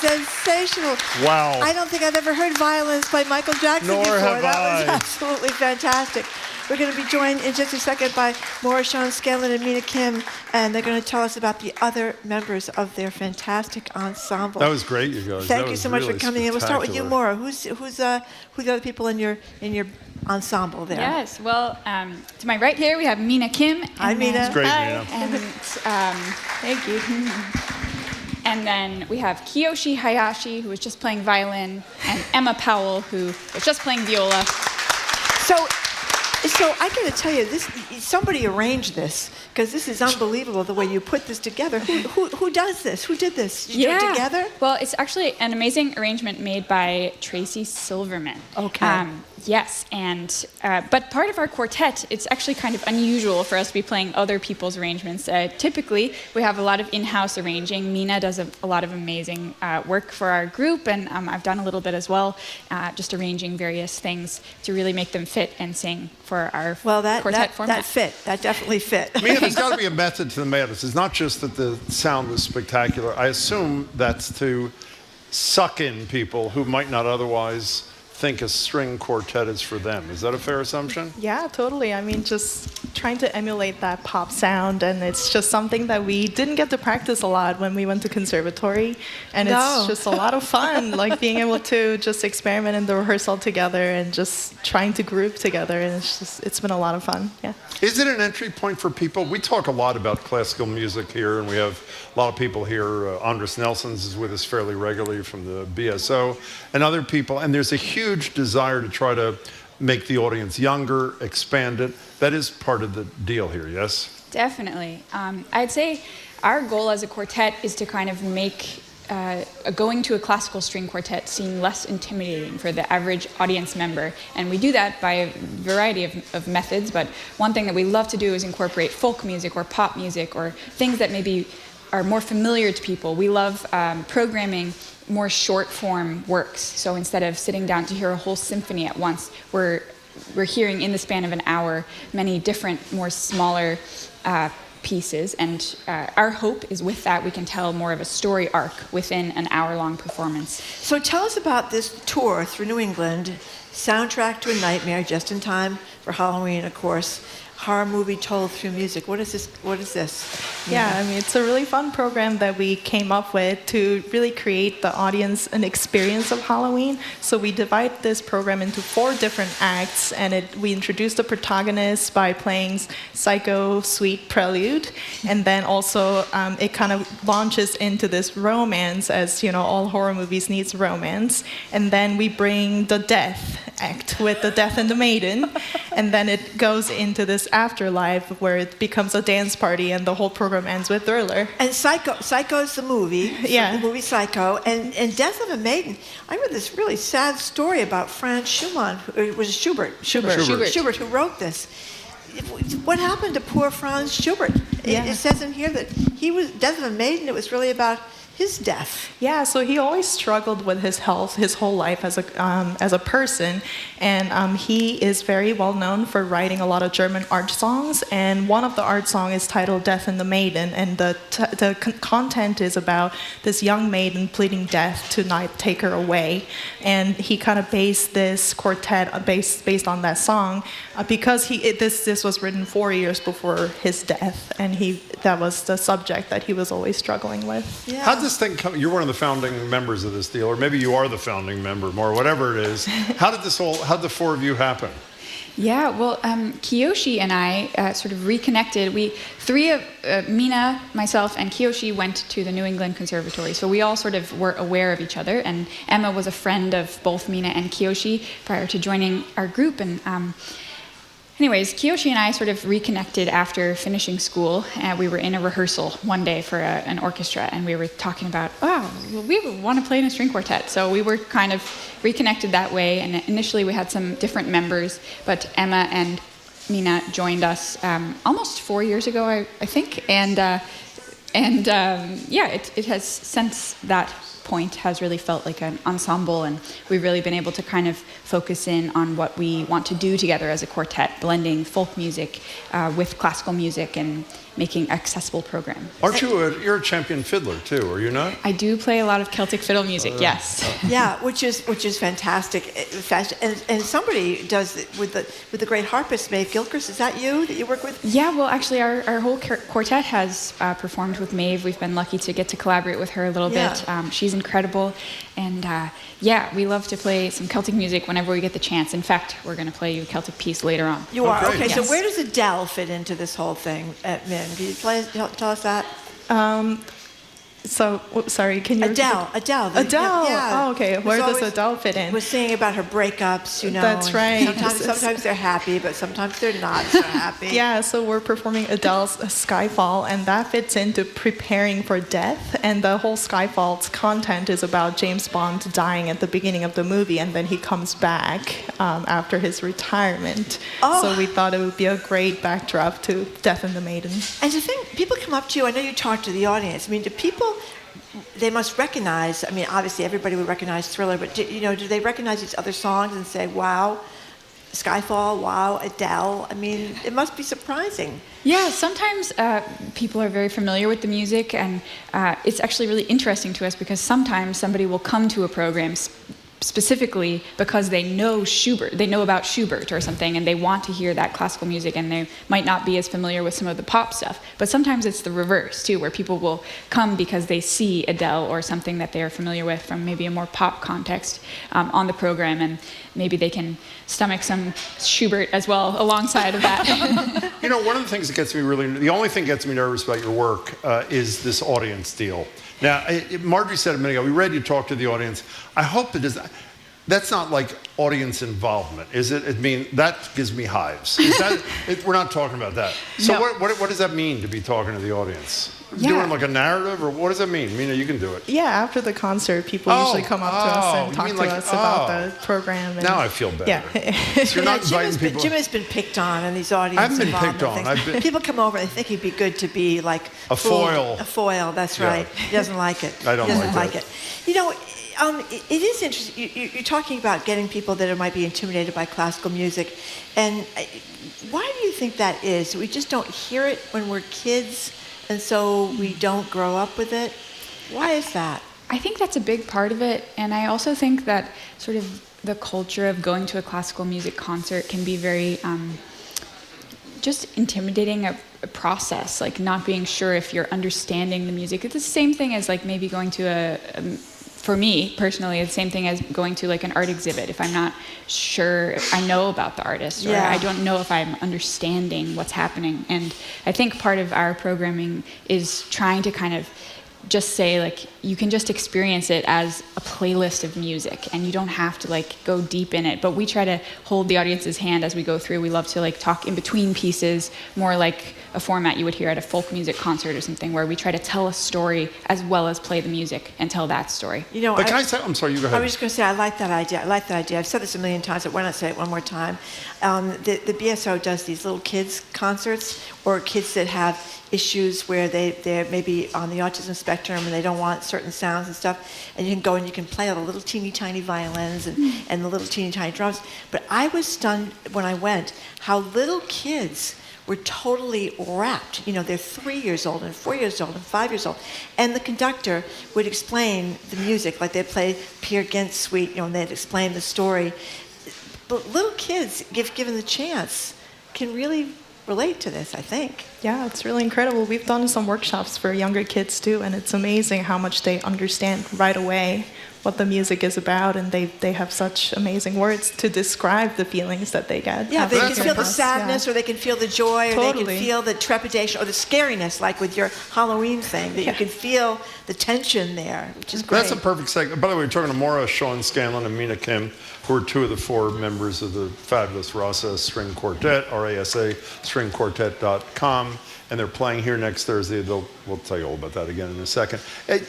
sensational. Wow. I don't think I've ever heard violins by Michael Jackson Nor before. have That was I. absolutely fantastic. We're going to be joined in just a second by Maura Sean Scanlon and Mina Kim, and they're going to tell us about the other members of their fantastic ensemble. That was great, you guys. Thank you so much for coming in. We'll start with you, spectacular. Maura. Who's the other people in your ensemble there? Yes, well, to my right here we have Mina Kim. Hi, Mina. It's great, Hi. Mina. And thank you. And then we have Kiyoshi Hayashi, who was just playing violin, and Emma Powell, who was just playing viola. So I got to tell you, somebody arranged this, because this is unbelievable the way you put this together. Who does this? Who did this? You do it together? Well, it's actually an amazing arrangement made by Tracy Silverman. Okay. Yes, and but part of our quartet, it's actually kind of unusual for us to be playing other people's arrangements. Typically, we have a lot of in-house arranging. Mina does a lot of amazing work for our group, and I've done a little bit as well, just arranging various things to really make them fit and sing for our quartet format. That definitely fit. Mina, there's got to be a method to the madness. It's not just that the sound was spectacular. I assume that's to suck in people who might not otherwise think a string quartet is for them. Is that a fair assumption? Yeah, totally. I mean, just trying to emulate that pop sound, and it's just something that we didn't get to practice a lot when we went to conservatory, and it's just a lot of fun, like being able to just experiment in the rehearsal together and just trying to group together, and it's been a lot of fun. Yeah. Is it an entry point for people? We talk a lot about classical music here, and we have a lot of people here. Andres Nelsons is with us fairly regularly from the BSO, and other people, and there's a huge desire to try to make the audience younger, expand it. That is part of the deal here, yes? Definitely. I'd say our goal as a quartet is to kind of make going to a classical string quartet seem less intimidating for the average audience member. And we do that by a variety of methods, but one thing that we love to do is incorporate folk music or pop music or things that maybe are more familiar to people. We love programming more short form works. So instead of sitting down to hear a whole symphony at once, we're hearing in the span of an hour many different, more smaller pieces. And our hope is with that we can tell more of a story arc within an hour-long performance. So tell us about this tour through New England, Soundtrack to a Nightmare, just in time for Halloween, of course. Horror movie told through music. What is this? Yeah, I mean, it's a really fun program that we came up with to really create the audience an experience of Halloween. So we divide this program into 4 different acts, and we introduce the protagonist by playing Psycho Sweet Prelude, and then also it kind of launches into this romance, as you know, all horror movies needs romance, and then we bring the death act with the Death and the Maiden, and then it goes into this afterlife where it becomes a dance party, and the whole program ends with Thriller. And Psycho is the movie. Yeah. The movie Psycho. And Death of a Maiden. I read this really sad story about Franz Schumann. It was Schubert who wrote this. What happened to poor Franz Schubert? It says in here that he was Death of a Maiden. It was really about his death. Yeah, so he always struggled with his health his whole life as a person, and he is very well known for writing a lot of German art songs. And one of the art songs is titled "Death and the Maiden," and the content is about this young maiden pleading death to not take her away. And he kind of based this quartet based on that song because this was written 4 years before his death, and that was the subject that he was always struggling with. Yeah. How'd this thing come? You're one of the founding members of this deal, or maybe you are the founding member, or whatever it is. How'd the 4 of you happen? Yeah, well, Kiyoshi and I sort of reconnected. Mina, myself, and Kiyoshi went to the New England Conservatory, so we all sort of were aware of each other. And Emma was a friend of both Mina and Kiyoshi prior to joining our group. And anyways, Kiyoshi and I sort of reconnected after finishing school. We were in a rehearsal one day for an orchestra, and we were talking about, we want to play in a string quartet. So we were kind of reconnected that way, and initially we had some different members, but Emma and Mina joined us almost 4 years ago, I think, and it has since that point has really felt like an ensemble, and we've really been able to kind of focus in on what we want to do together as a quartet, blending folk music with classical music and making accessible program. Aren't you you're a champion fiddler too, are you not? I do play a lot of Celtic fiddle music, yes. Yeah, which is fantastic. And somebody does it with the great harpist Maeve Gilchrist. Is that you work with? Yeah, well, actually, our whole quartet has performed with Maeve. We've been lucky to get to collaborate with her a little bit. She's incredible. And we love to play some Celtic music whenever we get the chance. In fact, we're going to play you a Celtic piece later on. You are? Okay, yes. So where does Adele fit into this whole thing, Min? Can you tell us that? Sorry, can you Adele. Adele. Yeah. Oh, okay. Where does Adele fit in? We're singing about her breakups, you know. That's right. Sometimes they're happy, but sometimes they're not so happy. Yeah, so we're performing Adele's Skyfall, and that fits into preparing for death. And the whole Skyfall's content is about James Bond dying at the beginning of the movie, and then he comes back after his retirement. Oh. So we thought it would be a great backdrop to Death and the Maiden. And the thing, people come up to you, I know you talk to the audience. I mean, do people, they must recognize, I mean, obviously everybody would recognize Thriller, but do they recognize these other songs and say, wow, Skyfall, wow, Adele? I mean, it must be surprising. Yeah, sometimes people are very familiar with the music, and it's actually really interesting to us because sometimes somebody will come to a program specifically because they know about Schubert or something, and they want to hear that classical music, and they might not be as familiar with some of the pop stuff. But sometimes it's the reverse too, where people will come because they see Adele or something that they are familiar with from maybe a more pop context on the program, and maybe they can stomach some Schubert as well alongside of that. One of the things that gets me the only thing that gets me nervous about your work is this audience deal. Now, Marjorie said a minute ago, we read you talk to the audience. I hope it is. That's not like audience involvement, is it? I mean, that gives me hives. We're not talking about that. So No. what does that mean to be talking to the audience? Yeah. Doing like a narrative, or what does that mean? Mina, you can do it. Yeah, after the concert, people usually come up to us and talk to us about the program. And now I feel better. Yeah. So you're not inviting people. Jim has been picked on in these audience I haven't been picked on. People come over and they think he'd be good to be like a foil. A foil, that's Yeah. right. He doesn't like it. I don't he doesn't like it. It is interesting. You're talking about getting people that might be intimidated by classical music. And why do you think that is? We just don't hear it when we're kids, and so we don't grow up with it. Why is that? I think that's a big part of it, and I also think that sort of the culture of going to a classical music concert can be very just intimidating a process, like not being sure if you're understanding the music. It's the same thing as like maybe going to for me personally, it's the same thing as going to like an art exhibit. If I'm not sure I know about the artist, or I don't know if I'm understanding what's happening. And I think part of our programming is trying to kind of just say like you can just experience it as a playlist of music, and you don't have to like go deep in it. But we try to hold the audience's hand as we go through. We love to like talk in between pieces, more like a format you would hear at a folk music concert or something, where we try to tell a story as well as play the music and tell that story. But can I say? I'm sorry, you go ahead. I was just going to say I like that idea. I've said this a million times, but why not say it one more time? The BSO does these little kids concerts, or kids that have issues where they're maybe on the autism spectrum and they don't want certain sounds and stuff, and you can go and you can play all the little teeny tiny violins and the little teeny tiny drums. But I was stunned when I went how little kids were totally wrapped. They're 3 years old and 4 years old and 5 years old. And the conductor would explain the music, like they'd play Peer Gynt Suite, and they'd explain the story. But little kids, given the chance, can really relate to this, I think. Yeah, it's really incredible. We've done some workshops for younger kids too, and it's amazing how much they understand right away what the music is about, and they have such amazing words to describe the feelings that they get. Yeah, they can feel the sadness, or they can feel the joy, or Totally. they can feel the trepidation, or the scariness, like with your Halloween thing, that you can feel the tension there, which is great. That's a perfect segment. By the way, we're talking to Maura, Sean Scanlon, and Mina Kim, who are two of the four members of the fabulous Rasa String Quartet, RASA, stringquartet.com. And they're playing here next Thursday. We'll tell you all about that again in a second.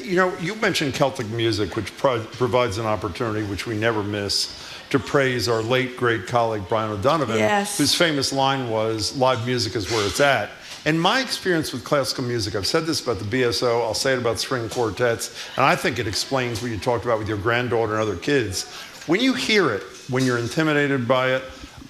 You mentioned Celtic music, which provides an opportunity, which we never miss, to praise our late, great colleague, Brian O'Donovan, whose famous line was, "Live music is where it's at." In my experience with classical music, I've said this about the BSO, I'll say it about string quartets, and I think it explains what you talked about with your granddaughter and other kids. When you hear it, when you're intimidated by it,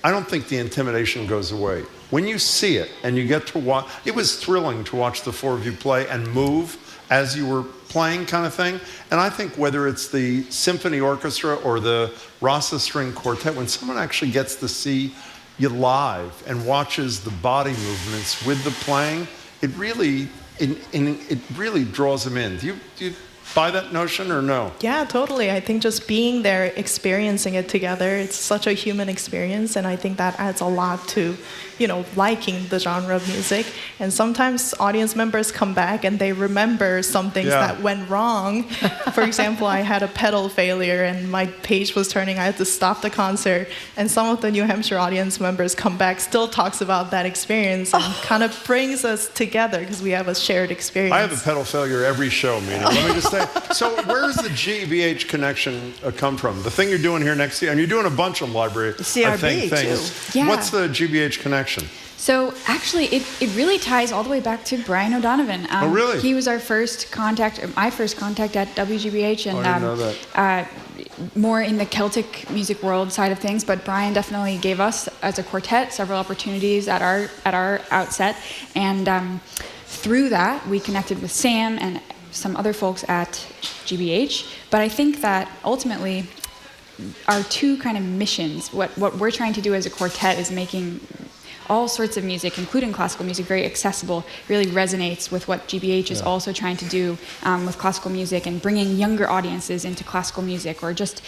I don't think the intimidation goes away. When you see it and you get to watch, it was thrilling to watch the four of you play and move as you were playing kind of thing. And I think whether it's the symphony orchestra or the Rasa string quartet, when someone actually gets to see you live and watches the body movements with the playing, it really draws them in. Do you buy that notion or no? Yeah, totally. I think just being there, experiencing it together, it's such a human experience, and I think that adds a lot to, liking the genre of music. And sometimes audience members come back and they remember some things that went wrong. For example, I had a pedal failure and my page was turning. I had to stop the concert. And some of the New Hampshire audience members come back, still talks about that experience, and kind of brings us together because we have a shared experience. I have a pedal failure every show meeting. Let me just say, so where does the GBH connection come from? The thing you're doing here next year, and you're doing a bunch of library, CRB I think, things. too. Yeah. What's the GBH connection? So actually, it really ties all the way back to Brian O'Donovan. Oh, really? He was our first contact, my first contact at WGBH, and I didn't know that. More in the Celtic music world side of things. But Brian definitely gave us, as a quartet, several opportunities at our outset, and through that, we connected with Sam and some other folks at GBH. But I think that ultimately, our two kind of missions, what we're trying to do as a quartet is making all sorts of music, including classical music, very accessible, really resonates with what GBH is also trying to do with classical music, and bringing younger audiences into classical music, or just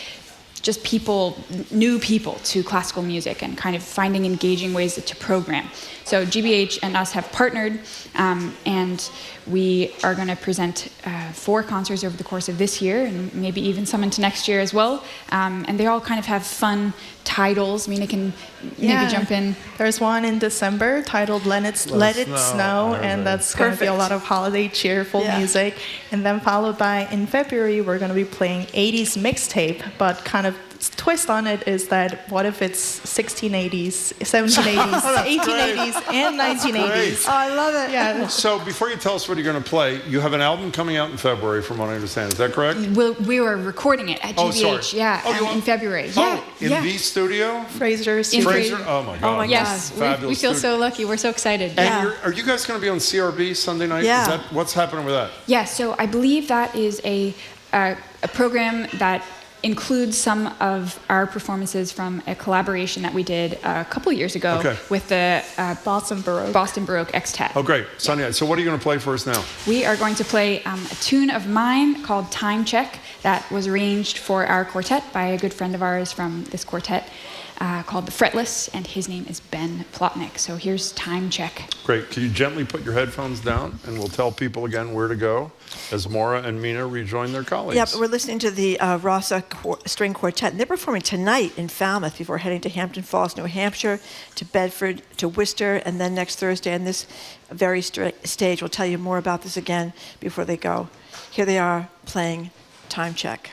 people, new people to classical music, and kind of finding engaging ways to program. So GBH and us have partnered, and we are going to present 4 concerts over the course of this year, and maybe even some into next year as well. And they all kind of have fun titles. Mina can maybe jump in. There's one in December titled Let It Snow, and that's going to be a lot of holiday cheerful music. And then followed by, in February, we're going to be playing 80s mixtape, but kind of twist on it is that what if it's 1680s, 1780s, 1880s, and 1980s? Oh, I love it. Yeah. So before you tell us what you're going to play, you have an album coming out in February, from what I understand. Is that correct? We were recording it at GBH, in February. In the studio? Fraser. Oh my God. Oh my yes, we feel so lucky. We're so excited. And are you guys going to be on CRB Sunday night? Yeah. Is that, what's happening with that? Yeah, so I believe that is a program that includes some of our performances from a collaboration that we did a couple years ago with the Boston Baroque Extat. Oh, great. Sunday. So what are you going to play for us now? We are going to play a tune of mine called Time Check that was arranged for our quartet by a good friend of ours from this quartet called The Fretless, and his name is Ben Plotnick. So here's Time Check. Great. Can you gently put your headphones down, and we'll tell people again where to go as Maura and Mina rejoin their colleagues. Yeah, we're listening to the Rasa String Quartet, and they're performing tonight in Falmouth before heading to Hampton Falls, New Hampshire, to Bedford, to Worcester, and then next Thursday on this very stage. We'll tell you more about this again before they go. Here they are playing Time Check.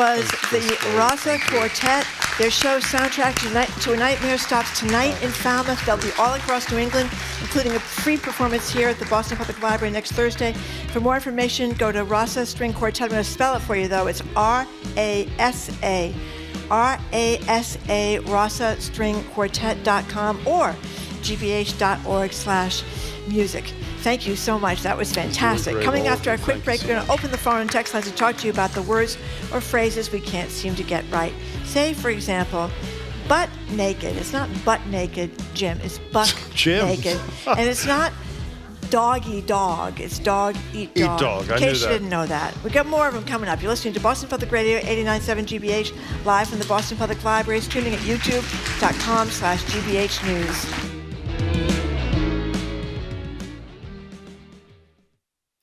was the Rasa Quartet. Their show Soundtrack to a Nightmare stops tonight in Falmouth. They'll be all across New England, including a free performance here at the Boston Public Library next Thursday. For more information, go to Rasa String Quartet. I'm going to spell it for you, though. It's R-A-S-A. R-A-S-A, RasaStringQuartet.com or gbh.org/music. Thank you so much. That was fantastic. Really Coming after a quick break, we're going to open the phone and text lines to talk to you about the words or phrases we can't seem to get right. Say, for example, butt naked. It's not butt naked, Jim. It's butt naked. And it's not doggy dog. It's dog eat dog. Eat dog. In case you didn't know that. We've got more of them coming up. You're listening to Boston Public Radio 89.7 GBH, live from the Boston Public Library, streaming at youtube.com/GBH News.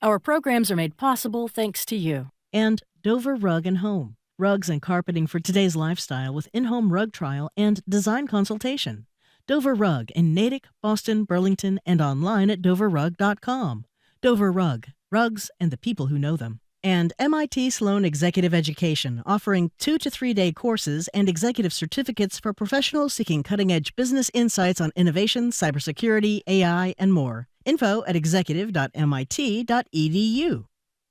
Our programs are made possible thanks to you. And Dover Rug and Home. Rugs and carpeting for today's lifestyle with in-home rug trial and design consultation. Dover Rug in Natick, Boston, Burlington, and online at doverrug.com. Dover Rug. Rugs and the people who know them. And MIT Sloan Executive Education, offering 2 to 3 day courses and executive certificates for professionals seeking cutting-edge business insights on innovation, cybersecurity, AI, and more. Info at executive.mit.edu.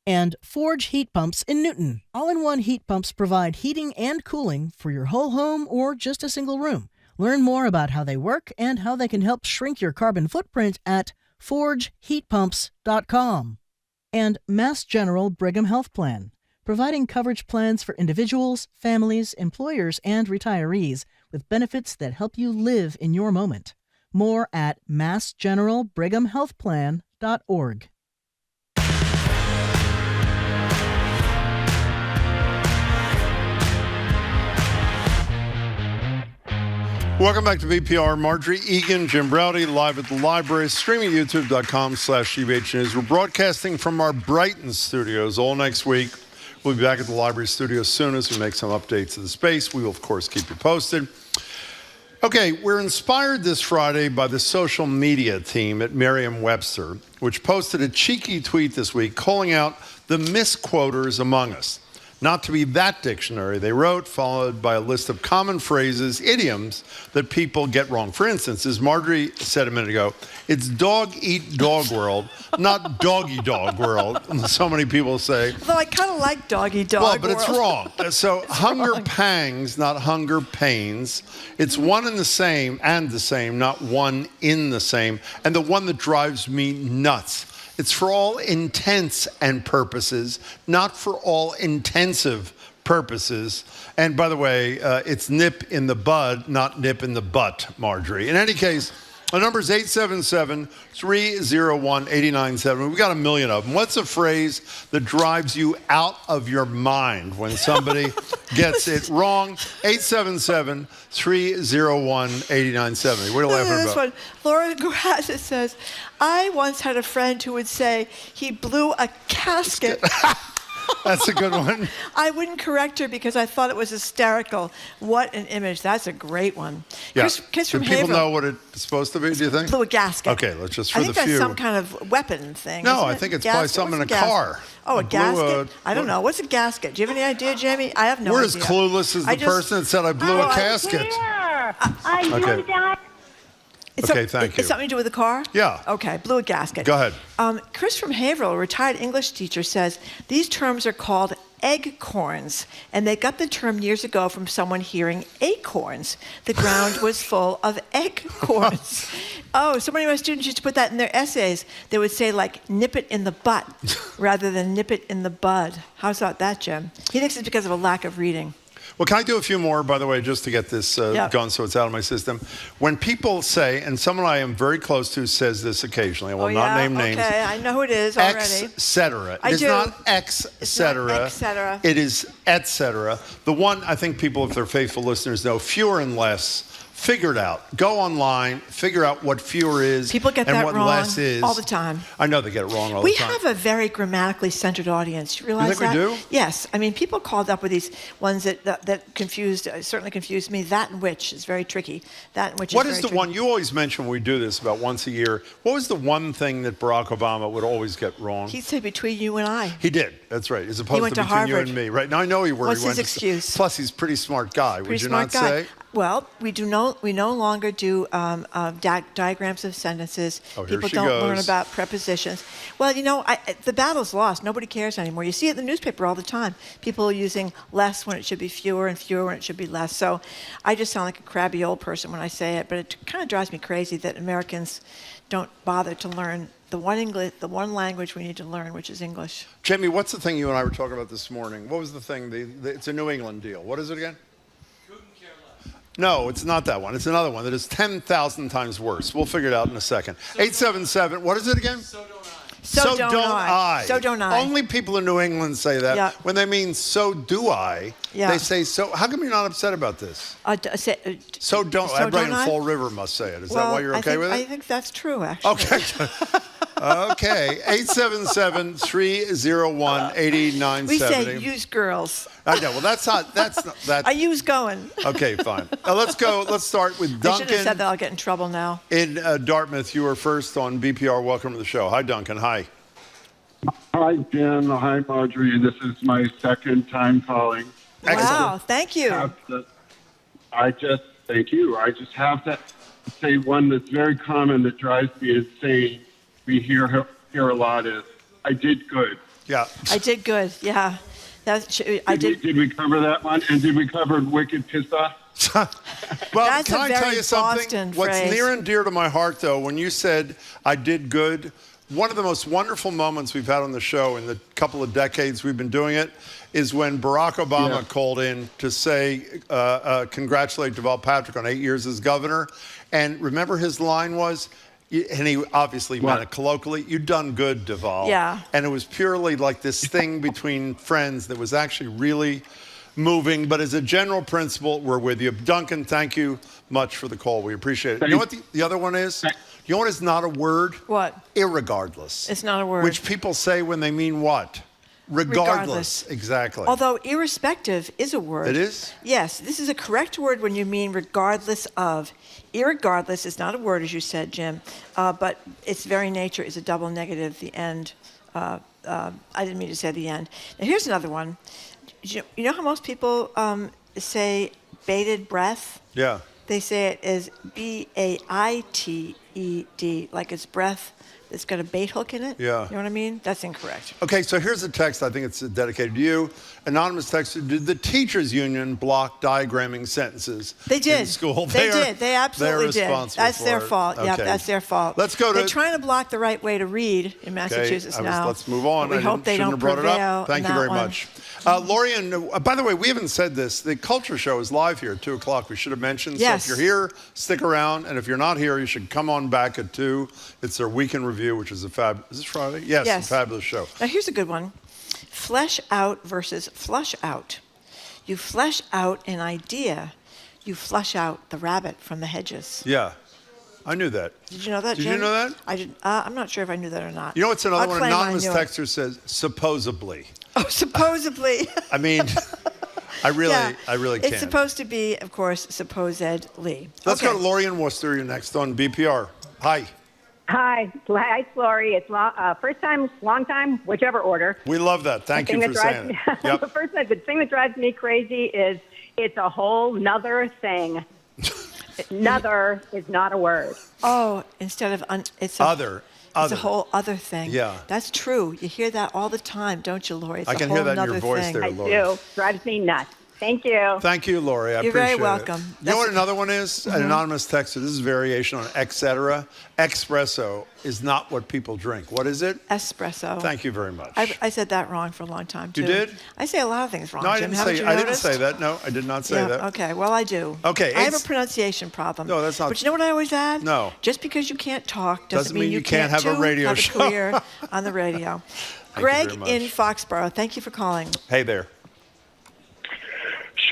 And Forge Heat Pumps in Newton. All-in-one heat pumps provide heating and cooling for your whole home or just a single room. Learn more about how they work and how they can help shrink your carbon footprint at forgeheatpumps.com. And Mass General Brigham Health Plan, providing coverage plans for individuals, families, employers, and retirees with benefits that help you live in your moment. More at massgeneralbrighamhealthplan.org. Welcome back to BPR. Marjorie Egan, Jim Browdy, live at the library, streaming at youtube.com/GBH News. We're broadcasting from our Brighton studios all next week. We'll be back at the library studio soon as we make some updates to the space. We will, of course, keep you posted. Okay, we're inspired this Friday by the social media team at Merriam-Webster, which posted a cheeky tweet this week calling out the misquoters among us. Not to be that dictionary, they wrote, followed by a list of common phrases, idioms that people get wrong. For instance, as Marjorie said a minute ago, it's dog eat dog world, not doggy dog world. So many people say. Though I kind of like doggy dog world. Well, but it's wrong. So hunger pangs, not hunger pains. It's one and the same, not one in the same. And the one that drives me nuts. It's for all intents and purposes, not for all intensive purposes. And by the way, it's nip in the bud, not nip in the butt, Marjorie. In any case, the number is 877-301-8970. We've got a million of them. What's a phrase that drives you out of your mind when somebody gets it wrong? 877-301-8970. What are you laughing about? This one, Laura Grasset says, I once had a friend who would say he blew a casket. That's a good one. I wouldn't correct her because I thought it was hysterical. What an image. That's a great one. Yeah. Chris Do from people Haverhill know what it's supposed to be, do you think? blew a gasket. Okay, let's just for I the think few. that's some kind of weapon thing. No, isn't I it? think it's Gasket? probably something in a What's gasket? car. Oh, a blew gasket? I don't know. What's a gasket? Do you have any idea, Jamie? I have no We're idea. as clueless as the person that said I blew a casket. Okay. Okay, thank you. It's something to do with the car? Yeah. Okay, blew a gasket. Go ahead. Chris from Haverhill, a retired English teacher, says these terms are called eggcorns, and they got the term years ago from someone hearing acorns. The ground was full of eggcorns. Oh, so many of my students used to put that in their essays. They would say, like, nip it in the butt rather than nip it in the bud. How's about that, Jim? He thinks it's because of a lack of reading. Well, can I do a few more, by the way, just to get this going so it's out of my system? When people say, and someone I am very close to says this occasionally, I will not name names. Okay, I know who it is already. Etc. It is not etc. It is etc. The one I think people, if they're faithful listeners, know fewer and less Figure it out. Go online, figure out what fewer is People get and that what wrong less is. all the time. I know they get it wrong all We the time. have a very grammatically centered audience. You realize You think that? we do? Yes. I mean, people called up with these ones that confused, certainly confused me. That and which is very tricky. That and which What is is very the tricky. one, you always mention when we do this about once a year, what was the one thing that Barack Obama would always get wrong? He'd say between you and I. He did, that's right, as opposed went to to between you Harvard. and me. Right, now I know he What's went his to- excuse? Plus, he's a pretty smart guy, would Pretty you smart not guy. say? Well, we no longer do diagrams of sentences. Oh, here People she don't learn goes. about prepositions. Well, the battle's lost. Nobody cares anymore. You see it in the newspaper all the time. People are using less when it should be fewer and fewer when it should be less. So I just sound like a crabby old person when I say it, but it kind of drives me crazy that Americans don't bother to learn the one language we need to learn, which is English. Jamie, what's the thing you and I were talking about this morning? What was the thing? It's a New England deal. What is it again? No, it's not that one. It's another one that is 10,000 times worse. We'll figure it out in a second. 877, what is it again? So don't I. So don't I. Only people in New England say that. Yeah. When they mean so do I, Yeah. they say so. How come you're not upset about this? So Everybody don't in I? Fall River must say it. Is Well, that why you're okay with it? I think that's true, actually. Okay. Okay. 877-301-8970. We say use girls. I know. Well, that's not that. I use going. Okay, fine. Let's go. Let's start with I should have Dunkin. said that. I'll get in trouble now. In Dartmouth. You were first on BPR. Welcome to the show. Hi, Duncan. Hi. Hi, Jim. Hi, Marjorie. This is my second time calling. Wow, thank you. Thank you. I just have to say one that's very common that drives me insane. We hear a lot is, I did good. Yeah. I did good. Yeah. Did we cover that one? And did we cover wicked piss off? Well, That's can a I tell very you something? Boston What's phrase. near and dear to my heart, though, when you said I did good, one of the most wonderful moments we've had on the show in the couple of decades we've been doing it is when Barack Obama called in to say, congratulate Deval Patrick on 8 years as governor. And remember his line was, and he obviously meant it colloquially, you done good, Deval. Yeah. And it was purely like this thing between friends that was actually really moving. But as a general principle, we're with you. Duncan, thank you much for the call. We appreciate it. You know what the other one is? You know what is not a word? What? Irregardless. It's not a word. Which people say when they mean what? Regardless. Exactly. Although irrespective is a word. It is? Yes, this is a correct word when you mean regardless of. Irregardless is not a word, as you said, Jim, but its very nature is a double negative, the end. I didn't mean to say the end. Now, here's another one. You know how most people say bated breath? Yeah. They say it as B-A-I-T-E-D, like it's breath that's got a bait hook in it. Yeah. You know what I mean? That's incorrect. Okay, so here's a text. I think it's dedicated to you. Anonymous texter, did the teachers union block diagramming sentences They did. in school? They did. They absolutely they're did. responsible That's for their it. fault. Yeah, Okay. that's their fault. Let's go to... They're trying to block the right way to read in Massachusetts now. Let's move on. We hope they shouldn't don't have brought it prevail. up. Thank in you that very one. much. Lorian, by the way, we haven't said this. The Culture Show is live here at 2 o'clock. We should have mentioned. Yes. So if you're here, stick around. And if you're not here, you should come on back at 2. It's their weekend review, which is is this Friday? Yes, Yes. a fabulous show. Now here's a good one. Flesh out versus flush out. You flesh out an idea. You flush out the rabbit from the hedges. Yeah, I knew that. Did you know that, Did Jim? you know that? I did. I'm not sure if I knew that or not. You know what's another I'll one? claim I Anonymous knew it. texter says, supposedly. Oh, supposedly. I mean, I really can't. It's supposed to be, of course, supposedly. Let's go to Lori in Worcester. You're next on BPR. Hi. Hi, it's Lori. It's first time, long time, whichever order. We love that. Thank you for saying it. Yep. The thing that drives me crazy is it's a whole nother thing. Nother is not a word. Oh, instead of it's a, other. It's a whole other thing. Yeah. That's true. You hear that all the time, don't you, Lori? It's I can a whole hear that in your nother voice thing. there, Lori. I do. Drives me nuts. Thank you. Thank you, Lori. I You're appreciate very welcome. it. You know what another one is? An anonymous texter. This is variation on etc. Espresso is not what people drink. What is it? Espresso. Thank you very much. I said that wrong for a long time, too. You did? I say a lot of things wrong, No, I Jim. didn't Haven't say. you I didn't noticed? say that. No, I did not say Yeah, that. okay. Well, I do. Okay, I have a it's- pronunciation problem. No, that's not- But you know what I always add? No. Just because you can't talk Doesn't mean you can't have a too radio have show. a career on the radio. you Greg very much. in Foxborough, thank you for calling. Hey there.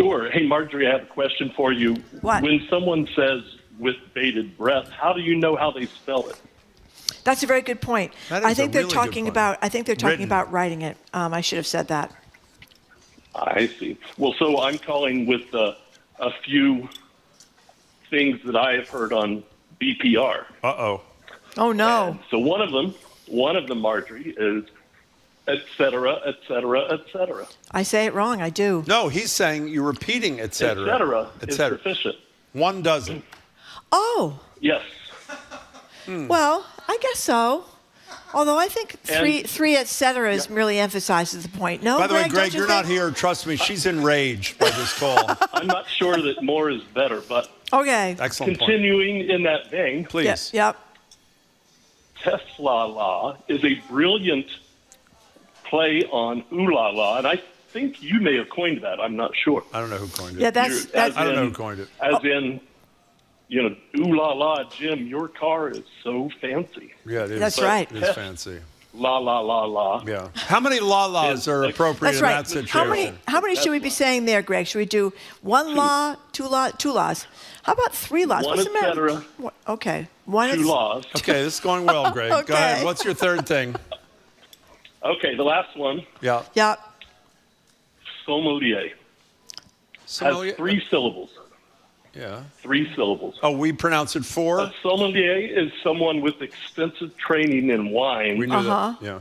Sure. Hey, Marjorie, I have a question for you. What? When someone says with bated breath, how do you know how they spell it? That's a very good point. That is I think a they're really talking good about. I think they're talking Written. about writing it. I should have said that. I see. Well, so I'm calling with a few things that I have heard on BPR. Uh-oh. Oh, no. So one of them, Marjorie, is et cetera, et cetera, et cetera. I say it wrong. I do. No, he's saying you're repeating et cetera. Et cetera Et is cetera. sufficient. One doesn't. Oh. Yes. Well, I guess so. Although I think And- three et cetera is really emphasizes the point. No, By the way, don't Greg, you you're think? not here. Trust me, she's enraged by this call. I'm not sure that more is better, but Okay. Excellent point. continuing in that vein, Please. Yep. Tesla La is a brilliant play on ooh la la, and I think you may have coined that. I'm not sure. I don't know who coined it. Yeah, that's- As I don't know in- who coined it. As in, ooh la la, Jim, your car is so fancy. Yeah, it is. That's right. It is fancy. La la la la. Yeah. How many la-las are appropriate That's in right. that situation? How many should we be saying there, Greg? Should we do one law, two laws? How about three laws? One What's the et matter? cetera. Okay. One Two laws. Okay, this is going well, Greg. Go Okay. ahead. What's your third thing? Okay, the last one, Yeah. Yeah. sommelier. Sommelier? Has 3 syllables. Yeah. 3 syllables. Oh, we pronounce it 4? A sommelier is someone with extensive training in wine. We knew that. Yeah.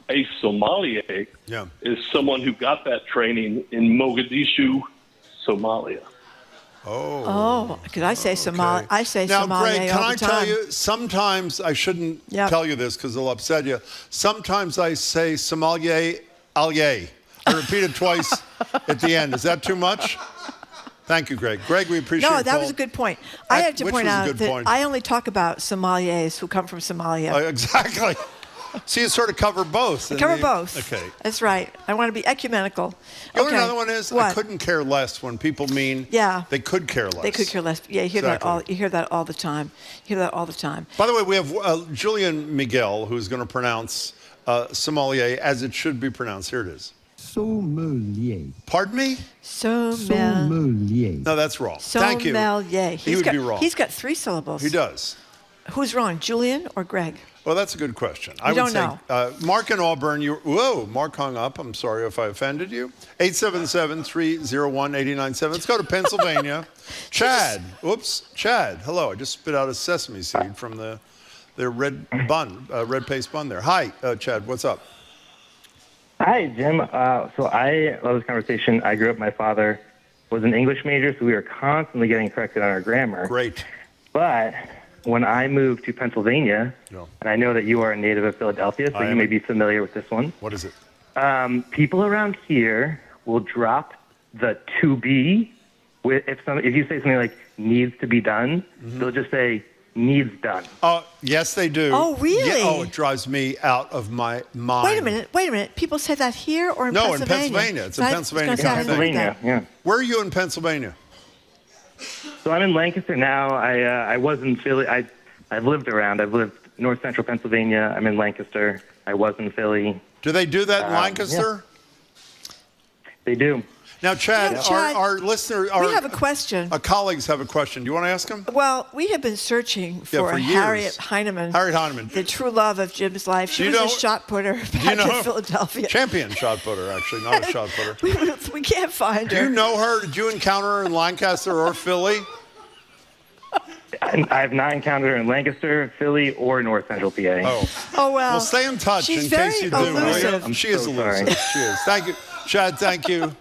A sommelier Yeah. is someone who got that training in Mogadishu, Somalia. Oh, because I say Somali. I say Now, Somalia Greg, can all the I time. tell you, sometimes I shouldn't Yep. tell you this because it'll upset you. Sometimes I say sommelier allier. I repeat it twice at the end. Is that too much? Thank you, Greg. Greg, we appreciate No, your that call. was a good point. I have to which point was a out good that point? I only talk about sommeliers who come from Somalia. Exactly. So you sort of cover both. I cover both. Okay. That's right. I want to be ecumenical. You know Okay. what another one is? I What? couldn't care less when people mean Yeah. they could care less. They could care less. Yeah, you hear Exactly. that all. You hear that all the time. You hear that all the time. By the way, we have Julian Miguel, who's going to pronounce sommelier as it should be pronounced. Here it is. Sommelier. Pardon me? Sommelier. No, that's wrong. Thank you. Sommelier. He would be wrong. He's got 3 syllables. He does. Who's wrong, Julian or Greg? Well, that's a good question. I You would don't say, Mark in Auburn, Mark hung up. I'm sorry if I offended you. 877-301-8097. Let's go to Pennsylvania. Chad. Chad. Hello. I just spit out a sesame seed from their red paste bun there. Hi, Chad. What's up? Hi, Jim. So I love this conversation. I grew up, my father was an English major, so we were constantly getting corrected on our grammar. Great. But when I moved to Pennsylvania, and I know that you are a native of Philadelphia, so you may be familiar with this one. What is it? People around here will drop the to be. If you say something like needs to be done, they'll just say needs done. Yes, they do. Oh, really? Yeah, it drives me out of my mind. Wait a minute. People say that here or in No, Pennsylvania? in Pennsylvania. It's a I was Pennsylvania gonna say, I kind of didn't thing. know that. Yeah. Where are you in Pennsylvania? So I'm in Lancaster now. I was in Philly. I've lived around. I've lived north central Pennsylvania. I'm in Lancaster. I was in Philly. Do they do that in Lancaster? Yeah. They do. Now, Chad, Yeah, Chad, our listener, we have a question. Our colleagues have a question. Do you want to ask him? Well, we have been searching for, for years. Harriet Heinemann. Harriet Heinemann. The true love of Jim's life. She Do you was know- a shot putter back in Philadelphia. Champion shot putter, actually, not a shot putter. We can't find Do her. you know her? Did you encounter her in Lancaster or Philly? I have not encountered her in Lancaster, Philly, or north central PA. Oh, well. Well, stay in touch she's in very case you do. will you? elusive. She is so elusive. sorry. She is. Thank you. Chad, thank you.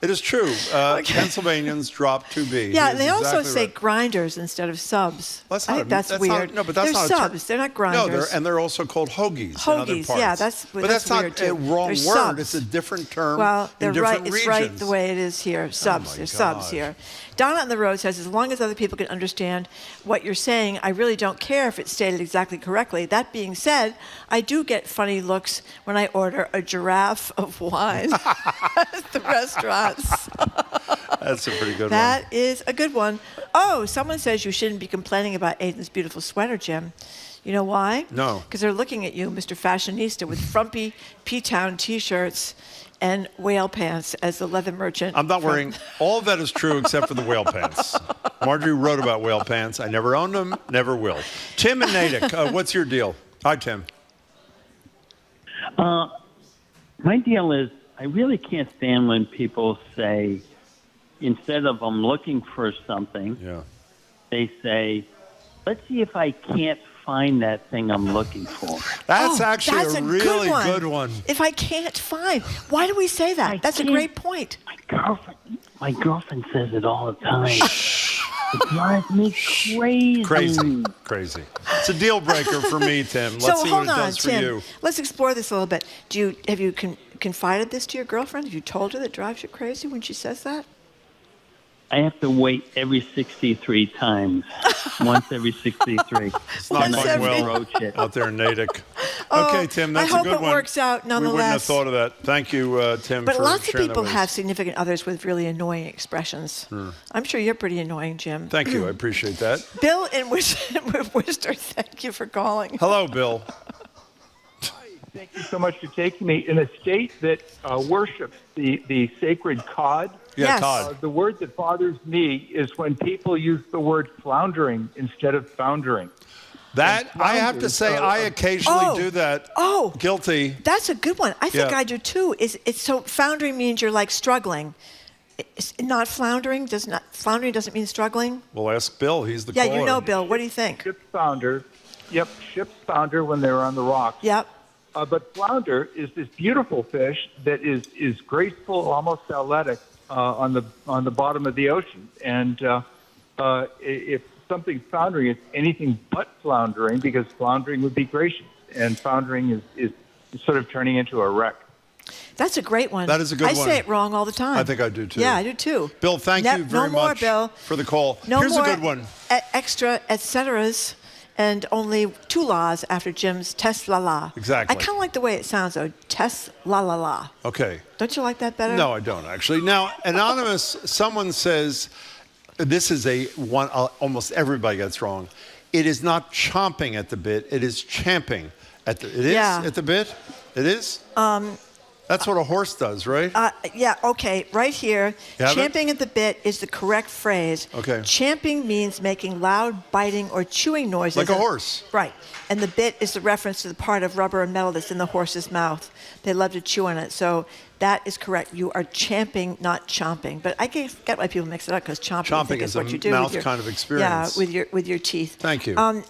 It is true. Pennsylvanians drop to be. Yeah, He is they also exactly say right. grinders instead of subs. That's I not think that's not- weird. no, but that's they're not a term. subs. They're not grinders. No, they're also called hoagies. in other Hoagies, parts. yeah, that's But that's weird not too. a wrong They're word. subs. It's a different term Well, they're in different right. It's regions. right the way it is here. Subs. They're subs gosh. here. Donna on the road says, as long as other people can understand what you're saying, I really don't care if it's stated exactly correctly. That being said, I do get funny looks when I order a giraffe of wine at the restaurants. That's a pretty good one. That is a good one. Oh, someone says you shouldn't be complaining about Aiden's beautiful sweater, Jim. You know why? No. Because they're looking at you, Mr. Fashionista, with frumpy P-Town T-shirts and whale pants as the leather merchant. I'm not wearing, all of that is true except for the whale pants. Marjorie wrote about whale pants. I never owned them, never will. Tim in Natick, what's your deal? Hi, Tim. My deal is I really can't stand when people say, instead of I'm looking for something, they say, let's see if I can't find that thing I'm looking for. That's actually that's a really good one. If I can't find, why do we say that? That's a great point. My girlfriend says it all the time. It drives me crazy. Crazy. It's a deal breaker for me, Tim. Let's So see hold what it on, does for Tim. you. Let's explore this a little bit. Have you confided this to your girlfriend? Have you told her that drives you crazy when she says that? I have to wait every 63 times. Once every 63. It's not going well out there in Natick. Okay, Tim, that's a good one. I hope it works out nonetheless. We wouldn't have thought of that. Thank you, Tim, But for lots of sharing people that with have us. significant others with really annoying expressions. I'm sure you're pretty annoying, Jim. Thank you. I appreciate that. Bill in Worcester, thank you for calling. Hello, Bill. Thank you so much for taking me. In a state that worships the sacred cod, cod. The word that bothers me is when people use the word floundering instead of foundering. That, I have to say, I occasionally do that. Oh. Guilty. That's a good one. I think Yeah. I do too. It's so foundering means you're like struggling. It's not floundering. Floundering doesn't mean struggling. Well, ask Bill. He's the Yeah, caller. you know, Bill. What do you think? Ships founder. Yep, ships founder when they're on the rocks. Yep. But flounder is this beautiful fish that is graceful, almost athletic on the bottom of the ocean. And if something's foundering, it's anything but floundering, because floundering would be gracious, and foundering is sort of turning into a wreck. That's a great one. That is a good I one. say it wrong all the time. I think I do too. Yeah, I do too. Bill, thank you very no more, much Bill. for the call. No Here's more a good one. Extra et ceteras, and only two laws after Jim's test la la. Exactly. I kind of like the way it sounds though. Test la la la. Okay. Don't you like that better? No, I don't actually. Now, anonymous, someone says, this is a one almost everybody gets wrong. It is not chomping at the bit. It is champing at the. It is at the bit. It is. That's what a horse does, right? Yeah, okay, right here. You have it? Champing at the bit is the correct phrase. Okay. Champing means making loud, biting, or chewing noises. Like a horse. Right. And the bit is the reference to the part of rubber and metal that's in the horse's mouth. They love to chew on it. So that is correct. You are champing, not chomping. But I get why people mix it up, because chomping is what a you do mouth with your, kind of experience. Yeah, with your teeth. Thank you.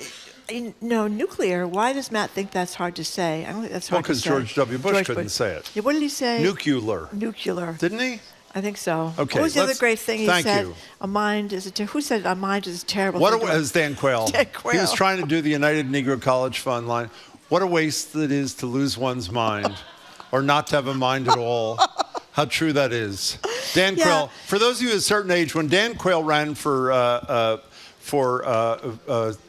No, nuclear. Why does Matt think that's hard to say? I don't think that's Well, hard to because say. George W. Bush couldn't say it. Yeah, what did he say? Nuclear. Nuclear. Didn't he? I think so. Okay, What was the other let's- great thing he thank said? you. A mind is who said a mind is a terrible What thing? was Dan Quayle? Dan Quayle. He was trying to do the United Negro College Fund line. What a waste it is to lose one's mind, or not to have a mind at all. How true that is. Dan Quayle. For those of you of a certain age, when Dan Quayle ran for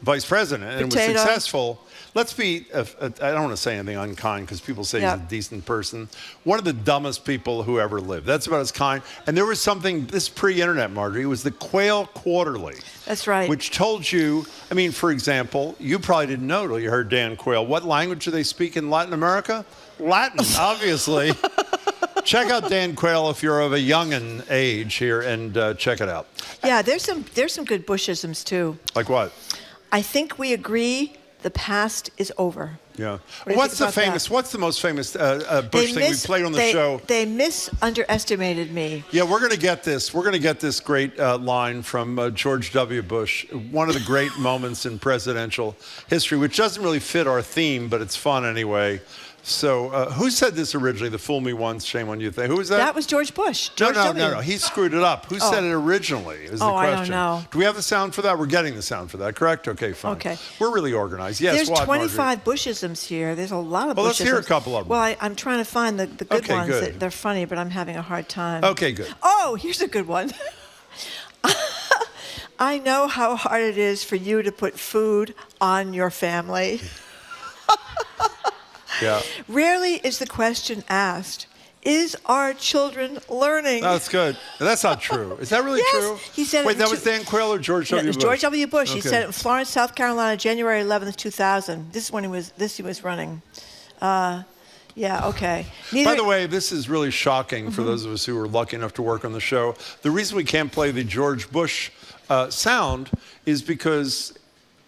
vice president and was successful. Let's be, I don't want to say anything unkind because people say he's a decent person. One of the dumbest people who ever lived. That's about as kind. And there was something, this pre-internet, Marjorie, it was the Quayle Quarterly. That's right. Which told you, I mean, for example, you probably didn't know till you heard Dan Quayle. What language do they speak in Latin America? Latin, obviously. Check out Dan Quayle if you're of a youngin' age here, and check it out. Yeah, there's some good Bushisms too. Like what? I think we agree the past is over. Yeah. What do you What's think the about famous? that? What's the most famous Bush thing we played on the show? They underestimated me. Yeah, we're going to get this. We're going to get this great line from George W. Bush, one of the great moments in presidential history, which doesn't really fit our theme, but it's fun anyway. So who said this originally? The fool me once, shame on you thing. Who was that? That was George Bush. No. George W. He screwed it up. Who said it originally is the question. I don't know. Do we have the sound for that? We're getting the sound for that, correct? Okay, fine. Okay. We're really organized. Yes, There's what, 25 Bushisms here. There's a lot of Bushisms. Well, let's hear a couple of them. Well, I'm trying to find the good ones. Good. They're funny, but I'm having a hard time. Okay, good. Oh, here's a good one. I know how hard it is for you to put food on your family. Yeah. Rarely is the question asked, Is our children learning? That's good. That's not true. Is that really true? He said Wait, that was Dan Quayle or George W. No, it was Bush? George W. Bush. Okay. He said it in Florence, South Carolina, January 11th, 2000. This is when he was running. Yeah, okay. By the way, this is really shocking for those of us who were lucky enough to work on the show. The reason we can't play the George Bush sound is because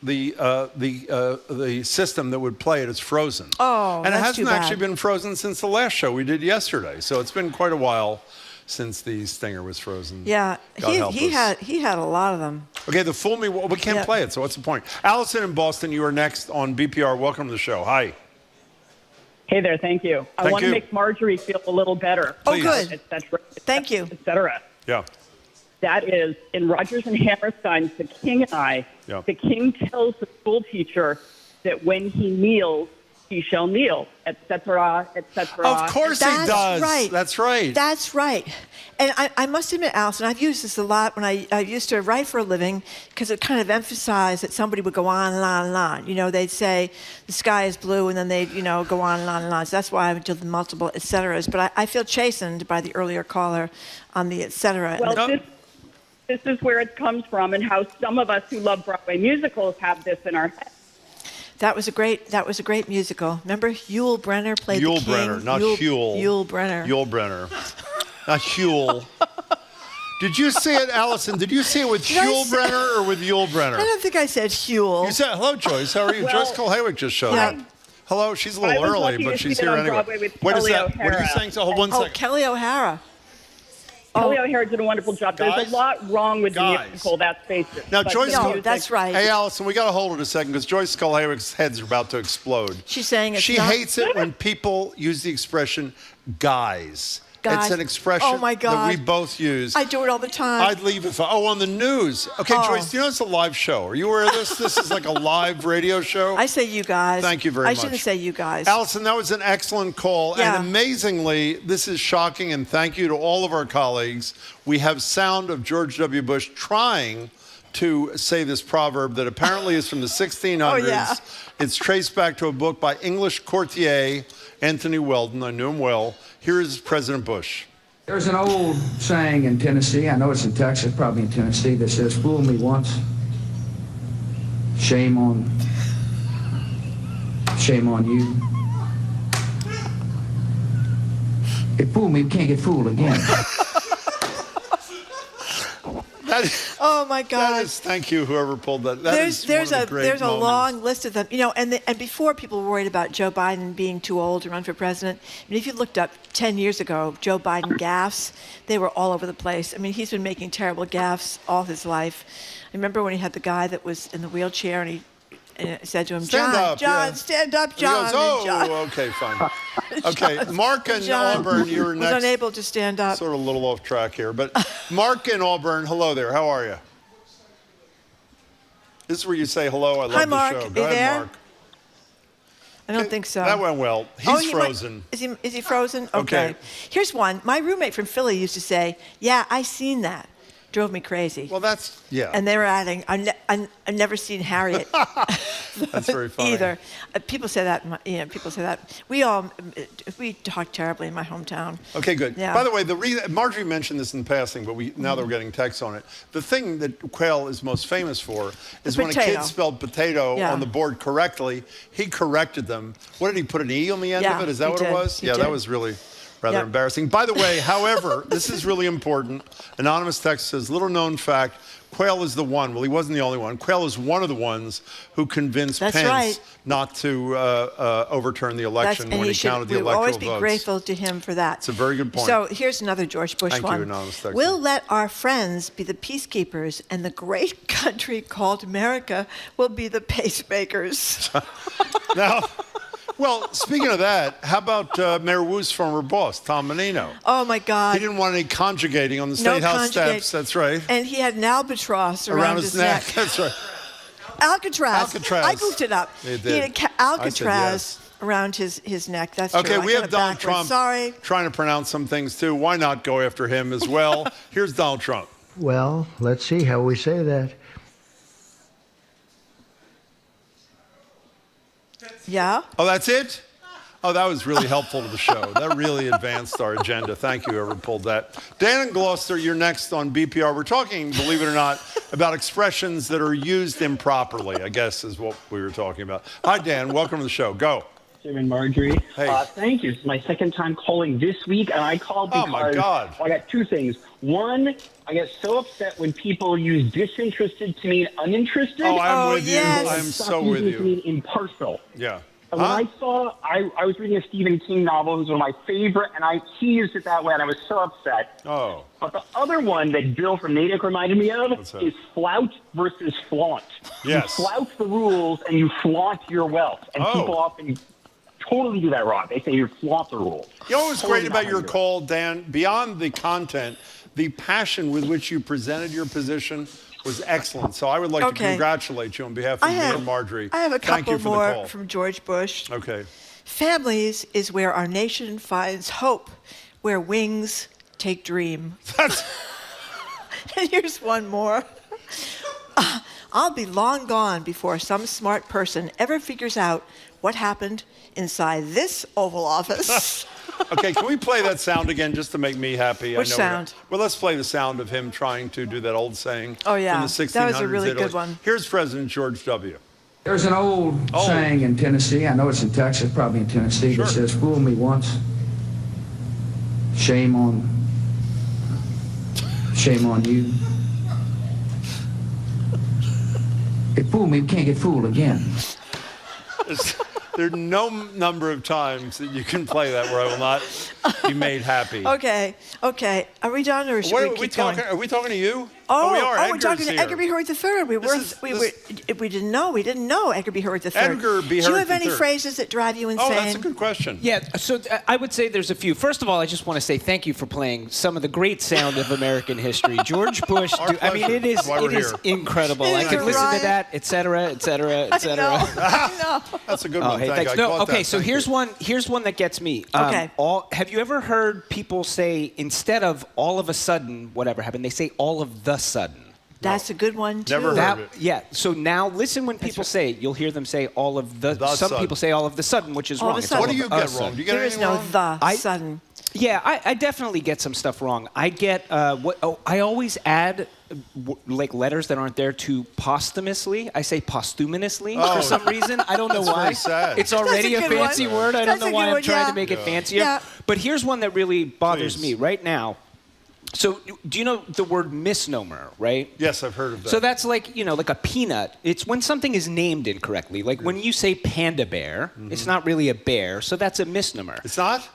the system that would play it is frozen. Oh, and it that's too hasn't bad. actually been frozen since the last show we did yesterday. So it's been quite a while since the stinger was frozen. Yeah, God he help us. had a lot of them. Okay, the fool me. Well, we can't play it, so what's the point? Allison in Boston, you are next on BPR. Welcome to the show. Hi. Hey there, thank you. I want to make Marjorie feel a little better. Oh, good. Et cetera, thank you. Et cetera. Yeah. That is, in Rodgers and Hammerstein's The King and I, the king tells the school teacher that when he kneels, he shall kneel, et cetera, et cetera. Of course he does. Right. That's right. That's right. And I must admit, Allison, I've used this a lot when I used to write for a living because it kind of emphasized that somebody would go on and on and on. You know, they'd say the sky is blue and then they'd, go on and on and on. So that's why I would do the multiple et ceteras. But I feel chastened by the earlier caller on the et cetera. Well, this is where it comes from and how some of us who love Broadway musicals have this in our heads. That was a great musical. Remember, Yul Brynner played the king. Yul Brynner, not Huel. Yul Brynner. Yul Brynner, not Huel. Did you see it, Allison? Did you see it with Yul Brynner or with Yul Brynner? I don't think I said Huel. You said, hello, Joyce. How are you? Joyce Cole-Haywick just showed up. Hello, she's a little early, but she's here anyway. What is that? What are you saying? So hold one second. Kelly O'Hara. Kelly O'Hara did a wonderful job. There's a lot wrong with the musical, that's basic. Now, Joyce, that's right. Hey, Allison, we got to hold it a second because Joyce Cole-Haywick's head's about to explode. She's saying she hates it when people use the expression guys. It's an expression that we both use. I do it all the time. I'd leave it on the news. Okay, Joyce, do you know it's a live show? Are you aware of this? This is like a live radio show. I say you guys. Thank you very much. I shouldn't say you guys. Allison, that was an excellent call. Yeah. And amazingly, this is shocking, and thank you to all of our colleagues. We have sound of George W. Bush trying to say this proverb that apparently is from the 1600s. Oh, yeah. It's traced back to a book by English courtier Anthony Weldon. I knew him well. Here is President Bush. There's an old saying in Tennessee, I know it's in Texas, probably in Tennessee, that says, fool me once, shame on you. If fool me, we can't get fooled again. Oh my God! Thank you, whoever pulled that. There's a long list of them, and before people were worried about Joe Biden being too old to run for president. I mean, if you looked up 10 years ago, Joe Biden gaffes, they were all over the place. I mean, he's been making terrible gaffes all his life. I remember when he had the guy that was in the wheelchair, and he said to him, stand up, stand up, John. He goes, okay, fine. Okay, Mark and Auburn, you're next. Was unable to stand up. Sort of a little off track here, but Mark and Auburn, hello there. How are you? This is where you say hello. I love the Mark. show. Go ahead, there? Mark. I don't think so. That went well. He's frozen. Is he frozen? Okay. Here's one. My roommate from Philly used to say, "Yeah, I seen that." Drove me crazy. Well, that's And they were adding, "I've never seen Harriet." That's very funny. Either. People say that. People say that. We talk terribly in my hometown. Okay, good. Yeah. By the way, Marjorie mentioned this in passing, but now that we're getting texts on it, the thing that Quayle is most famous for is when a kid spelled potato on the board correctly, he corrected them. What did he put an E on the end of it? Is that what it was? He yeah, did. that was really rather embarrassing. By the way, however, this is really important. Anonymous text says, little known fact, Quayle is the one. Well, he wasn't the only one. Quayle is one of the ones who convinced Pence not to overturn the election when he counted the electoral votes. We'll always be grateful to him for that. It's a very good point. So here's another George Bush one. Thank you, Anonymous text. We'll let our friends be the peacekeepers, and the great country called America will be the pacemakers. Now... Well, speaking of that, how about Mayor Wu's former boss, Tom Menino? Oh, my God. He didn't want any conjugating on the State House steps. That's right. And he had an albatross around his neck. That's right. Alcatraz. I goofed it up. He had an Alcatraz around his neck. That's true. Okay, we have Donald Trump trying to pronounce some things, too. Why not go after him as well? Here's Donald Trump. Well, let's see how we say that. Yeah. Oh, that's it? Oh, that was really helpful to the show. That really advanced our agenda. Thank you, whoever pulled that. Dan and Gloucester, you're next on BPR. We're talking, believe it or not, about expressions that are used improperly, I guess is what we were talking about. Hi, Dan. Welcome to the show. Go. Jim and Marjorie. Hey. Thank you. It's my second time calling this week, and I called because my God. I got two things. One, I get so upset when people use disinterested to mean uninterested. Oh, I'm with yes. you. I'm so with To you. mean impartial. Yeah. And when I was reading a Stephen King novel, who's one of my favorite, and he used it that way, and I was so upset. Oh. But the other one that Bill from Natick reminded me of is flout versus flaunt. Yes. You flout the rules and you flaunt your wealth. And people often totally do that wrong. They say you flaunt the rules. You know what's great about your call, Dan? Beyond the content, the passion with which you presented your position was excellent. So I would like to congratulate you on behalf of me and Marjorie. I have a Thank you couple for the more call. from George Bush. Okay. Families is where our nation finds hope, where wings take dream. And here's one more. I'll be long gone before some smart person ever figures out what happened inside this Oval Office. Okay, can we play that sound again just to make me happy? Which sound? Well, let's play the sound of him trying to do that old saying Oh, yeah. from the 1600s. That was a really Italy. good one. Here's President George W. There's an old saying in Tennessee, I know it's in Texas, probably in Tennessee, that says, fool me once, shame on you. If fool me, we can't get fooled again. There are no number of times that you can play that where I will not be made happy. Okay. Are we done or should we keep going? Are we talking to you? Oh, we are. we're talking to Edgar B. Hurd III. We didn't know Edgar B. Hurd III. Edgar B. Do you Hurd have any III. phrases that drive you insane? Oh, that's a good question. Yeah, so I would say there's a few. First of all, I just want to say thank you for playing some of the great sound of American history. George Bush, Our it is here. incredible. I could listen to that, et cetera, et cetera, et cetera. I know. That's a good one. Hey, Thanks. Here's one that gets me. Okay. Have you ever heard people say, instead of all of a sudden, whatever happened, they say all of the sudden? That's a good one, too. Never heard it. Yeah, so now listen when people say it. You'll hear them say all of the some sudden. people say all of the sudden, which is All of wrong. a It's sudden. What do you get sudden. wrong? Do you get There is anything no wrong? sudden. Yeah, I definitely get some stuff wrong. I get I always add like letters that aren't there to posthumously. I say posthumously for some reason. I don't know That's why. very sad. It's already a That's a good fancy one. word. I don't That's know a why good I'm one, trying yeah. to make it fancier. Yeah. But here's one that really bothers Please. me right now. So do you know the word misnomer, right? Yes, I've heard of that. So that's like a peanut. It's when something is named incorrectly. Like when you say panda bear, it's not really a bear, so that's a misnomer. It's not?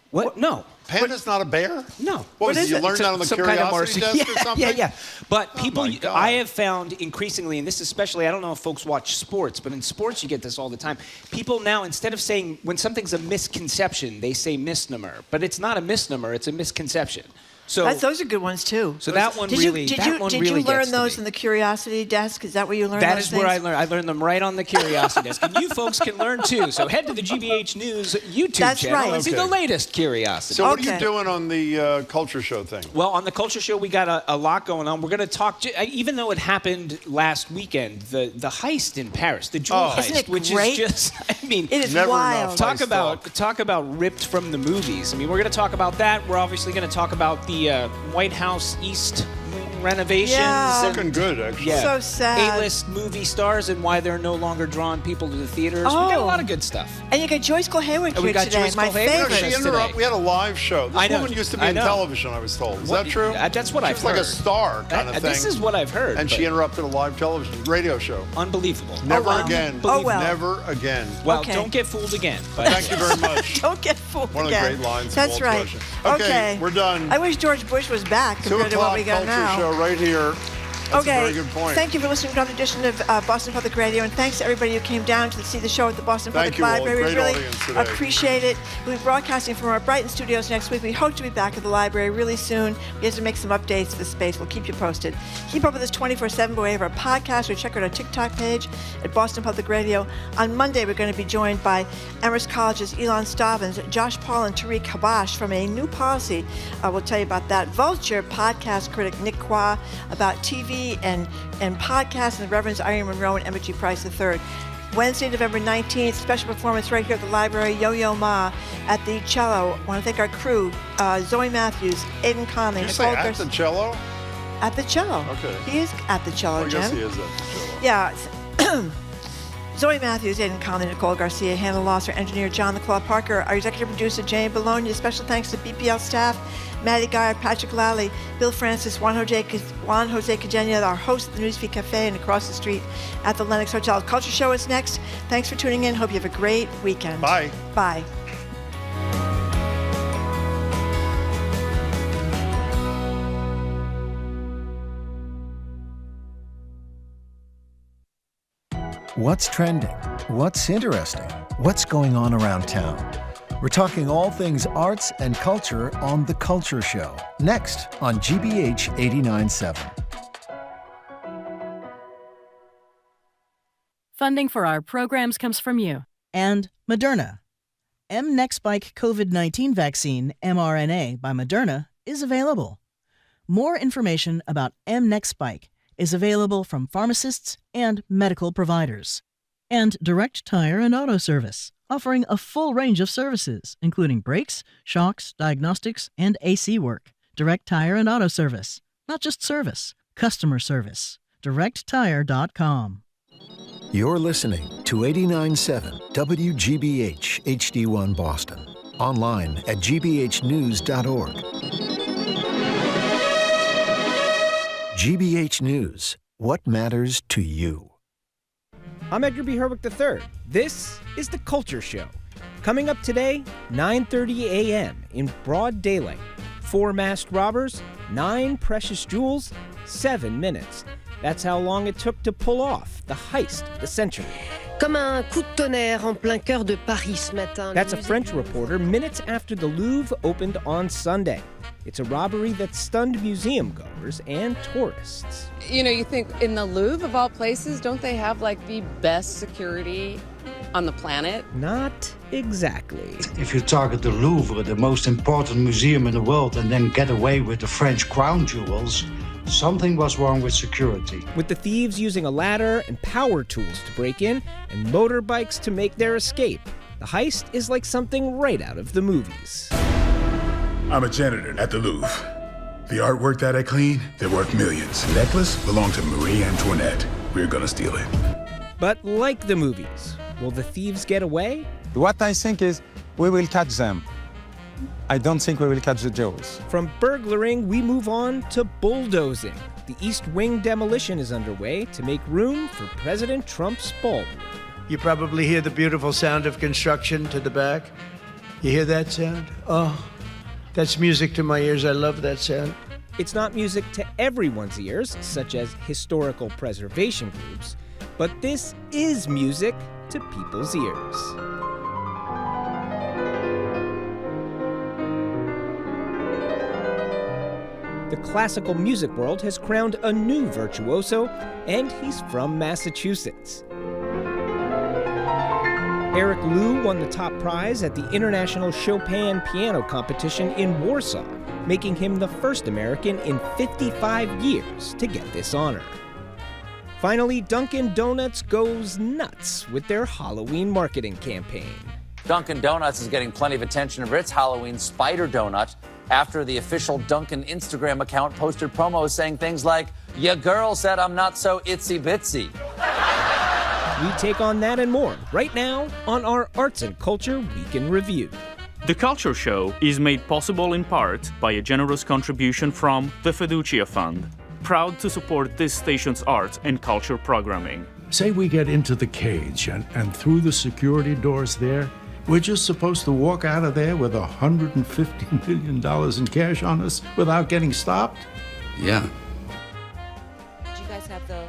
What? No. Panda's not a bear? No. What was it? You learned that on the curiosity desk or something? Yeah. But people, my God. I have found increasingly, and this especially, I don't know if folks watch sports, but in sports you get this all the time. People now, instead of saying, when something's a misconception, they say misnomer. But it's not a misnomer, it's a misconception. So Those are good ones, too. So that one Did really you really learn gets to those me. in the curiosity desk? Is that where you learned That those is where I things? learned. I learned them right on the curiosity desk. And you folks can learn too. So head to the GBH News YouTube That's channel right. and see the latest curiosity. So what are you doing on the culture show thing? Well, on the Culture Show, we got a lot going on. We're going to talk, even though it happened last weekend, the heist in Paris, the jewel heist, Isn't it which great? is just, I mean, It is Never wild. enough. talk about ripped from the movies. I mean, we're going to talk about that. We're obviously going to talk about the White House East renovations. Yeah. and- Looking good, actually. Yeah. So sad. A-list movie stars and why they're no longer drawing people to the theaters. We got a Oh. lot of good stuff. And you got Joyce Cole-Hayward And we here got today, Joyce my Cole-Hayward. No, favorite. she Today. interrupted. We had a live show. This I know. woman used to be I in know. television, I was told. Is What- that true? That's what I've She was like a heard. star kind of thing. This is what I've heard. And she but interrupted a live television radio show. unbelievable. Never wow. again. Oh, well. Never again. Well, Okay. don't get fooled again. But Thank you very much. Don't get fooled One of the again. great lines of That's Walt right. Russian. Okay, we're done. I wish George Bush was back 2 compared to what o'clock we got culture now. show right here. That's a very good point. Thank you for listening to another edition of Boston Public Radio, and thanks to everybody who came down to see the show at the Boston Thank Public you all. Library. Great We really audience today. appreciate it. We'll be broadcasting from our Brighton studios next week. We hope to be back at the library really soon. We have to make some updates to the space. We'll keep you posted. Keep up with us 24/7 by way of our podcast, or check out our TikTok page at Boston Public Radio. On Monday, we're going to be joined by Amherst College's Elon Stobbins, Josh Paul, and Tariq Habash from a new policy. We'll tell you about that. Vulture podcast critic Nick Qua about TV and podcasts, and the Reverends Irene Monroe and Emma G. Price III. Wednesday, November 19th, special performance right here at the library, Yo-Yo Ma at the cello. I want to thank our crew, Zoe Matthews, Aiden Conley, Did you say at the cello? At the cello. Okay. He is at the cello, I guess Jen. he is at the cello. Yeah. Zoe Matthews, Aiden Conley, Nicole Garcia, Hannah Loss, our engineer John the Claw Parker, our executive producer Jane Bologna. Special thanks to BPL staff, Maddie Geyer, Patrick Lally, Bill Francis, Juan Jose Cadena, our host at the Newsfeed Cafe and across the street at the Lenox Hotel. Culture Show is next. Thanks for tuning in. Hope you have a great weekend. Bye. Bye. What's trending? What's interesting? What's going on around town? We're talking all things arts and culture on The Culture Show, next on GBH 89.7. Funding for our programs comes from you. And Moderna. mNEXSpike COVID-19 vaccine, mRNA, by Moderna, is available. More information about mNEXSpike is available from pharmacists and medical providers. And Direct Tire and Auto Service, offering a full range of services, including brakes, shocks, diagnostics, and AC work. Direct Tire and Auto Service. Not just service, customer service. DirectTire.com. You're listening to 89.7 WGBH HD1 Boston. Online at gbhnews.org. GBH News. What matters to you? I'm Edgar B. Herwick III. This is The Culture Show. Coming up today, 9:30 a.m. in broad daylight. 4 masked robbers, 9 precious jewels, 7 minutes. That's how long it took to pull off the heist of the century. Comme un coup de tonnerre en plein cœur de Paris ce matin. That's a French reporter minutes after the Louvre opened on Sunday. It's a robbery that stunned museum goers and tourists. You know, you think in the Louvre, of all places, don't they have like the best security on the planet? Not exactly. If you target the Louvre, the most important museum in the world, and then get away with the French crown jewels, something was wrong with security. With the thieves using a ladder and power tools to break in and motorbikes to make their escape, the heist is like something right out of the movies. I'm a janitor at the Louvre. The artwork that I clean, they're worth millions. The necklace belonged to Marie Antoinette. We're gonna steal it. But like the movies, will the thieves get away? What I think is we will catch them. I don't think we will catch the jewels. From burglaring, we move on to bulldozing. The East Wing demolition is underway to make room for President Trump's ballroom. You probably hear the beautiful sound of construction to the back. You hear that sound? Oh, that's music to my ears. I love that sound. It's not music to everyone's ears, such as historical preservation groups, but this is music to people's ears. The classical music world has crowned a new virtuoso, and he's from Massachusetts. Eric Liu won the top prize at the International Chopin Piano Competition in Warsaw, making him the first American in 55 years to get this honor. Finally, Dunkin' Donuts goes nuts with their Halloween marketing campaign. Dunkin' Donuts is getting plenty of attention for its Halloween spider donut after the official Dunkin' Instagram account posted promos saying things like, "Ya girl said I'm not so itsy bitsy." We take on that and more right now on our Arts and Culture Week in Review. The Culture Show is made possible in part by a generous contribution from the Fiducia Fund, proud to support this station's arts and culture programming. Say we get into the cage and through the security doors there, we're just supposed to walk out of there with $150 million in cash on us without getting stopped? Yeah. Did you guys have the...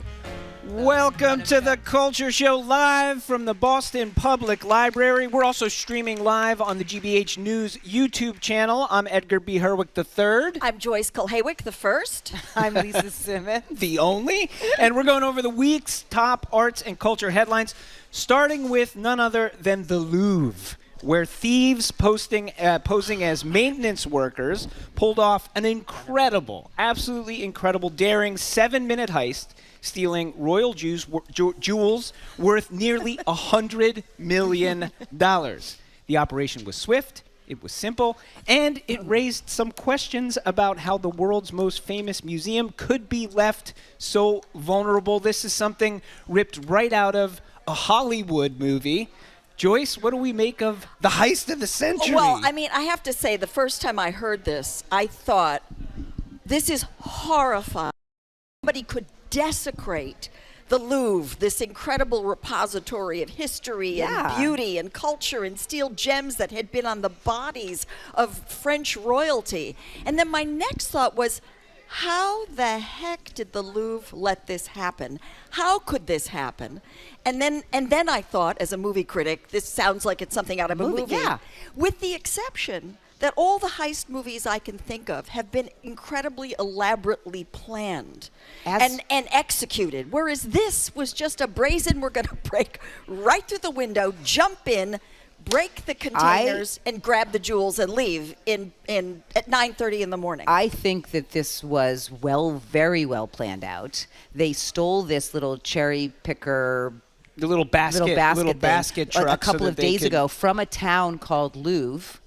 Welcome to the Culture Show live from the Boston Public Library. We're also streaming live on the GBH News YouTube channel. I'm Edgar B. Herwick III. I'm Joyce Kulhaywick the first. I'm Lisa Simmons. The only. And we're going over the week's top arts and culture headlines, starting with none other than the Louvre. where thieves posing as maintenance workers pulled off an incredible, absolutely incredible, daring 7-minute heist, stealing royal jewels worth nearly $100 million. The operation was swift, it was simple, and it raised some questions about how the world's most famous museum could be left so vulnerable. This is something ripped right out of a Hollywood movie. Joyce, what do we make of the heist of the century? Well, I mean, I have to say, the first time I heard this, I thought, this is horrifying. Somebody could desecrate the Louvre, this incredible repository of history and beauty and culture, and steal gems that had been on the bodies of French royalty. And then my next thought was, how the heck did the Louvre let this happen? How could this happen? And then I thought, as a movie critic, this sounds like it's something out of a movie. Yeah. With the exception that all the heist movies I can think of have been incredibly elaborately planned and executed, whereas this was just a brazen, we're going to break right through the window, jump in, break the containers, and grab the jewels and leave at 9:30 in the morning. I think that this was very well planned out. They stole this little cherry picker, the little basket truck, a couple of days ago from a town called Louvre.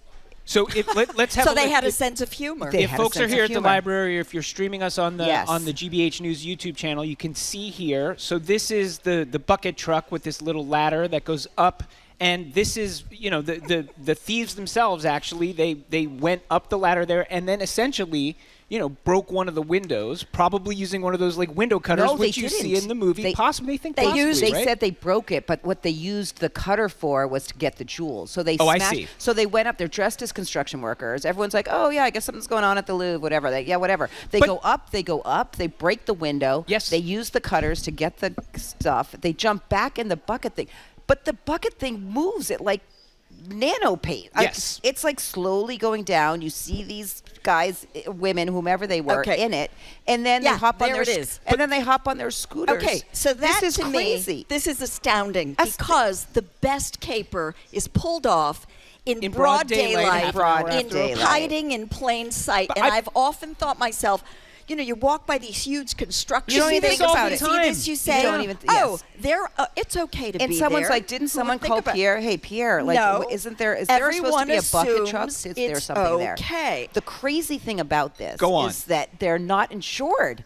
So let's have. So they had a sense of humor. If folks are here at the library, or if you're streaming us on the GBH News YouTube channel, you can see here. So this is the bucket truck with this little ladder that goes up, and this is the thieves themselves. Actually, they went up the ladder there, and then essentially broke one of the windows, probably using one of those like window cutters, which you see in the movie. They said they broke it, but what they used the cutter for was to get the jewels. So they I see. So they went up. They're dressed as construction workers. Everyone's like, oh yeah, I guess something's going on at the Louvre. Whatever. Whatever. They go up. They break the window. Yes. They use the cutters to get the stuff. They jump back in the bucket thing, but the bucket thing moves at like nano pace. Yes. It's like slowly going down. You see these guys, women, whomever they were, in it, and then they hop on they hop on their scooters. Okay, so that this is to crazy. me, this is astounding because the best caper is pulled off in broad daylight, hiding in plain sight. And I've often thought myself, you walk by these huge construction things. You see this, you say, it's okay to be there. And someone's like, didn't someone call Pierre? Hey, Pierre, like, is there supposed to be a bucket truck? Is there something there? Okay. The crazy thing about this is that they're not insured.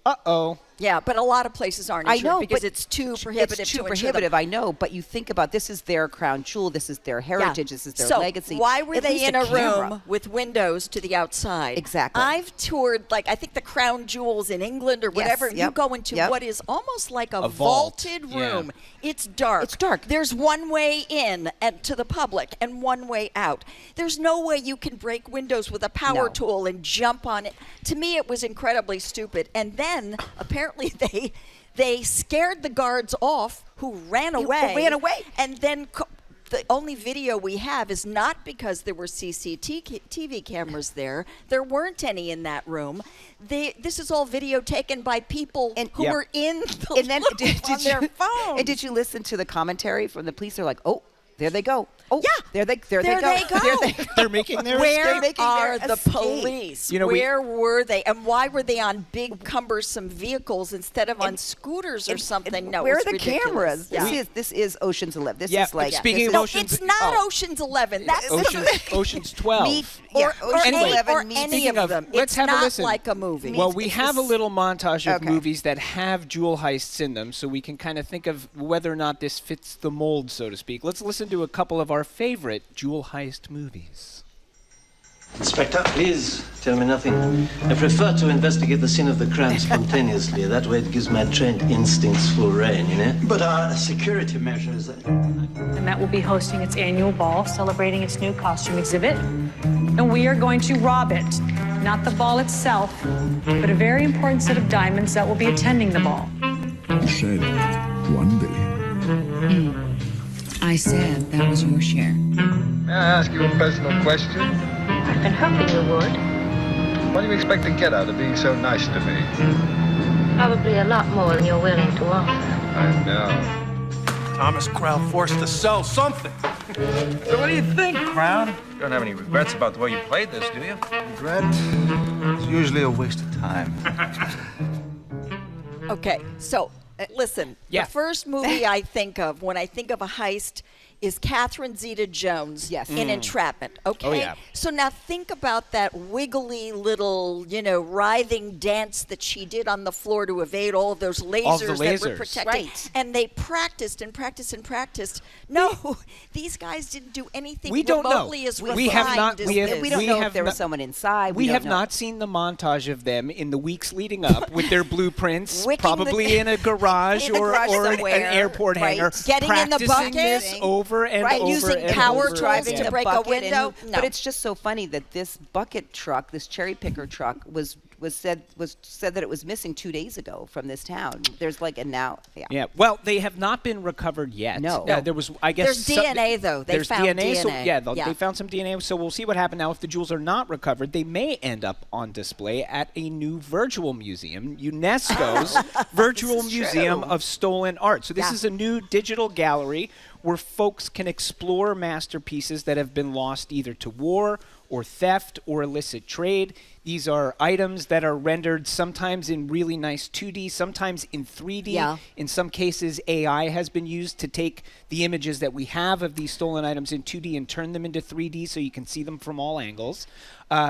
Uh-oh. Yeah, but a lot of places aren't insured, I know, because it's too prohibitive. It's too prohibitive, I know. But you think about this is their crown jewel. This is their heritage. This is their legacy. Why were they in a room with windows to the outside? Exactly. I've toured, I think the crown jewels in England or whatever. You go into what is almost like a vaulted room. Yeah. It's dark. It's dark. There's one way in to the public and one way out. There's no way you can break windows with a power tool and jump on it. To me, it was incredibly stupid. And then apparently they scared the guards off, who ran away. And then the only video we have is not because there were CCTV cameras there. There weren't any in that room. This is all video taken by people who were in the Louvre on their phone. And did you listen to the commentary from the police? They're like, oh, there they go. Oh, yeah. There they go. They're making their Where escape. are the police? Where were they? And why were they on big, cumbersome vehicles instead of on scooters or something? No, where are the ridiculous. cameras? Yeah. This is Ocean's 11. This is like speaking of Ocean's, it's not Ocean's 11. That's Ocean's 12. Or anyway, any of them. Let's have a listen. Like a movie. Well, we have a little montage of movies that have jewel heists in them, so we can kind of think of whether or not this fits the mold, so to speak. Let's listen to a couple of our favorite jewel heist movies. Inspector, please tell me nothing. I prefer to investigate the scene of the crime spontaneously. That way it gives my trained instincts full rein, But our security measures... And that will be hosting its annual ball, celebrating its new costume exhibit. And we are going to rob it. Not the ball itself, but a very important set of diamonds that will be attending the ball. You said $1 billion. I said that was your share. May I ask you a personal question? I've been hoping you would. What do you expect to get out of being so nice to me? Probably a lot more than you're willing to offer. I know. Thomas Crowell forced to sell something. So what do you think, Crown? You don't have any regrets about the way you played this, do you? Regret is usually a waste of time. Okay, so listen. Yeah. The first movie I think of when I think of a heist is Catherine Zeta-Jones in Entrapment, okay? Oh, yeah. So now think about that wiggly little, writhing dance that she did on the floor to evade all of those lasers, that were protecting. Right. And they practiced and practiced and practiced. No, these guys didn't do anything We don't know. remotely as refined We have not. as We have. this. We don't we know have if there not- was someone inside. We don't have know. not seen the montage of them in the weeks leading up with their blueprints, Wicking probably in a garage in a or garage an somewhere, airport right. hangar, Getting in the practicing bucket. this over and Right, over using and power over tools again. to break a bucket window. No. But it's just so funny that this bucket truck, this cherry picker truck, was said that it was missing 2 days ago from this town. There's like a now. Yeah. Well, they have not been recovered yet. No. There was, I guess. There's DNA though. They There's found DNA. So DNA. they found some DNA. So we'll see what happens now. If the jewels are not recovered, they may end up on display at a new virtual museum, UNESCO's Virtual Museum of Stolen Art. So this is a new digital gallery where folks can explore masterpieces that have been lost either to war or theft or illicit trade. These are items that are rendered sometimes in really nice 2D, sometimes in 3D. Yeah. In some cases, AI has been used to take the images that we have of these stolen items in 2D and turn them into 3D so you can see them from all angles.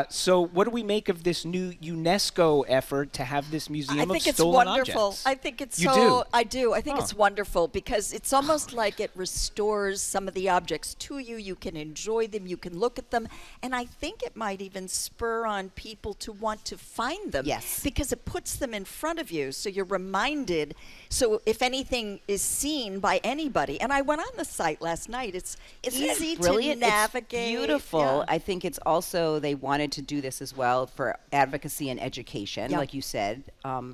So what do we make of this new UNESCO effort to have this museum of stolen objects? I think it's You so. do? I do. I think it's wonderful because it's almost like it restores some of the objects to you. You can enjoy them. You can look at them, and I think it might even spur on people to want to find them. Yes. Because it puts them in front of you, so you're reminded. So if anything is seen by anybody, and I went on the site last night. It's easy brilliant? to navigate. It's beautiful. Yeah. I think it's also they wanted to do this as well for advocacy and education, Yeah. like you said,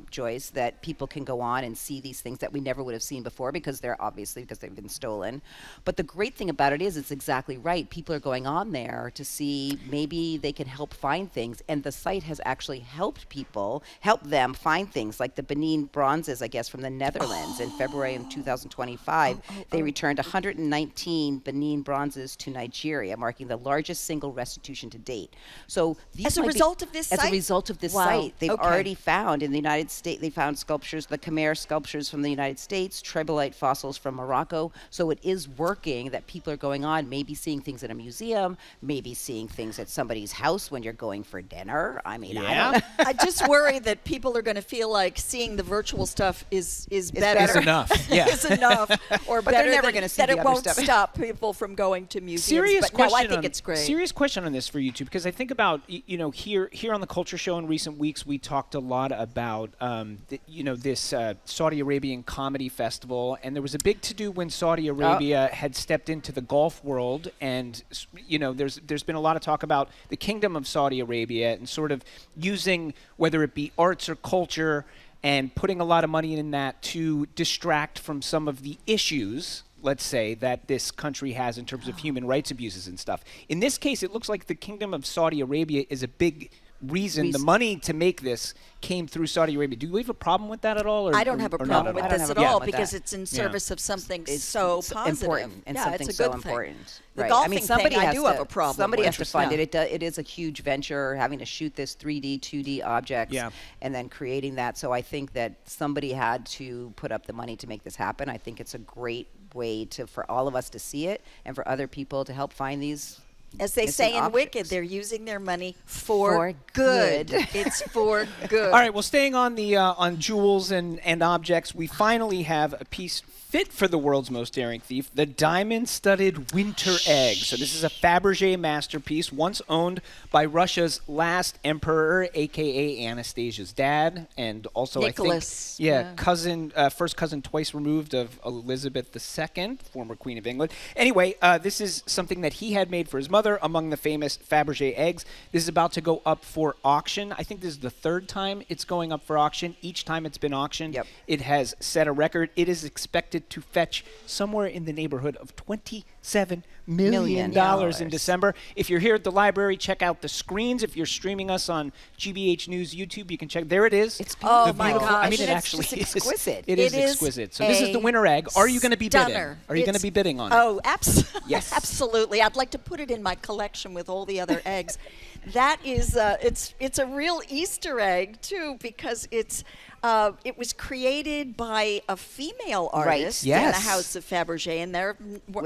Joyce, that people can go on and see these things that we never would have seen before because they've been stolen. But the great thing about it is it's exactly right. People are going on there to see maybe they can help find things, and the site has actually helped them find things like the Benin bronzes, I guess, from the Netherlands in February of 2025. They returned 119 Benin bronzes to Nigeria, marking the largest single restitution to date. So these As a result of this as site? a result of this Wow. site, they've Okay. already found in the United States. They found sculptures, the Khmer sculptures from the United States, tribulite fossils from Morocco. So it is working that people are going on, maybe seeing things in a museum, maybe seeing things at somebody's house when you're going for dinner. I mean, I don't know. I just worry that people are going to feel like seeing the virtual stuff is better. Is enough. Yeah. is enough. Or But they're better never than- gonna see that the it other won't stuff. stop people from going to museums. Serious but question. no, I think on, it's great. Serious question on this for you two, because I think about here on the Culture Show in recent weeks we talked a lot about this Saudi Arabian comedy festival, and there was a big to-do when Saudi Arabia had stepped into the Gulf world, and there's been a lot of talk about the Kingdom of Saudi Arabia and sort of using whether it be arts or culture and putting a lot of money in that to distract from some of the issues, let's say, that this country has in terms of human rights abuses and stuff. In this case, it looks like the Kingdom of Saudi Arabia is a big reason. The money to make this came through Saudi Arabia. Do you have a problem with that at all? Or, I don't have a or problem not with this at all because it's in service of something so it's positive. important and something it's a so good thing. important. The Right. golfing I mean, somebody thing, I has do to, have a problem Somebody with. has to fund it. It is a huge venture, having to shoot this 3D, 2D objects, and then creating that. So I think that somebody had to put up the money to make this happen. I think it's a great way for all of us to see it and for other people to help find these. As they say in objects. Wicked, they're using their money for good. It's for good. All right. Well, staying on the on jewels and objects, we finally have a piece fit for the world's most daring thief, the diamond-studded winter egg. So this is a Fabergé masterpiece, once owned by Russia's last emperor, a.k.a. Anastasia's dad, and also Nicholas. I think, cousin, first cousin twice removed of Elizabeth II, former Queen of England. Anyway, this is something that he had made for his mother, among the famous Fabergé eggs. This is about to go up for auction. I think this is the third time it's going up for auction. Each time it's been auctioned, it has set a record. It is expected to fetch somewhere in the neighborhood of $20 $27 million in December. If you're here at the library, check out the screens. If you're streaming us on GBH News YouTube, you can check. There it is. It's beautiful. Oh my gosh! I mean, it it's actually just is exquisite. It is exquisite. So this is the winter egg. Are you going to be bidding? Are you going to be bidding on it? Oh, Yes. absolutely. I'd like to put it in my collection with all the other eggs. That is, it's a real Easter egg too, because it was created by a female artist in the House of Fabergé, and there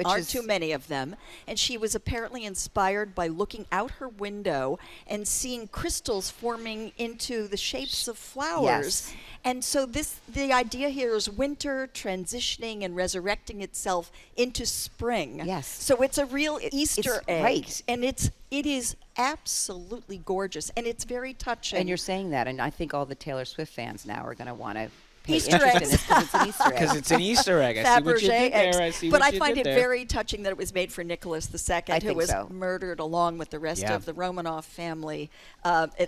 aren't too many of them. And she was apparently inspired by looking out her window and seeing crystals forming into the shapes of flowers. Yes. And so the idea here is winter transitioning and resurrecting itself into spring. Yes. So it's a real Easter egg. Right. And it is absolutely gorgeous, and it's very touching. And you're saying that, and I think all the Taylor Swift fans now are going to want to pay Easter interest in this because it's an Easter egg. Because it's an Easter egg. I see what you did there. But I find it very touching that it was made for Nicholas II, who was so. murdered along with the rest of the Romanov family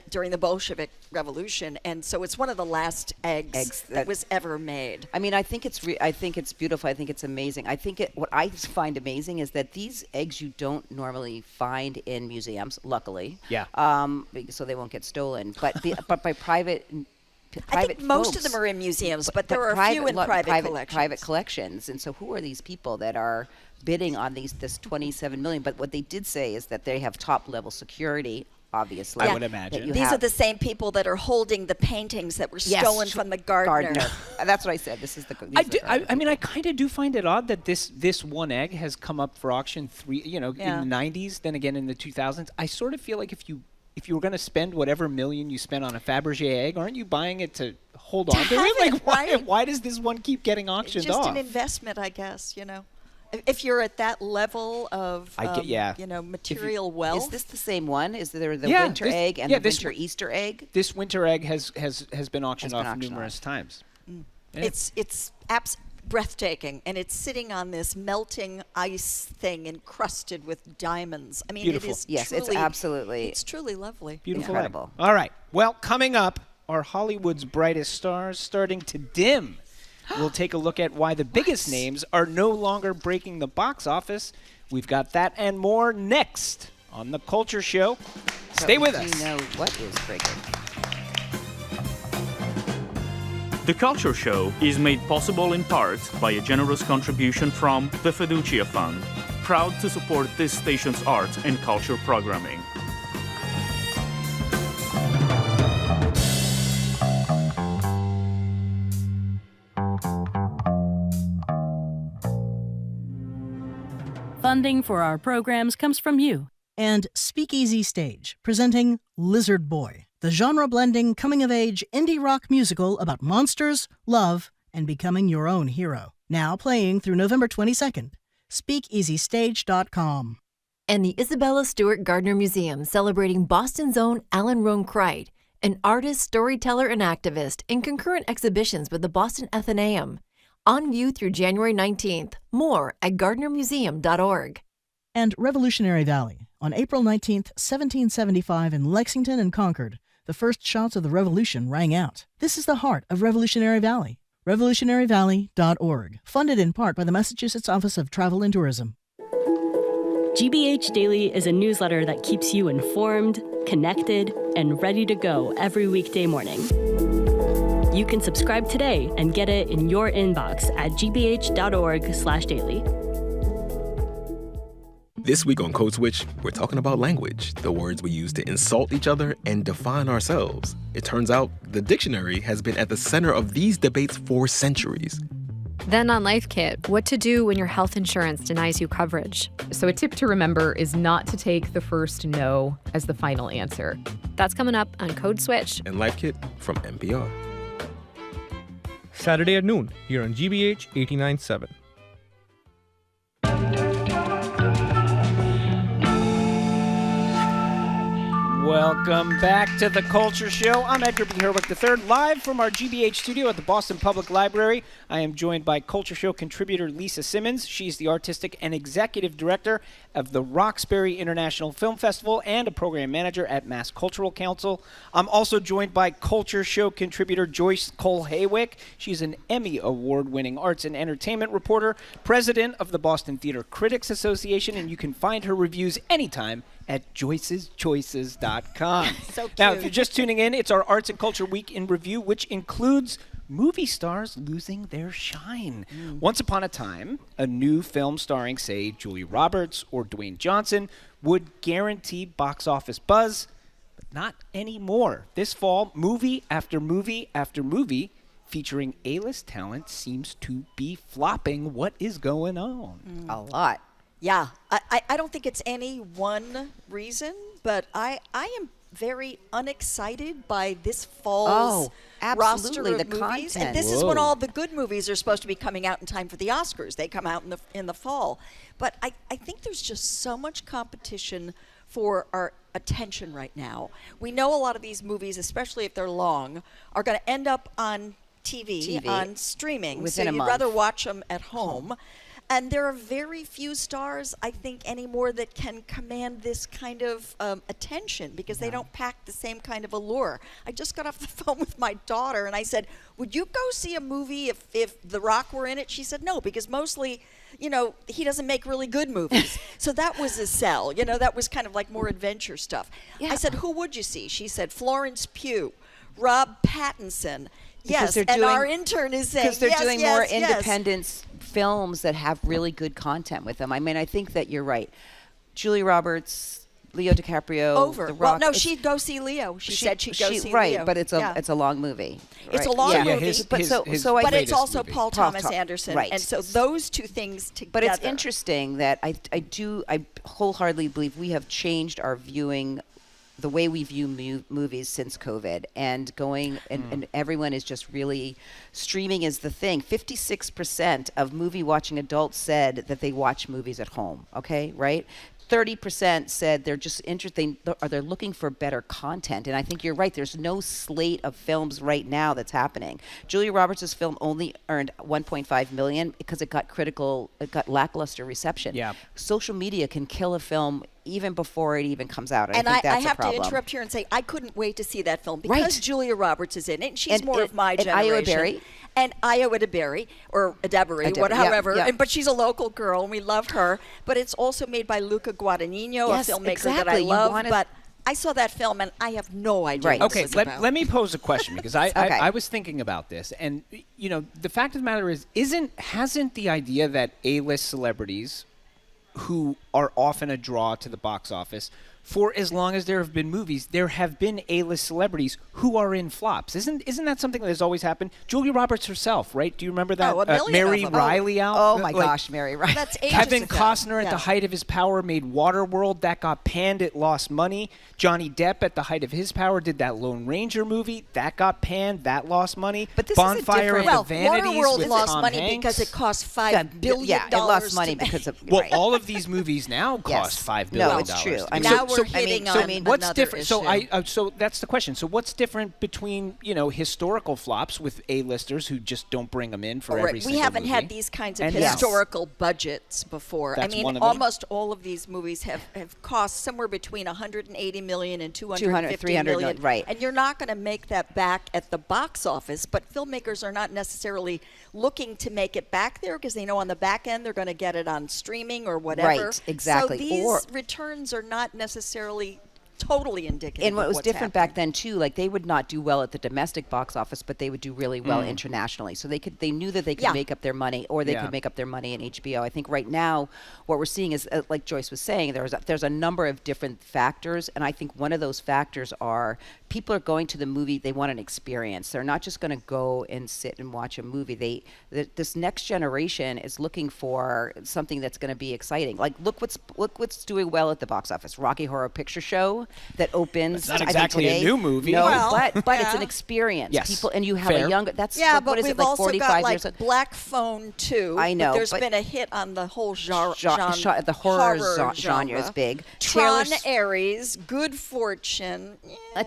during the Bolshevik Revolution, and so it's one of the last eggs that was ever made. I mean, I think it's beautiful. I think it's amazing. I think what I find amazing is that these eggs you don't normally find in museums, luckily. Yeah. So they won't get stolen. But by private. I think most of them are in museums, but there are a few in private collections. Private collections. And so who are these people that are bidding on this $27 million? But what they did say is that they have top-level security, obviously. I would imagine. These are the same people that are holding the paintings that were stolen from the gardener. That's what I said. This is the. I mean, I kind of do find it odd that this one egg has come up for auction in the 90s, then again in the 2000s. I sort of feel like if you were going to spend whatever million you spent on a Fabergé egg, aren't you buying it to hold on to it? Like, why does this one keep getting auctioned off? Just an investment, I guess, If you're at that level of, material wealth. Is this the same one? Is there the winter egg and the winter Easter egg? This winter egg has been auctioned off numerous times. Mm. Yeah. It's breathtaking, and it's sitting on this melting ice thing encrusted with diamonds. I mean, Beautiful. It is yes, truly, it's absolutely it's truly lovely. Beautiful. Incredible. All right. Well, coming up, are Hollywood's brightest stars starting to dim? We'll take a look at why the biggest names are no longer breaking the box office. We've got that and more next on The Culture Show. Stay with us. We know what is breaking. The Culture Show is made possible in part by a generous contribution from the Fiducia Fund, proud to support this station's art and culture programming. Funding for our programs comes from you. And Speakeasy Stage, presenting Lizard Boy, the genre-blending, coming-of-age indie rock musical about monsters, love, and becoming your own hero. Now playing through November 22nd. SpeakeasyStage.com. And the Isabella Stewart Gardner Museum, celebrating Boston's own Alan Roan Crite, an artist, storyteller, and activist, in concurrent exhibitions with the Boston Athenaeum. On view through January 19th. More at gardnermuseum.org. And Revolutionary Valley. On April 19th, 1775 in Lexington and Concord, the first shots of the Revolution rang out. This is the heart of Revolutionary Valley. RevolutionaryValley.org. Funded in part by the Massachusetts Office of Travel and Tourism. GBH Daily is a newsletter that keeps you informed, connected, and ready to go every weekday morning. You can subscribe today and get it in your inbox at gbh.org/daily. This week on Code Switch, we're talking about language, the words we use to insult each other and define ourselves. It turns out the dictionary has been at the center of these debates for centuries. Then on Life Kit, what to do when your health insurance denies you coverage. So a tip to remember is not to take the first no as the final answer. That's coming up on Code Switch. And Life Kit from NPR. Saturday at noon, here on GBH 89.7. Welcome back to The Culture Show. I'm Edgar B. Herwick III, live from our GBH studio at the Boston Public Library. I am joined by Culture Show contributor Lisa Simmons. She's the artistic and executive director of the Roxbury International Film Festival and a program manager at Mass Cultural Council. I'm also joined by Culture Show contributor Joyce Cole-Haywick. She's an Emmy Award-winning arts and entertainment reporter, president of the Boston Theater Critics Association, and you can find her reviews anytime at joyceschoices.com. So cute. Now, if you're just tuning in, it's our Arts and Culture Week in Review, which includes movie stars losing their shine. Once upon a time, a new film starring, say, Julia Roberts or Dwayne Johnson would guarantee box office buzz, but not anymore. This fall, movie after movie after movie featuring A-list talent seems to be flopping. What is going on? A lot. Yeah, I don't think it's any one reason, but I am very unexcited by this fall's roster absolutely, of the movies. content. And this is when all the good movies are supposed to be coming out in time for the Oscars. They come out in the fall. But I think there's just so much competition for our attention right now. We know a lot of these movies, especially if they're long, are going to end up on TV, on streaming. Within so a you'd month. rather watch them at home. And there are very few stars, I think, anymore that can command this kind of attention because they don't pack the same kind of allure. I just got off the phone with my daughter and I said, would you go see a movie if The Rock were in it? She said no, because mostly, he doesn't make really good movies. So that was a sell. That was kind of like more adventure stuff. Yeah. I said, who would you see? She said, Florence Pugh, Rob Pattinson. Yes, and our intern is saying because they're yes, doing yes, more yes. independent films that have really good content with them. I mean, I think that you're right. Julia Roberts, Leo DiCaprio, Over. The Rock. Well, no, she'd go see Leo. She said she'd go see right, Leo. but it's a long movie. It's right? a long movie, but it's also movie. Paul Thomas Anderson, right? And so those two things together. But it's interesting that I wholeheartedly believe we have changed our viewing. The way we view movies since COVID and going and everyone is just really streaming is the thing. 56% of movie watching adults said that they watch movies at home. Okay, right? 30% said they're just interested, they're looking for better content. And I think you're right. There's no slate of films right now that's happening. Julia Roberts' film only earned $1.5 million because it got lackluster reception. Yeah. Social media can kill a film even before it even comes out. And I think that's I have a problem. to interrupt here and say I couldn't wait to see that film because Julia Roberts is in it. And she's more of my generation. And Iowa DeBerry, or Adebary, however. Yeah. But she's a local girl, and we love her. But it's also made by Luca Guadagnino, a filmmaker that I love. But I saw that film, and I have no idea what it was about. Let me pose a question, because I was thinking about this. And, the fact of the matter is, hasn't the idea that A-list celebrities who are often a draw to the box office, for as long as there have been movies, there have been A-list celebrities who are in flops. Isn't that something that has always happened? Julia Roberts herself, right? Do you remember that? Mary Riley out. Oh my gosh, Mary Riley. That's ages Kevin ago. Costner at the height of his power made Waterworld. That got panned. It lost money. Johnny Depp at the height of his power did that Lone Ranger movie. That got panned. That lost money. But this Bonfire is at the Vanities Waterworld with lost Tom money Hanks. because it cost $5 billion. Yeah, it lost money because of. Well, all of these movies now cost $5 billion. No, it's true. I mean, now we're hitting on what's another different? issue. So that's the question. So what's different between historical flops with A-listers who just don't bring them in for every single movie? We haven't had these kinds of And historical budgets before. That's I mean, one of them. almost all of these movies have cost somewhere between $180 million and $250 $300 million. right. And you're not going to make that back at the box office, but filmmakers are not necessarily looking to make it back there because they know on the back end they're going to get it on streaming or whatever. Right, exactly. So these returns are not necessarily totally indicative. And what of was what's different happening. back then too, like they would not do well at the domestic box office, but they would do really well internationally. So they knew that they could make up their money, or they could make up their money in HBO. I think right now what we're seeing is, like Joyce was saying, there's a number of different factors, and I think one of those factors are people are going to the movie. They want an experience. They're not just going to go and sit and watch a movie. This next generation is looking for something that's going to be exciting. Like look what's doing well at the box office. Rocky Horror Picture Show that opens. It's not exactly a new movie. No, Well, but it's an experience. Yes. People, and you have Fair. a younger. That's Yeah, what but is we've it, like also 45 got like years old? Black Phone too. I know, but there's but- been a hit on the whole genre. The horror genre is big. Tron, Taylor- Aries, Good Fortune.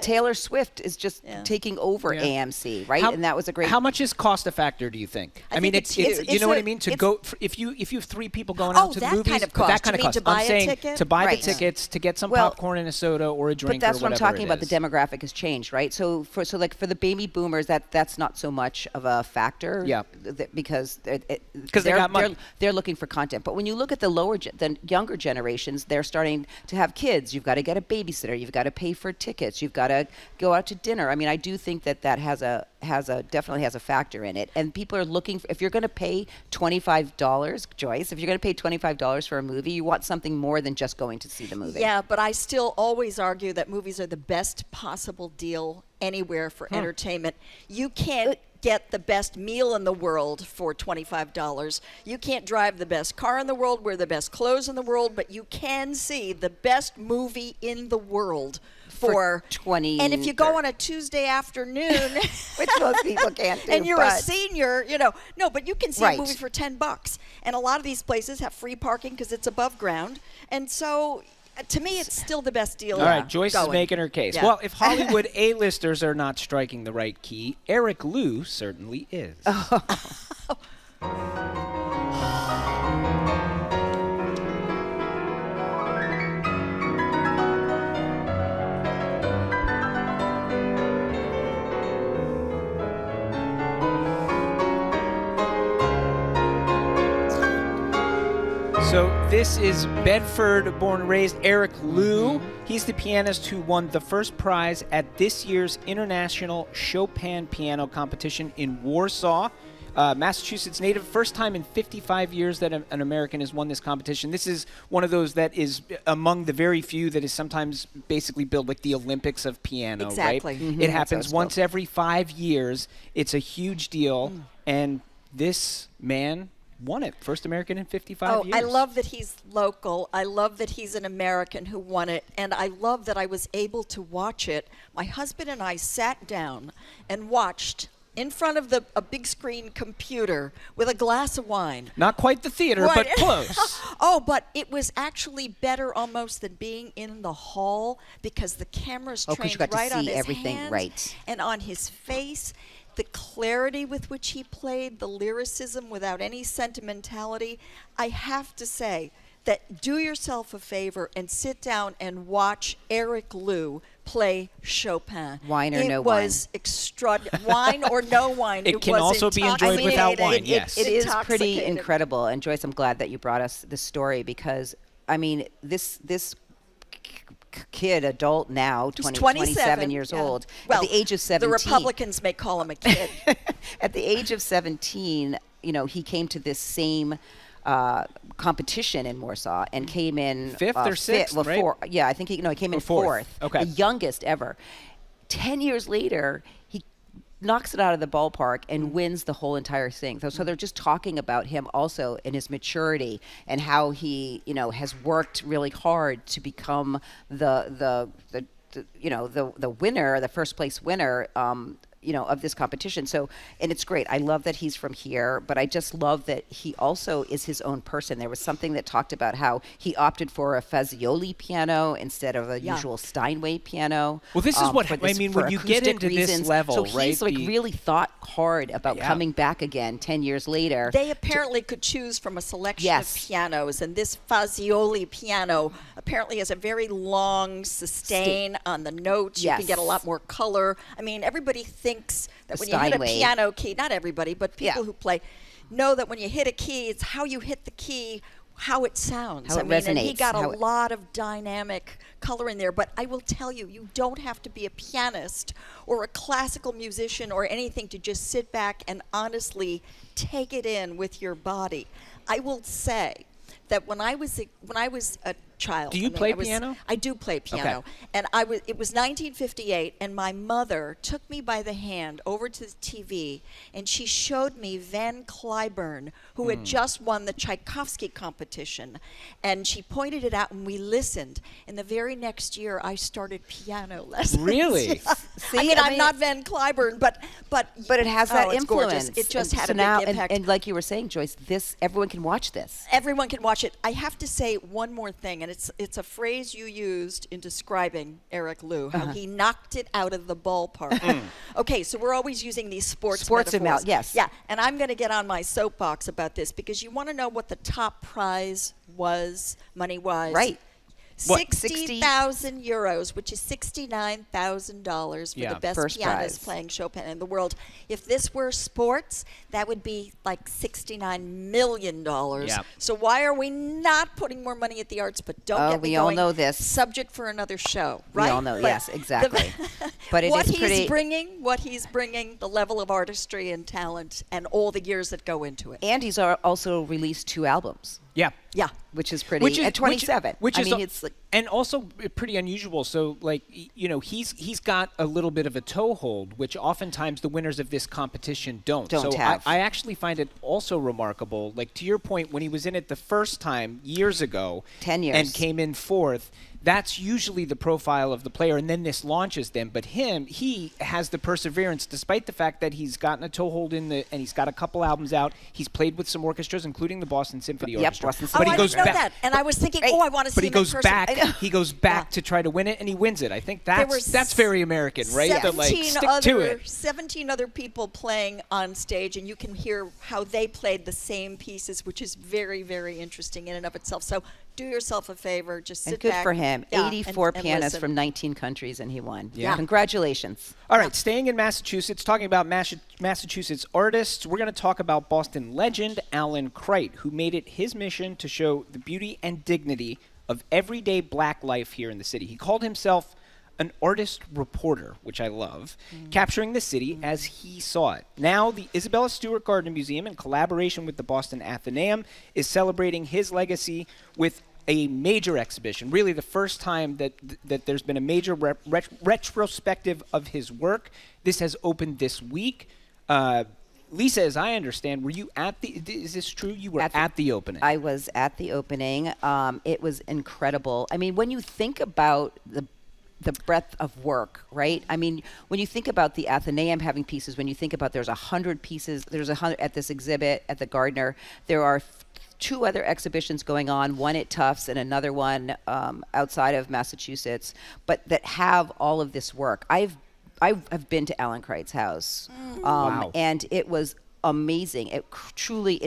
Taylor Swift is just taking over AMC, right? And that was a great. How much is cost a factor? Do you think? I mean, it's huge. you know what I mean. To go if you have 3 people going out to the movies, kind of cost. that kind You of mean cost. to buy I'm a saying ticket? to buy Right. the tickets, to get some Well, popcorn and a soda or a drink. But that's or what I'm whatever talking it about. The is. demographic has changed, right? So for the baby boomers, that's not so much of a factor. Yeah. Because they they're, got money. They're looking for content. But when you look at the younger generations, they're starting to have kids. You've got to get a babysitter. You've got to pay for tickets. You've got to go out to dinner. I mean, I do think that definitely has a factor in it. And people are looking for, if you're going to pay $25, Joyce, if you're going to pay $25 for a movie, you want something more than just going to see the movie. Yeah, but I still always argue that movies are the best possible deal anywhere for entertainment. You can't get the best meal in the world for $25. You can't drive the best car in the world, wear the best clothes in the world, but you can see the best movie in the world for 20. And if you go on a Tuesday afternoon, which most people can't do, and you're a but- senior, but you can see a movie for $10. And a lot of these places have free parking because it's above ground. And so to me, it's still the best deal. All right, Joyce is going. making her case. Yeah. Well, if Hollywood A-listers are not striking the right key, Eric Liu certainly is. So this is Bedford-born and raised Eric Liu. He's the pianist who won the first prize at this year's International Chopin Piano Competition in Warsaw, Massachusetts native. First time in 55 years that an American has won this competition. This is one of those that is among the very few that is sometimes basically billed like the Olympics of piano, Exactly. right? Mhm. It That's how happens it's once billed. every 5 years. It's a huge deal, and this man won it. First American in 55 years. I love that he's local. I love that he's an American who won it. And I love that I was able to watch it. My husband and I sat down and watched in front of a big screen computer with a glass of wine. Not quite the theater, Right. but close. Oh, but it was actually better almost than being in the hall because the camera's 'cause trained you got to right on see his everything hands right. and on his face. The clarity with which he played, the lyricism without any sentimentality. I have to say that do yourself a favor and sit down and watch Eric Liu play Chopin. Wine or it no wine. was extraordinary. Wine or no wine. It can was also be enjoyed without wine, intoxicating. yes. It is pretty Intoxicating. incredible. And Joyce, I'm glad that you brought us this story because, I mean, this kid, adult now, 27 years yeah. old, Well, at the age of 17. The Republicans may call him a kid. At the age of 17, he came to this same competition in Warsaw and came in Fifth or sixth, well, right? Yeah, I think he came in fourth. Okay. The youngest ever. 10 years later, he knocks it out of the ballpark and wins the whole entire thing. So they're just talking about him also in his maturity and how he, has worked really hard to become the winner, the first place winner, of this competition. So, and it's great. I love that he's from here, but I just love that he also is his own person. There was something that talked about how he opted for a Fazioli piano instead of a usual Steinway piano. Well, this is what I mean when you get into this level, so right? he's really thought hard about coming back again 10 years later. They apparently could choose from a selection of pianos, and this Fazioli piano apparently has a very long sustain on the notes. You can get a lot more color. I mean, everybody thinks that when you hit a piano key, not everybody, but people who play know that when you hit a key, it's how you hit the key, how it sounds. How it resonates. And he got a lot of dynamic color in there. But I will tell you, you don't have to be a pianist or a classical musician or anything to just sit back and honestly take it in with your body. I will say that when I was a child. Do you play piano? I do play piano. Okay. And it was 1958, and my mother took me by the hand over to the TV, and she showed me Van Cliburn, who had just won the Tchaikovsky competition. And she pointed it out, and we listened. And the very next year, I started piano lessons. Really? Yeah. See, I'm not Van Cliburn, but it has that it's gorgeous. influence. It just And had so a now, big impact. And like you were saying, Joyce, everyone can watch this. Everyone can watch it. I have to say one more thing, and it's a phrase you used in describing Eric Liu, how he knocked it out of the ballpark. Okay, so we're always using these sports metaphors. Yes. Yeah, and I'm going to get on my soapbox about this because you want to know what the top prize was, money-wise. Right. 60,000 euros, which is $69,000 for the best first pianist prize. playing Chopin in the world. If this were sports, that would be like $69 million. Yep. So why are we not putting more money at the arts? But don't get me we all going. know this. Subject for another show, right? We all know, But yes, exactly. But it what is he's bringing, the level of artistry and talent, and all the years that go into it. And he's also released 2 albums. Yeah. Yeah. Which is pretty. At 27. It's like, and also pretty unusual. So, like, he's got a little bit of a toehold, which oftentimes the winners of this competition don't. So have. I actually find it also remarkable. Like, to your point, when he was in it the first time years ago, 10 years, and came in 4th. That's usually the profile of the player, and then this launches them. But he has the perseverance, despite the fact that he's gotten a toehold and he's got a couple albums out. He's played with some orchestras, including the Boston Symphony Orchestra. Boston Symphony. I didn't know that, and I was thinking, I want to see him in person. He goes back to try to win it, and he wins it. I think that's very American, right? 17 other people playing on stage, and you can hear how they played the same pieces, which is very, very interesting in and of itself. So do yourself a favor, just sit back. And good for him. 84 and pianists listen. from 19 countries, and he won. Yeah. Congratulations. All right, staying in Massachusetts, talking about Massachusetts artists, we're going to talk about Boston legend Alan Crite, who made it his mission to show the beauty and dignity of everyday black life here in the city. He called himself an artist reporter, which I love, capturing the city as he saw it. Now, the Isabella Stewart Gardner Museum, in collaboration with the Boston Athenaeum, is celebrating his legacy with a major exhibition, really the first time that there's been a major retrospective of his work. This has opened this week. Lisa, as I understand, were you is this true? You were at the opening. I was at the opening. It was incredible. I mean, when you think about the breadth of work, right? I mean, when you think about the Athenaeum having pieces, when you think about there's 100 pieces, there's 100 at this exhibit at the Gardner, there are 2 other exhibitions going on, one at Tufts and another one outside of Massachusetts, but that have all of this work. I've been to Alan Crite's house, Wow. and it was amazing. It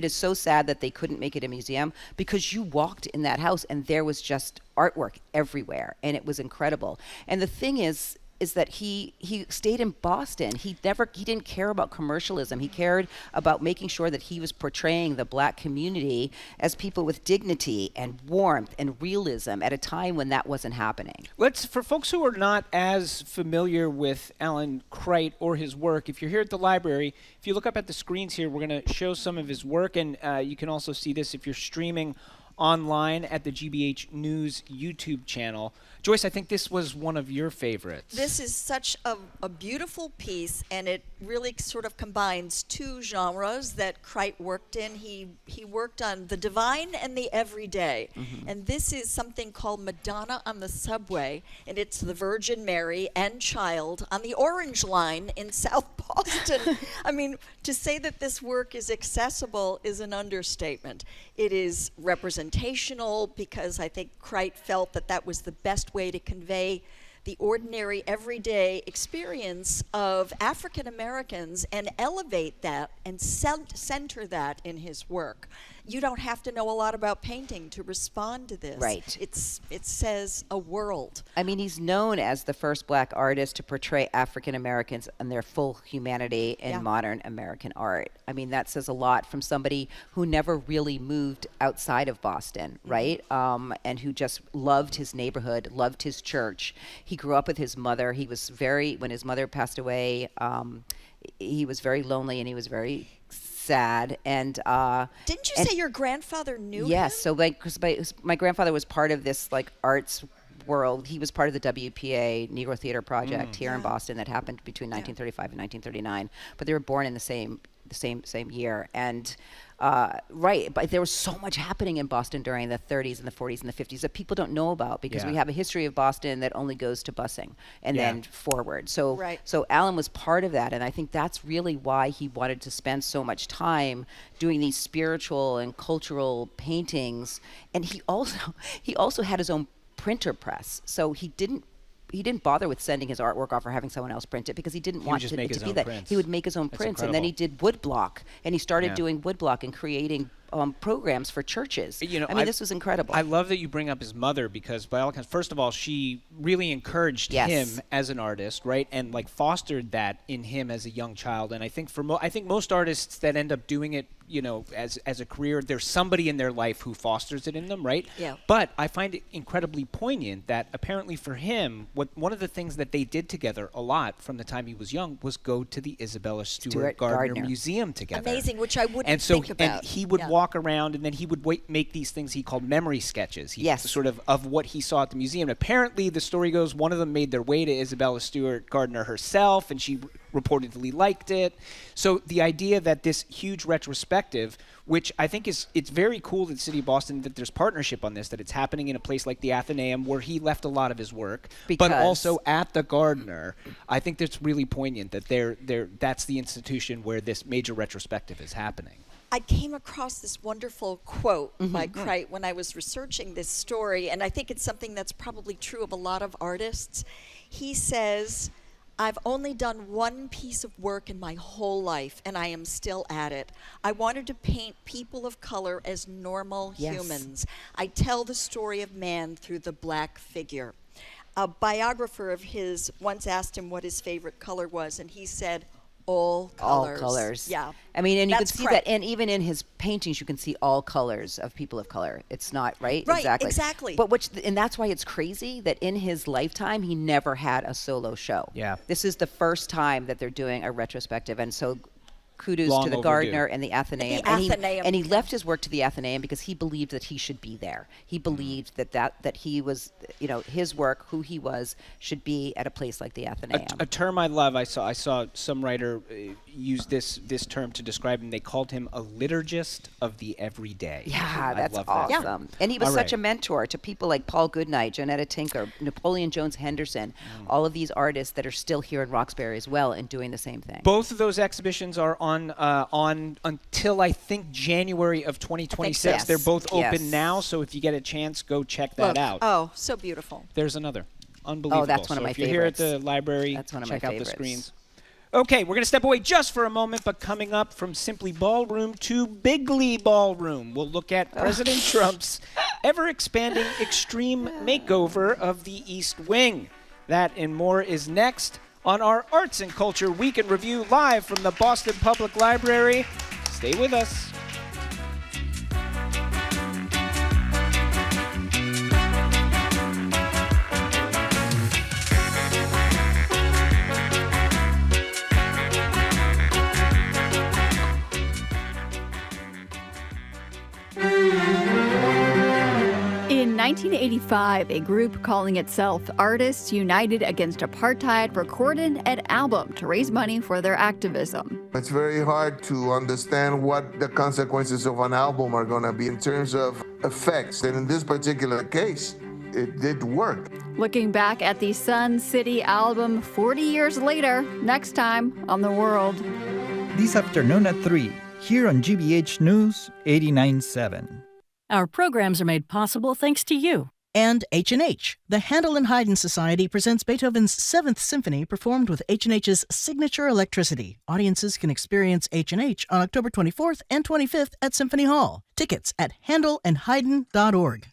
is so sad that they couldn't make it a museum, because you walked in that house and there was just artwork everywhere, and it was incredible. And the thing is that he stayed in Boston. He didn't care about commercialism. He cared about making sure that he was portraying the black community as people with dignity and warmth and realism at a time when that wasn't happening. For folks who are not as familiar with Alan Crite or his work, if you're here at the library, if you look up at the screens here, we're going to show some of his work, and you can also see this if you're streaming online at the GBH News YouTube channel. Joyce, I think this was one of your favorites. This is such a beautiful piece, and it really sort of combines 2 genres that Crite worked in. He worked on the divine and the everyday. And this is something called Madonna on the Subway, and it's the Virgin Mary and Child on the Orange Line in South Boston. I mean, to say that this work is accessible is an understatement. It is representational, because I think Crite felt that was the best way to convey the ordinary, everyday experience of African Americans and elevate that and center that in his work. You don't have to know a lot about painting to respond to this. Right. It says a world. I mean, he's known as the first black artist to portray African Americans and their full humanity in modern American art. I mean, that says a lot from somebody who never really moved outside of Boston, right? And who just loved his neighborhood, loved his church. He grew up with his mother. He was when his mother passed away, he was very lonely, and he was very sad. And didn't you say your grandfather knew yes, him? so because my grandfather was part of this like arts world. He was part of the WPA Negro Theater Project here in Boston that happened between 1935 and 1939. But they were born in the same year. And but there was so much happening in Boston during the 30s and the 40s and the 50s that people don't know about because we have a history of Boston that only goes to busing and then forward. So Alan was part of that, and I think that's really why he wanted to spend so much time doing these spiritual and cultural paintings. And he also had his own printer press, so he didn't bother with sending his artwork off or having someone else print it because he didn't want it to be that. Prints. He would make his own prints, and then he did woodblock, and he started doing woodblock and creating programs for churches. You know, I mean, this was incredible. I love that you bring up his mother because, by all accounts, first of all, she really encouraged him as an artist, right, and like fostered that in him as a young child. And I think I think most artists that end up doing it, you know, as a career, there's somebody in their life who fosters it in them, right? Yeah. But I find it incredibly poignant that apparently for him, one of the things that they did together a lot from the time he was young was go to the Isabella Stewart Gardner Museum together. Amazing, which I wouldn't think about. And he would walk around, and then he would make these things he called memory sketches. Sort of what he saw at the museum. Apparently, the story goes, one of them made their way to Isabella Stewart Gardner herself, and she reportedly liked it. So the idea that this huge retrospective, which I think it's very cool that the City of Boston, that there's partnership on this, that it's happening in a place like the Athenaeum where he left a lot of his work, but also at the Gardner. I think that's really poignant that that's the institution where this major retrospective is happening. I came across this wonderful quote by Crite when I was researching this story, and I think it's something that's probably true of a lot of artists. He says, "I've only done one piece of work in my whole life, and I am still at it. I wanted to paint people of color as normal humans. I tell the story of man through the black figure." A biographer of his once asked him what his favorite color was, and he said, all colors. Yeah. I mean, and you can see that, and even in his paintings, you can see all colors of people of color. It's not, right? Right, exactly. But and that's why it's crazy that in his lifetime, he never had a solo show. Yeah. This is the first time that they're doing a retrospective, and so kudos to the Gardner and the Athenaeum. And he left his work to the Athenaeum because he believed that he should be there. He believed that he was, you know, his work, who he was, should be at a place like the Athenaeum. A term I love, I saw some writer use this term to describe him. They called him a liturgist of the everyday. Yeah, that's awesome. Yeah. And he was such a mentor to people like Paul Goodnight, Janetta Tinker, Napoleon Jones Henderson, all of these artists that are still here in Roxbury as well and doing the same thing. Both of those exhibitions are on until I think January of 2026. They're both open now, so if you get a chance, go check that out. Oh, so beautiful. There's another. Unbelievable. Oh, that's one of my favorites. If you're here at the library, that's one of check my out favorites. the screens. Okay, we're going to step away just for a moment, but coming up from Simply Ballroom to Bigly Ballroom, we'll look at President Trump's ever-expanding extreme makeover of the East Wing. That and more is next on our Arts and Culture Week in Review, live from the Boston Public Library. Stay with us. In 1985, a group calling itself Artists United Against Apartheid recorded an album to raise money for their activism. It's very hard to understand what the consequences of an album are going to be in terms of effects. And in this particular case, it did work. Looking back at the Sun City album 40 years later, next time on The World. This afternoon at 3, here on GBH News 89.7. Our programs are made possible thanks to you. And H&H. The Handel and Haydn Society presents Beethoven's 7th Symphony performed with H&H's signature electricity. Audiences can experience H&H on October 24th and 25th at Symphony Hall. Tickets at handelandhaydn.org.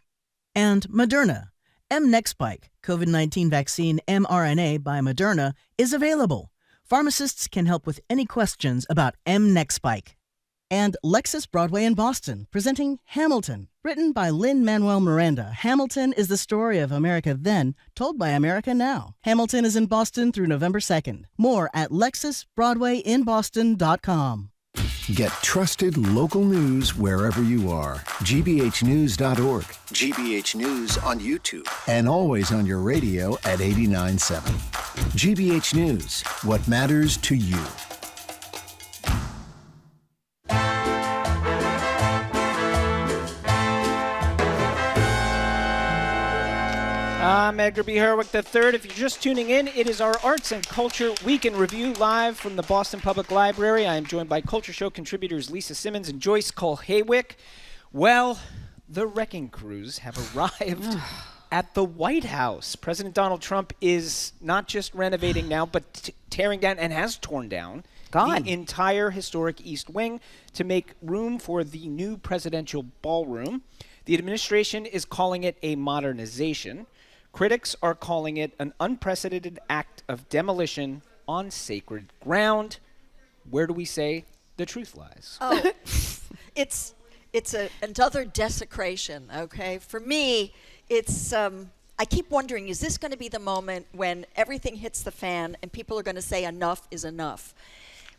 And Moderna. mNEXSpike, COVID-19 vaccine mRNA by Moderna, is available. Pharmacists can help with any questions about mNEXSpike. And Lexus Broadway in Boston, presenting Hamilton. Written by Lin-Manuel Miranda, Hamilton is the story of America then, told by America now. Hamilton is in Boston through November 2nd. More at LexusBroadwayinBoston.com. Get trusted local news wherever you are. gbhnews.org. GBH News on YouTube. And always on your radio at 89.7. GBH News, what matters to you. I'm Edgar B. Herwick III. If you're just tuning in, it is our Arts and Culture Week in Review live from the Boston Public Library. I am joined by Culture Show contributors Lisa Simmons and Joyce Cole-Haywick. Well, the wrecking crews have arrived at the White House. President Donald Trump is not just renovating now, but tearing down and has torn down the entire historic East Wing to make room for the new presidential ballroom. The administration is calling it a modernization. Critics are calling it an unprecedented act of demolition on sacred ground. Where do we say the truth lies? Oh, it's another desecration, okay? For me, it's, I keep wondering, is this going to be the moment when everything hits the fan and people are going to say enough is enough?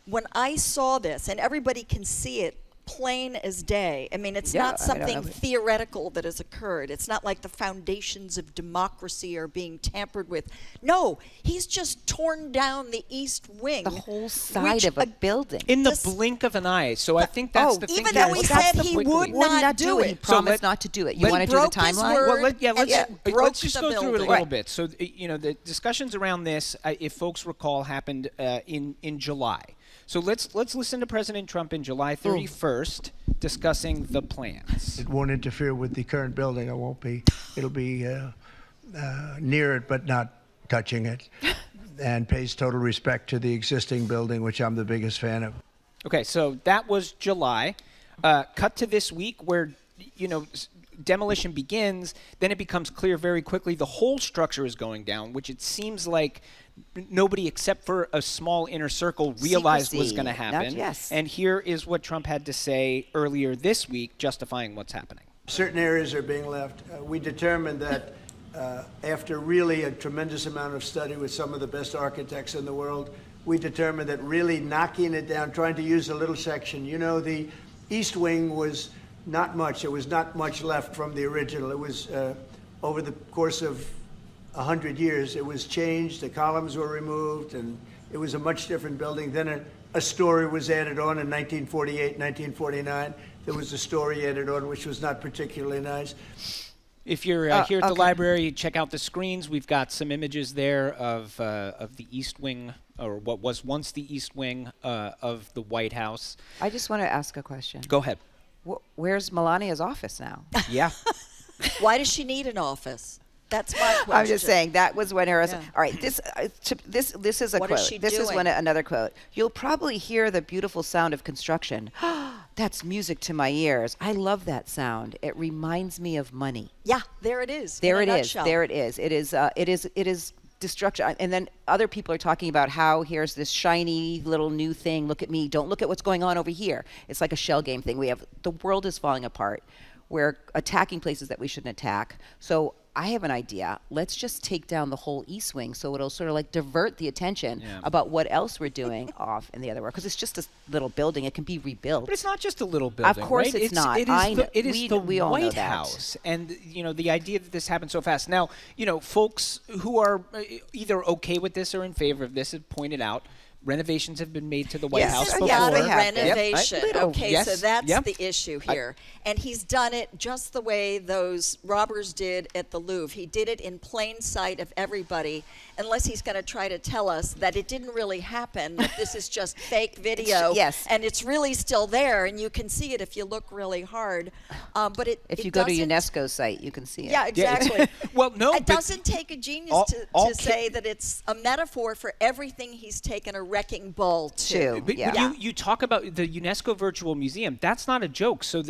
When I saw this, and everybody can see it plain as day. I mean, it's not something theoretical that has occurred. It's not like the foundations of democracy are being tampered with. No, he's just torn down the East Wing. The whole side of a building. In the blink of an eye. So I think that's the thing. Even though he said he would not do it. He promised not to do it. You want to do the timeline? Let's just go through it a little bit. So, the discussions around this, if folks recall, happened in July. So let's listen to President Trump in July 31st discussing the plans. It won't interfere with the current building. It'll be near it, but not touching it, and pays total respect to the existing building, which I'm the biggest fan of. Okay, so that was July. Cut to this week where, demolition begins, then it becomes clear very quickly the whole structure is going down, which it seems like nobody except for a small inner circle realized was going to happen. And here is what Trump had to say earlier this week justifying what's happening. Certain areas are being left. We determined that after really a tremendous amount of study with some of the best architects in the world, we determined that really knocking it down, trying to use a little section. The East Wing was not much. There was not much left from the original. It was over the course of 100 years, it was changed, the columns were removed, and it was a much different building. Then a story was added on in 1948, 1949. There was a story added on, which was not particularly nice. If you're here at the library, check out the screens. We've got some images there of the East Wing, or what was once the East Wing of the White House. I just want to ask a question. Go ahead. Where's Melania's office now? Yeah. Why does she need an office? That's my question. I'm just saying that was when her. Yeah. All right, this is a what quote. Is she this doing? is another quote. You'll probably hear the beautiful sound of construction. That's music to my ears. I love that sound. It reminds me of money. Yeah, there it is. There it is. There it is. It is destruction. And then other people are talking about how here's this shiny little new thing. Look at me. Don't look at what's going on over here. It's like a shell game thing. The world is falling apart. We're attacking places that we shouldn't attack. So I have an idea. Let's just take down the whole East Wing so it'll sort of like divert the attention about what else we're doing off in the other world. Because it's just a little building. It can be rebuilt. But it's not just a little building. Of course right? it's not. It is the White House. And, the idea that this happened so fast. Now, folks who are either okay with this or in favor of this have pointed out renovations have been made to the White House before. Yeah, renovation. Yep. Okay, so that's the issue here. And he's done it just the way those robbers did at the Louvre. He did it in plain sight of everybody, unless he's going to try to tell us that it didn't really happen, that this is just fake video. And it's really still there, and you can see it if you look really hard. But if you go to UNESCO's site, you can see it. Yeah, exactly. Well, no, it doesn't take a genius to say that it's a metaphor for everything he's taken a wrecking ball to. But you talk about the UNESCO Virtual Museum. That's not a joke. So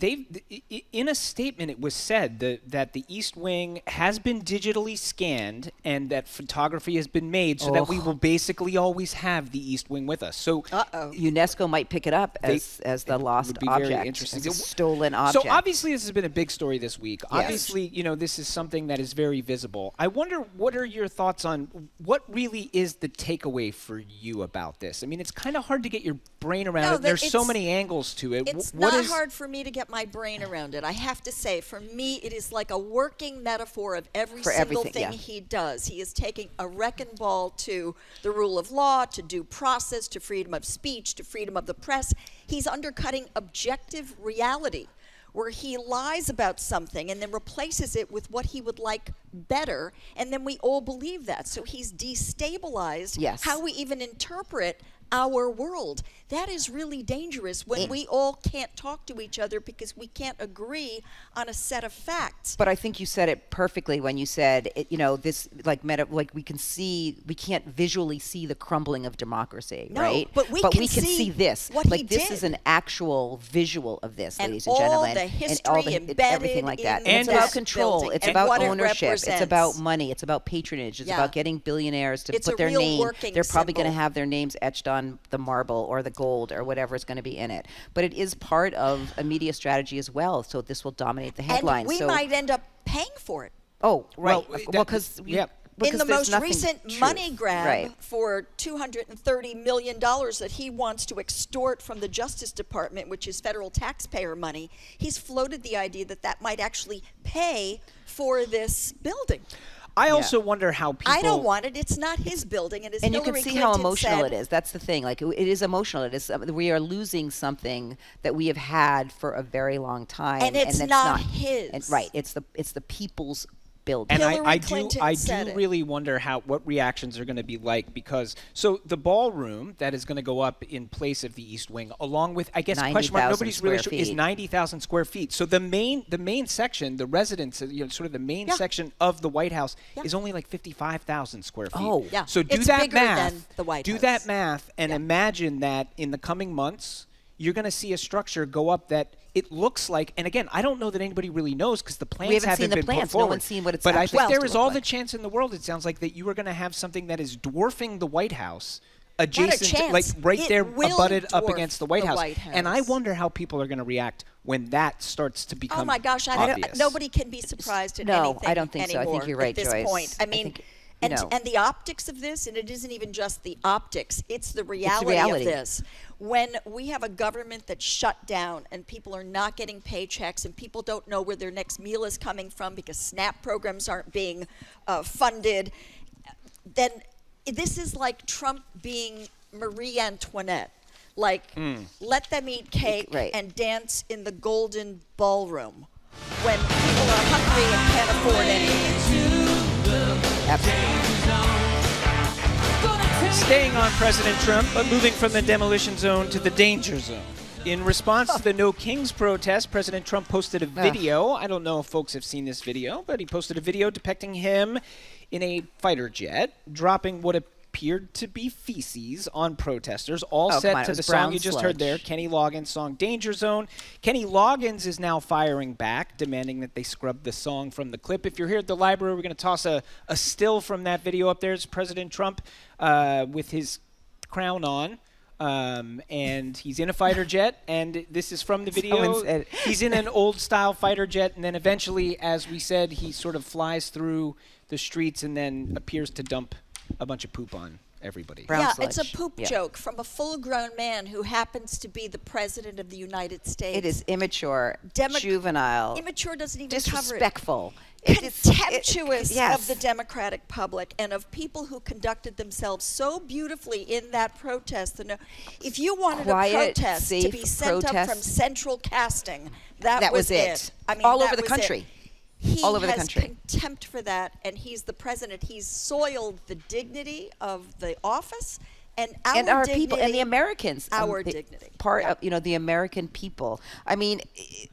in a statement, it was said that the East Wing has been digitally scanned and that cartography has been made so that we will basically always have the East Wing with us. So UNESCO might pick it up as the lost would be object, very interesting. as a stolen object. So obviously this has been a big story this week. Yes. Obviously, this is something that is very visible. I wonder, what are your thoughts on what really is the takeaway for you about this? I mean, it's kind of hard to get your brain around it. There's so many angles to it. It's not hard for me to get my brain around it. I have to say, for me, it is like a working metaphor of every single thing he does. He is taking a wrecking ball to the rule of law, to due process, to freedom of speech, to freedom of the press. He's undercutting objective reality, where he lies about something and then replaces it with what he would like better, and then we all believe that. So he's destabilized how we even interpret our world. That is really dangerous when we all can't talk to each other because we can't agree on a set of facts. But I think you said it perfectly when you said, this we can't visually see the crumbling of democracy, right? But we can see this. What he this did. is an actual visual of this, and ladies and gentlemen. The history and all the everything like that. And it's about control. Building, it's about ownership. It it's about money. It's about patronage. It's about getting billionaires to put their name. They're probably going to have their names etched on the marble or the gold or whatever is going to be in it. But it is part of a media strategy as well. So this will dominate the headlines. And we might end up paying for it. Oh, right. Because in the most recent money grab for $230 million that he wants to extort from the Justice Department, which is federal taxpayer money, he's floated the idea that that might actually pay for this building. I also wonder how people... I don't want it. It's not his building. And you can see how emotional it is. That's the thing. Like, it is emotional. It is. We are losing something that we have had for a very long time. And it's not his. It's the people's building. And I do really wonder what reactions are going to be like, because the ballroom that is going to go up in place of the East Wing, along with, I guess, question mark, nobody's really sure, is 90,000 square feet. So the main section, the residence, sort of the main section of the White House is only like 55,000 square feet. Oh, yeah. So it's bigger than the White House. Do that math and imagine that in the coming months, you're going to see a structure go up that it looks like, and again, I don't know that anybody really knows because the plans haven't been put forward. No one's seen what it's But I think there is all the chance in the world, it sounds like, that you are going to have something that is dwarfing the White House, adjacent, abutted up against the White House. And I wonder how people are going to react when that starts to become obvious. Oh my gosh, nobody can be surprised at anything I don't think so. I think you're right, at this Joyce. point. I mean, and the optics of this, and it isn't even just the optics, it's the reality of this. When we have a government that's shut down and people are not getting paychecks and people don't know where their next meal is coming from because SNAP programs aren't being funded, then this is like Trump being Marie Antoinette. Like, let them eat cake and dance in the golden ballroom when people are hungry and can't afford anything. Staying on President Trump, but moving from the demolition zone to the danger zone. In response to the No Kings protest, President Trump posted a video. I don't know if folks have seen this video, but he posted a video depicting him in a fighter jet, dropping what appeared to be feces on protesters, all set to the song you just heard there, Kenny Loggins' song Danger Zone. Kenny Loggins is now firing back, demanding that they scrub the song from the clip. If you're here at the library, we're going to toss a still from that video up there. It's President Trump with his crown on. And he's in a fighter jet, and this is from the video. He's in an old-style fighter jet, and then eventually, as we said, he sort of flies through the streets and then appears to dump a bunch of poop on everybody. It's a poop joke from a full-grown man who happens to be the president of the United States. It is immature, juvenile, immature doesn't even disrespectful. Contemptuous of the Democratic public and of people who conducted themselves so beautifully in that protest. If you wanted a protest to be sent up from central casting, that was it. I mean, all over the country. He has contempt for that, and he's the president. He's soiled the dignity of the office and our dignity, people and the Americans. Our dignity. Part of the American people. I mean,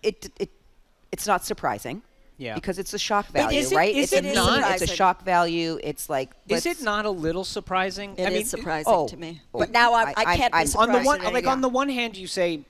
it's not surprising. Yeah. Because it's a shock value, right? It's a shock value. It's like, is it not a little surprising? It is surprising to me. But now I can't be surprised. On the one hand, you say,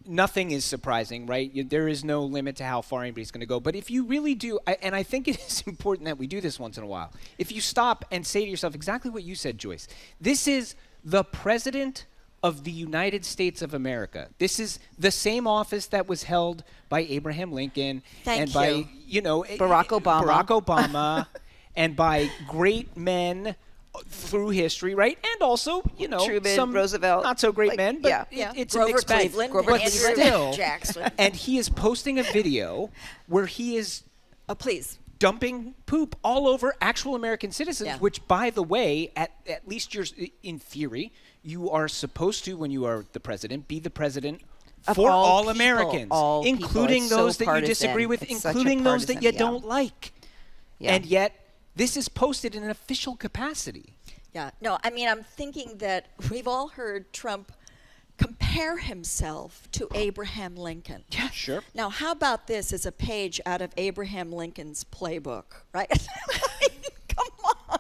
nothing is surprising, right? There is no limit to how far anybody's going to go. But if you really do, and I think it is important that we do this once in a while, if you stop and say to yourself exactly what you said, Joyce, this is the President of the United States of America. This is the same office that was held by Abraham Lincoln and by, Barack Obama and by great men through history, right? And also, Truman, some Roosevelt, not so great men, but it's a mixed bag. But still, Jackson. And he is posting a video where he is dumping poop all over actual American citizens, which, by the way, at least you're in theory, you are supposed to, when you are the president, be the president for all Americans, including those that you disagree with, including those that you don't like. And yet, this is posted in an official capacity. Yeah. No, I mean, I'm thinking that we've all heard Trump compare himself to Abraham Lincoln. Yeah, sure. Now, how about this as a page out of Abraham Lincoln's playbook, right? Come on.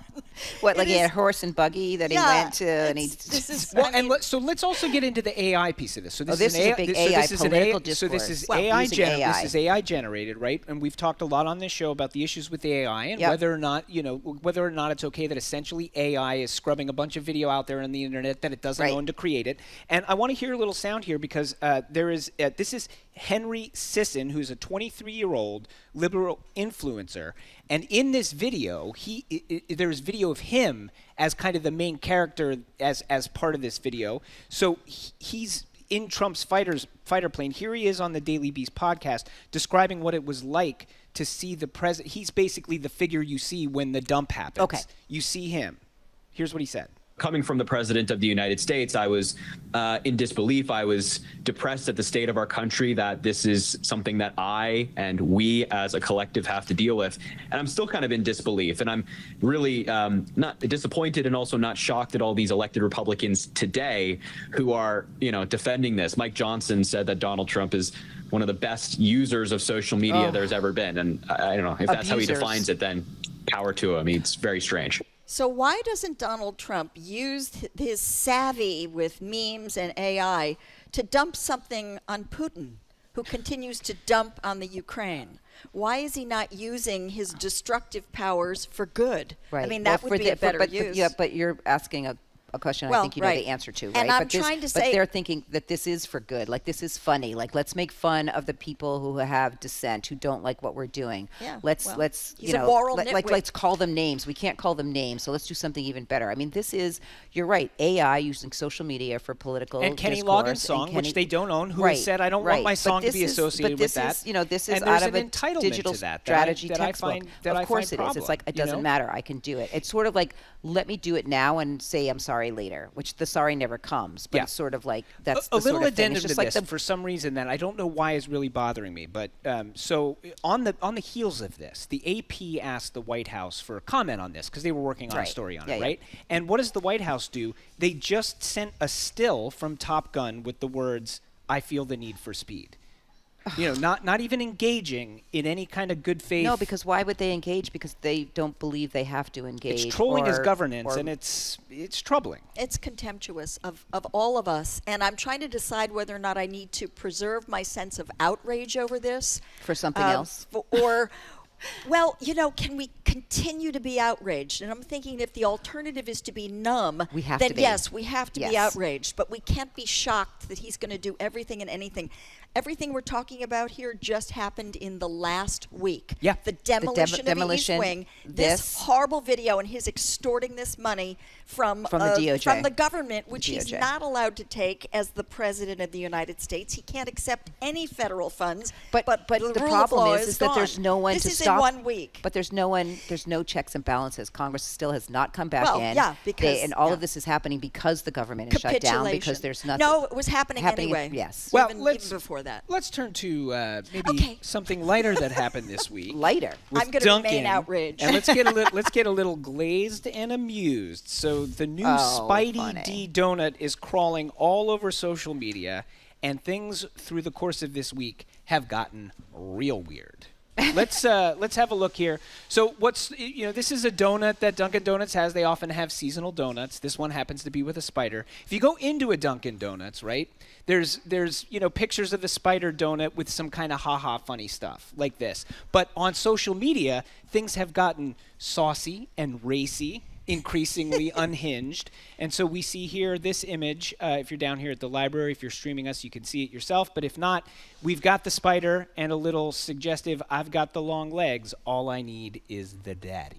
What, like he had a horse and buggy that he went to, and he. This is so let's also get into the AI piece of this. So this, this is a big AI political discourse. So this is using AI. This is AI generated, right? And we've talked a lot on this show about the issues with the AI and whether or not it's okay that essentially AI is scrubbing a bunch of video out there on the internet that it doesn't own to create it. And I want to hear a little sound here because this is Henry Sisson, who's a 23-year-old liberal influencer. And in this video, there's video of him as kind of the main character as part of this video. So he's in Trump's fighter plane. Here he is on the Daily Beast podcast describing what it was like to see the president. He's basically the figure you see when the dump happens. Okay. You see him. Here's what he said. Coming from the President of the United States, I was in disbelief. I was depressed at the state of our country, that this is something that I and we as a collective have to deal with. And I'm still kind of in disbelief. And I'm really not disappointed and also not shocked at all these elected Republicans today who are, defending this. Mike Johnson said that Donald Trump is one of the best users of social media there's ever been. And I don't know, if that's how he defines it, then power to him. It's very strange. So why doesn't Donald Trump use his savvy with memes and AI to dump something on Putin, who continues to dump on the Ukraine? Why is he not using his destructive powers for good? Right. I mean, that would be a better use. But you're asking a question I think you know the answer to, right? And I'm trying to say, but they're thinking that this is for good. Like, this is funny. Like, let's make fun of the people who have dissent, who don't like what we're doing. Yeah. Let's he's a moral like let's call them names. We can't call them names, so let's do something even better. I mean, this is, you're right, AI using social media for political and Kenny discourse. Loggins' song, which they don't own, who has said, I don't want my song to be associated with that. This is and out of a entitlement digital to that strategy that textbook. Of course it is. It's like, it doesn't matter. I can do it. It's sort of like, let me do it now and say I'm sorry later, which the sorry never comes. But it's sort of like, that's a the little sort of thing. addendum to this, for some reason that I don't know why is really bothering me. But so on the heels of this, the AP asked the White House for a comment on this because they were working on a story on it, right? And what does the White House do? They just sent a still from Top Gun with the words, "I feel the need for speed." Not even engaging in any kind of good faith. No, because why would they engage? Because they don't believe they have to engage. It's trolling his governance, and it's troubling. It's contemptuous of all of us. And I'm trying to decide whether or not I need to preserve my sense of outrage over this. For something else? Well, can we continue to be outraged? And I'm thinking if the alternative is to be numb, then yes, we have to be outraged. But we can't be shocked that he's going to do everything and anything. Everything we're talking about here just happened in the last week. Yeah. The demolition of the East Wing, this horrible video, and his extorting this money from the DOJ. From the government, which he's not allowed to take as the President of the United States. He can't accept any federal funds. But the problem is that there's no one to stop. This is in 1 week. But there's no one. There's no checks and balances. Congress still has not come back in. Yeah, because and all of this is happening because the government is shut down. Because there's nothing. No, it was happening anyway. Yes. Well, even before that. Let's turn to maybe something lighter that happened this week. Lighter. I'm going to remain outraged. And let's get a little glazed and amused. So the new Spidey D donut is crawling all over social media, and things through the course of this week have gotten real weird. Let's have a look here. So this is a donut that Dunkin' Donuts has. They often have seasonal donuts. This one happens to be with a spider. If you go into a Dunkin' Donuts, right, there's pictures of the spider donut with some kind of ha-ha funny stuff like this. But on social media, things have gotten saucy and racy, increasingly unhinged. And so we see here this image. If you're down here at the library, if you're streaming us, you can see it yourself. But if not, we've got the spider and a little suggestive, I've got the long legs. All I need is the daddy.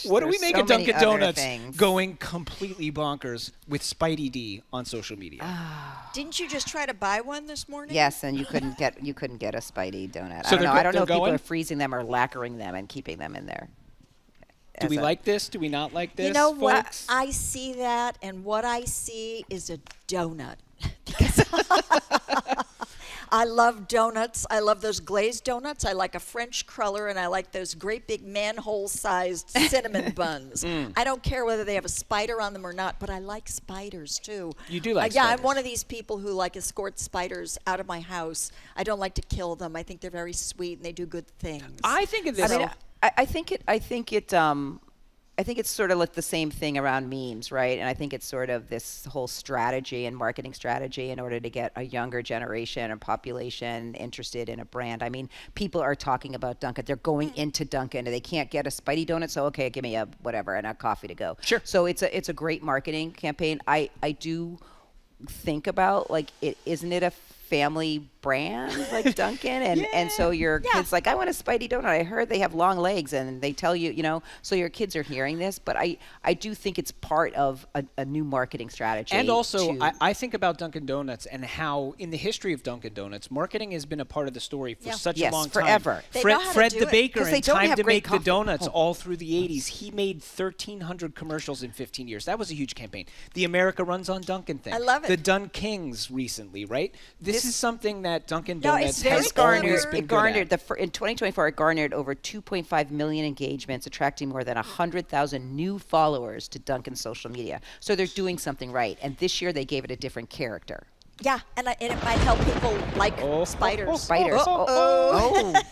What do we make of Dunkin' Donuts going completely bonkers with Spidey D on social media? Didn't you just try to buy one this morning? Yes, and you couldn't get a Spidey donut. So I don't know if people going? are freezing them or lacquering them and keeping them in there. Do we like this? Do we not like this? You know folks? what? I see that, and what I see is a donut. I love donuts. I love those glazed donuts. I like a French cruller, and I like those great big manhole-sized cinnamon buns. I don't care whether they have a spider on them or not, but I like spiders, too. You do like Yeah, spiders. I'm one of these people who escort spiders out of my house. I don't like to kill them. I think they're very sweet, and they do good things. I think of this. I think it's sort of like the same thing around memes, right? And I think it's sort of this whole strategy and marketing strategy in order to get a younger generation or population interested in a brand. I mean, people are talking about Dunkin'. They're going into Dunkin', and they can't get a Spidey donut, so okay, give me a whatever and a coffee to go. Sure. So it's a great marketing campaign. I do think about isn't it a family brand like Dunkin'? And so your kids I want a Spidey donut. I heard they have long legs, and they tell you, so your kids are hearing this. But I do think it's part of a new marketing strategy. And also, I think about Dunkin' Donuts and how in the history of Dunkin' Donuts, marketing has been a part of the story for such a long time. Forever. Fred the baker in Time to Make coffee. the Donuts all through the 80s. He made 1,300 commercials in 15 years. That was a huge campaign. The America Runs on Dunkin' thing. I love it. The Dunkings recently, right? This is something that Dunkin' No, Donuts it's has always been good at. In 2024, it garnered over 2.5 million engagements, attracting more than 100,000 new followers to Dunkin's social media. So they're doing something right. And this year, they gave it a different character. Yeah, and it might help people like spiders. Spiders.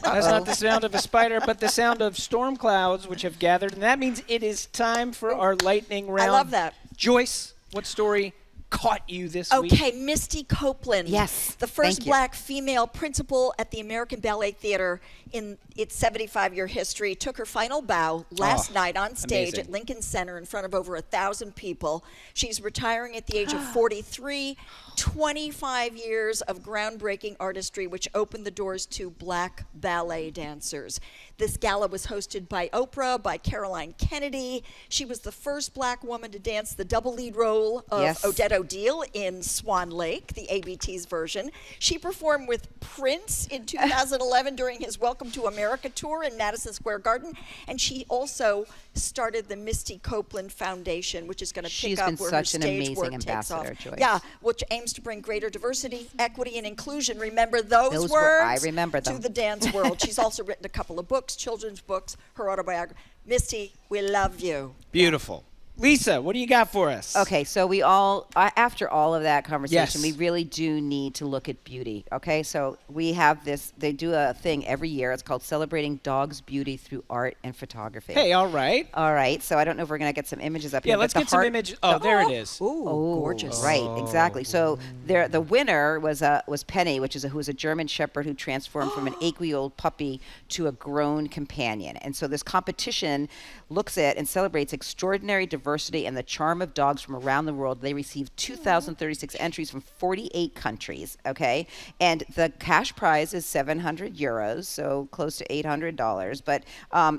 That's not the sound of a spider, but the sound of storm clouds, which have gathered. And that means it is time for our lightning round. I love that. Joyce, what story caught you this week? Okay, Misty Copeland. Yes, the first thank you. black female principal at the American Ballet Theater in its 75-year history, took her final bow last night on stage at Lincoln Center in front of over 1,000 people. She's retiring at the age of 43. 25 years of groundbreaking artistry, which opened the doors to black ballet dancers. This gala was hosted by Oprah, by Caroline Kennedy. She was the first black woman to dance the double lead role of Odette O'Deal in Swan Lake, the ABT's version. She performed with Prince in 2011 during his Welcome to America tour in Madison Square Garden. And she also started the Misty Copeland Foundation, which is going to pick up where her stage work takes off. Joyce. Yeah, which aims to bring greater diversity, equity, and inclusion. Remember those words? I remember them. To the dance world. She's also written a couple of books, children's books, her autobiography. Misty, we love you. Beautiful. Lisa, what do you got for us? Okay, so we all, after all of that conversation, Yes. we really do need to look at beauty. Okay, so we have this, they do a thing every year. It's called Celebrating Dogs' Beauty Through Art and Photography. Hey, all right. All right, so I don't know if we're going to get some images up here. Yeah, but let's the get some images. Oh, there it is. Ooh, gorgeous. Right, exactly. So the winner was Penny, who was a German Shepherd who transformed from an 8-week-old puppy to a grown companion. And so this competition looks at and celebrates extraordinary diversity and the charm of dogs from around the world. They received 2,036 entries from 48 countries, okay? And the cash prize is 700 euros, so close to $800. But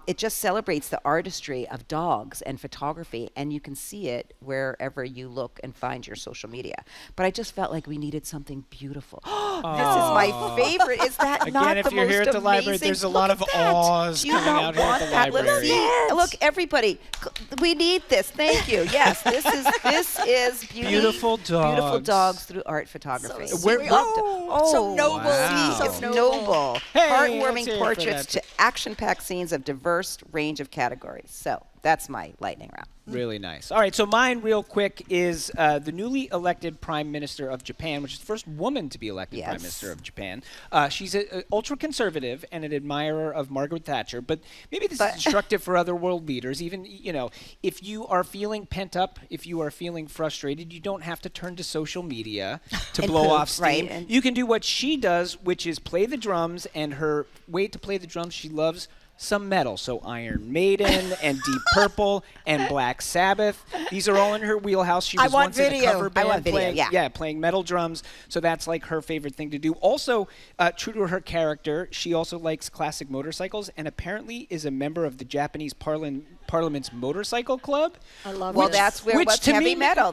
it just celebrates the artistry of dogs and photography, and you can see it wherever you look and find your social media. But I just felt like we needed something beautiful. This is my favorite. Is that Again, not if the you're most here at the library, amazing? there's a lot Look of at that. awes Do you coming not out here at want the that? library. Look, everybody, we need this. Thank you. Yes, this is beauty. Beautiful dogs. Beautiful dogs through art photography. So noble. Wow. So It's noble. Hey, let's Heartwarming hear it for portraits that. to action-packed scenes of diverse range of categories. So that's my lightning round. Really nice. All right, so mine real quick is the newly elected Prime Minister of Japan, which is the first woman to be elected Prime Minister of Japan. She's a ultra-conservative and an admirer of Margaret Thatcher, but maybe this is instructive for other world leaders. Even, if you are feeling pent up, if you are feeling frustrated, you don't have to turn to social media to blow off steam. Right. You can do what she does, which is play the drums, and her way to play the drums, she loves some metal. So Iron Maiden and Deep Purple and Black Sabbath. These are all in her wheelhouse. She was once in a cover band playing metal drums. So that's like her favorite thing to do. Also, true to her character, she also likes classic motorcycles and apparently is a member of the Japanese Parliament's motorcycle club. I love Well, it. that's where what's heavy metal.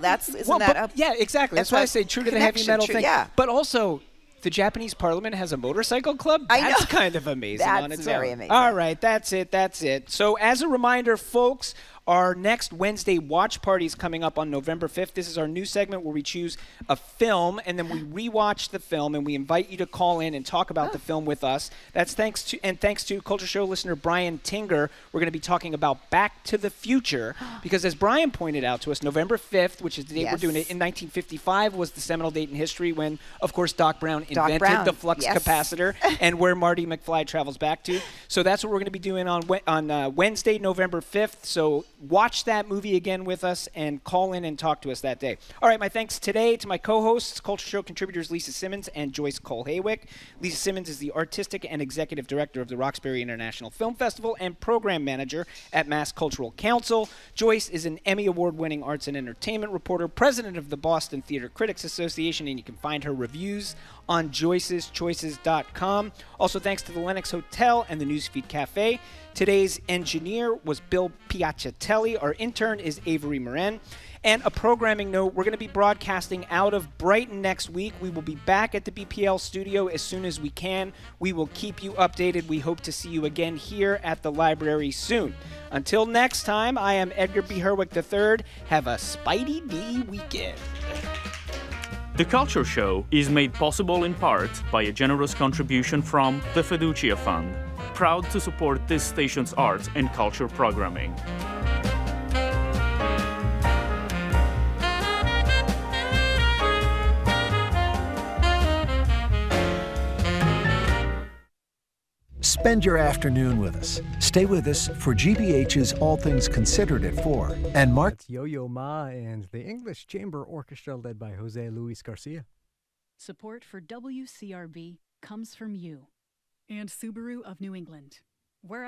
Yeah, exactly. That's why I say true to the heavy metal thing. Yeah. But also, the Japanese Parliament has a motorcycle club? That's kind of amazing on its own. That's very amazing. All right, that's it. So as a reminder, folks, our next Wednesday watch party is coming up on November 5th. This is our new segment where we choose a film, and then we rewatch the film, and we invite you to call in and talk about the film with us. That's thanks to Culture Show listener Brian Tinger. We're going to be talking about Back to the Future, because as Brian pointed out to us, November 5th, which is the date we're doing it, in 1955 was the seminal date in history when, of course, Doc Brown invented the flux capacitor and where Marty McFly travels back to. So that's what we're going to be doing on Wednesday, November 5th. So watch that movie again with us and call in and talk to us that day. All right, my thanks today to my co-hosts, Culture Show contributors Lisa Simmons and Joyce Cole-Haywick. Lisa Simmons is the artistic and executive director of the Roxbury International Film Festival and program manager at Mass Cultural Council. Joyce is an Emmy Award-winning arts and entertainment reporter, president of the Boston Theater Critics Association, and you can find her reviews on joyceschoices.com. Also, thanks to the Lenox Hotel and the Newsfeed Cafe. Today's engineer was Bill Piacatelli. Our intern is Avery Moran. And a programming note, we're going to be broadcasting out of Brighton next week. We will be back at the BPL studio as soon as we can. We will keep you updated. We hope to see you again here at the library soon. Until next time, I am Edgar B. Herwick III. Have a Spidey D weekend. The Culture Show is made possible in part by a generous contribution from the Fiducia Fund, proud to support this station's arts and culture programming. Spend your afternoon with us. Stay with us for GBH's All Things Considered at 4. And Mark Yo-Yo Ma and the English Chamber Orchestra led by Jose Luis Garcia. Support for WCRB comes from you and Subaru of New England.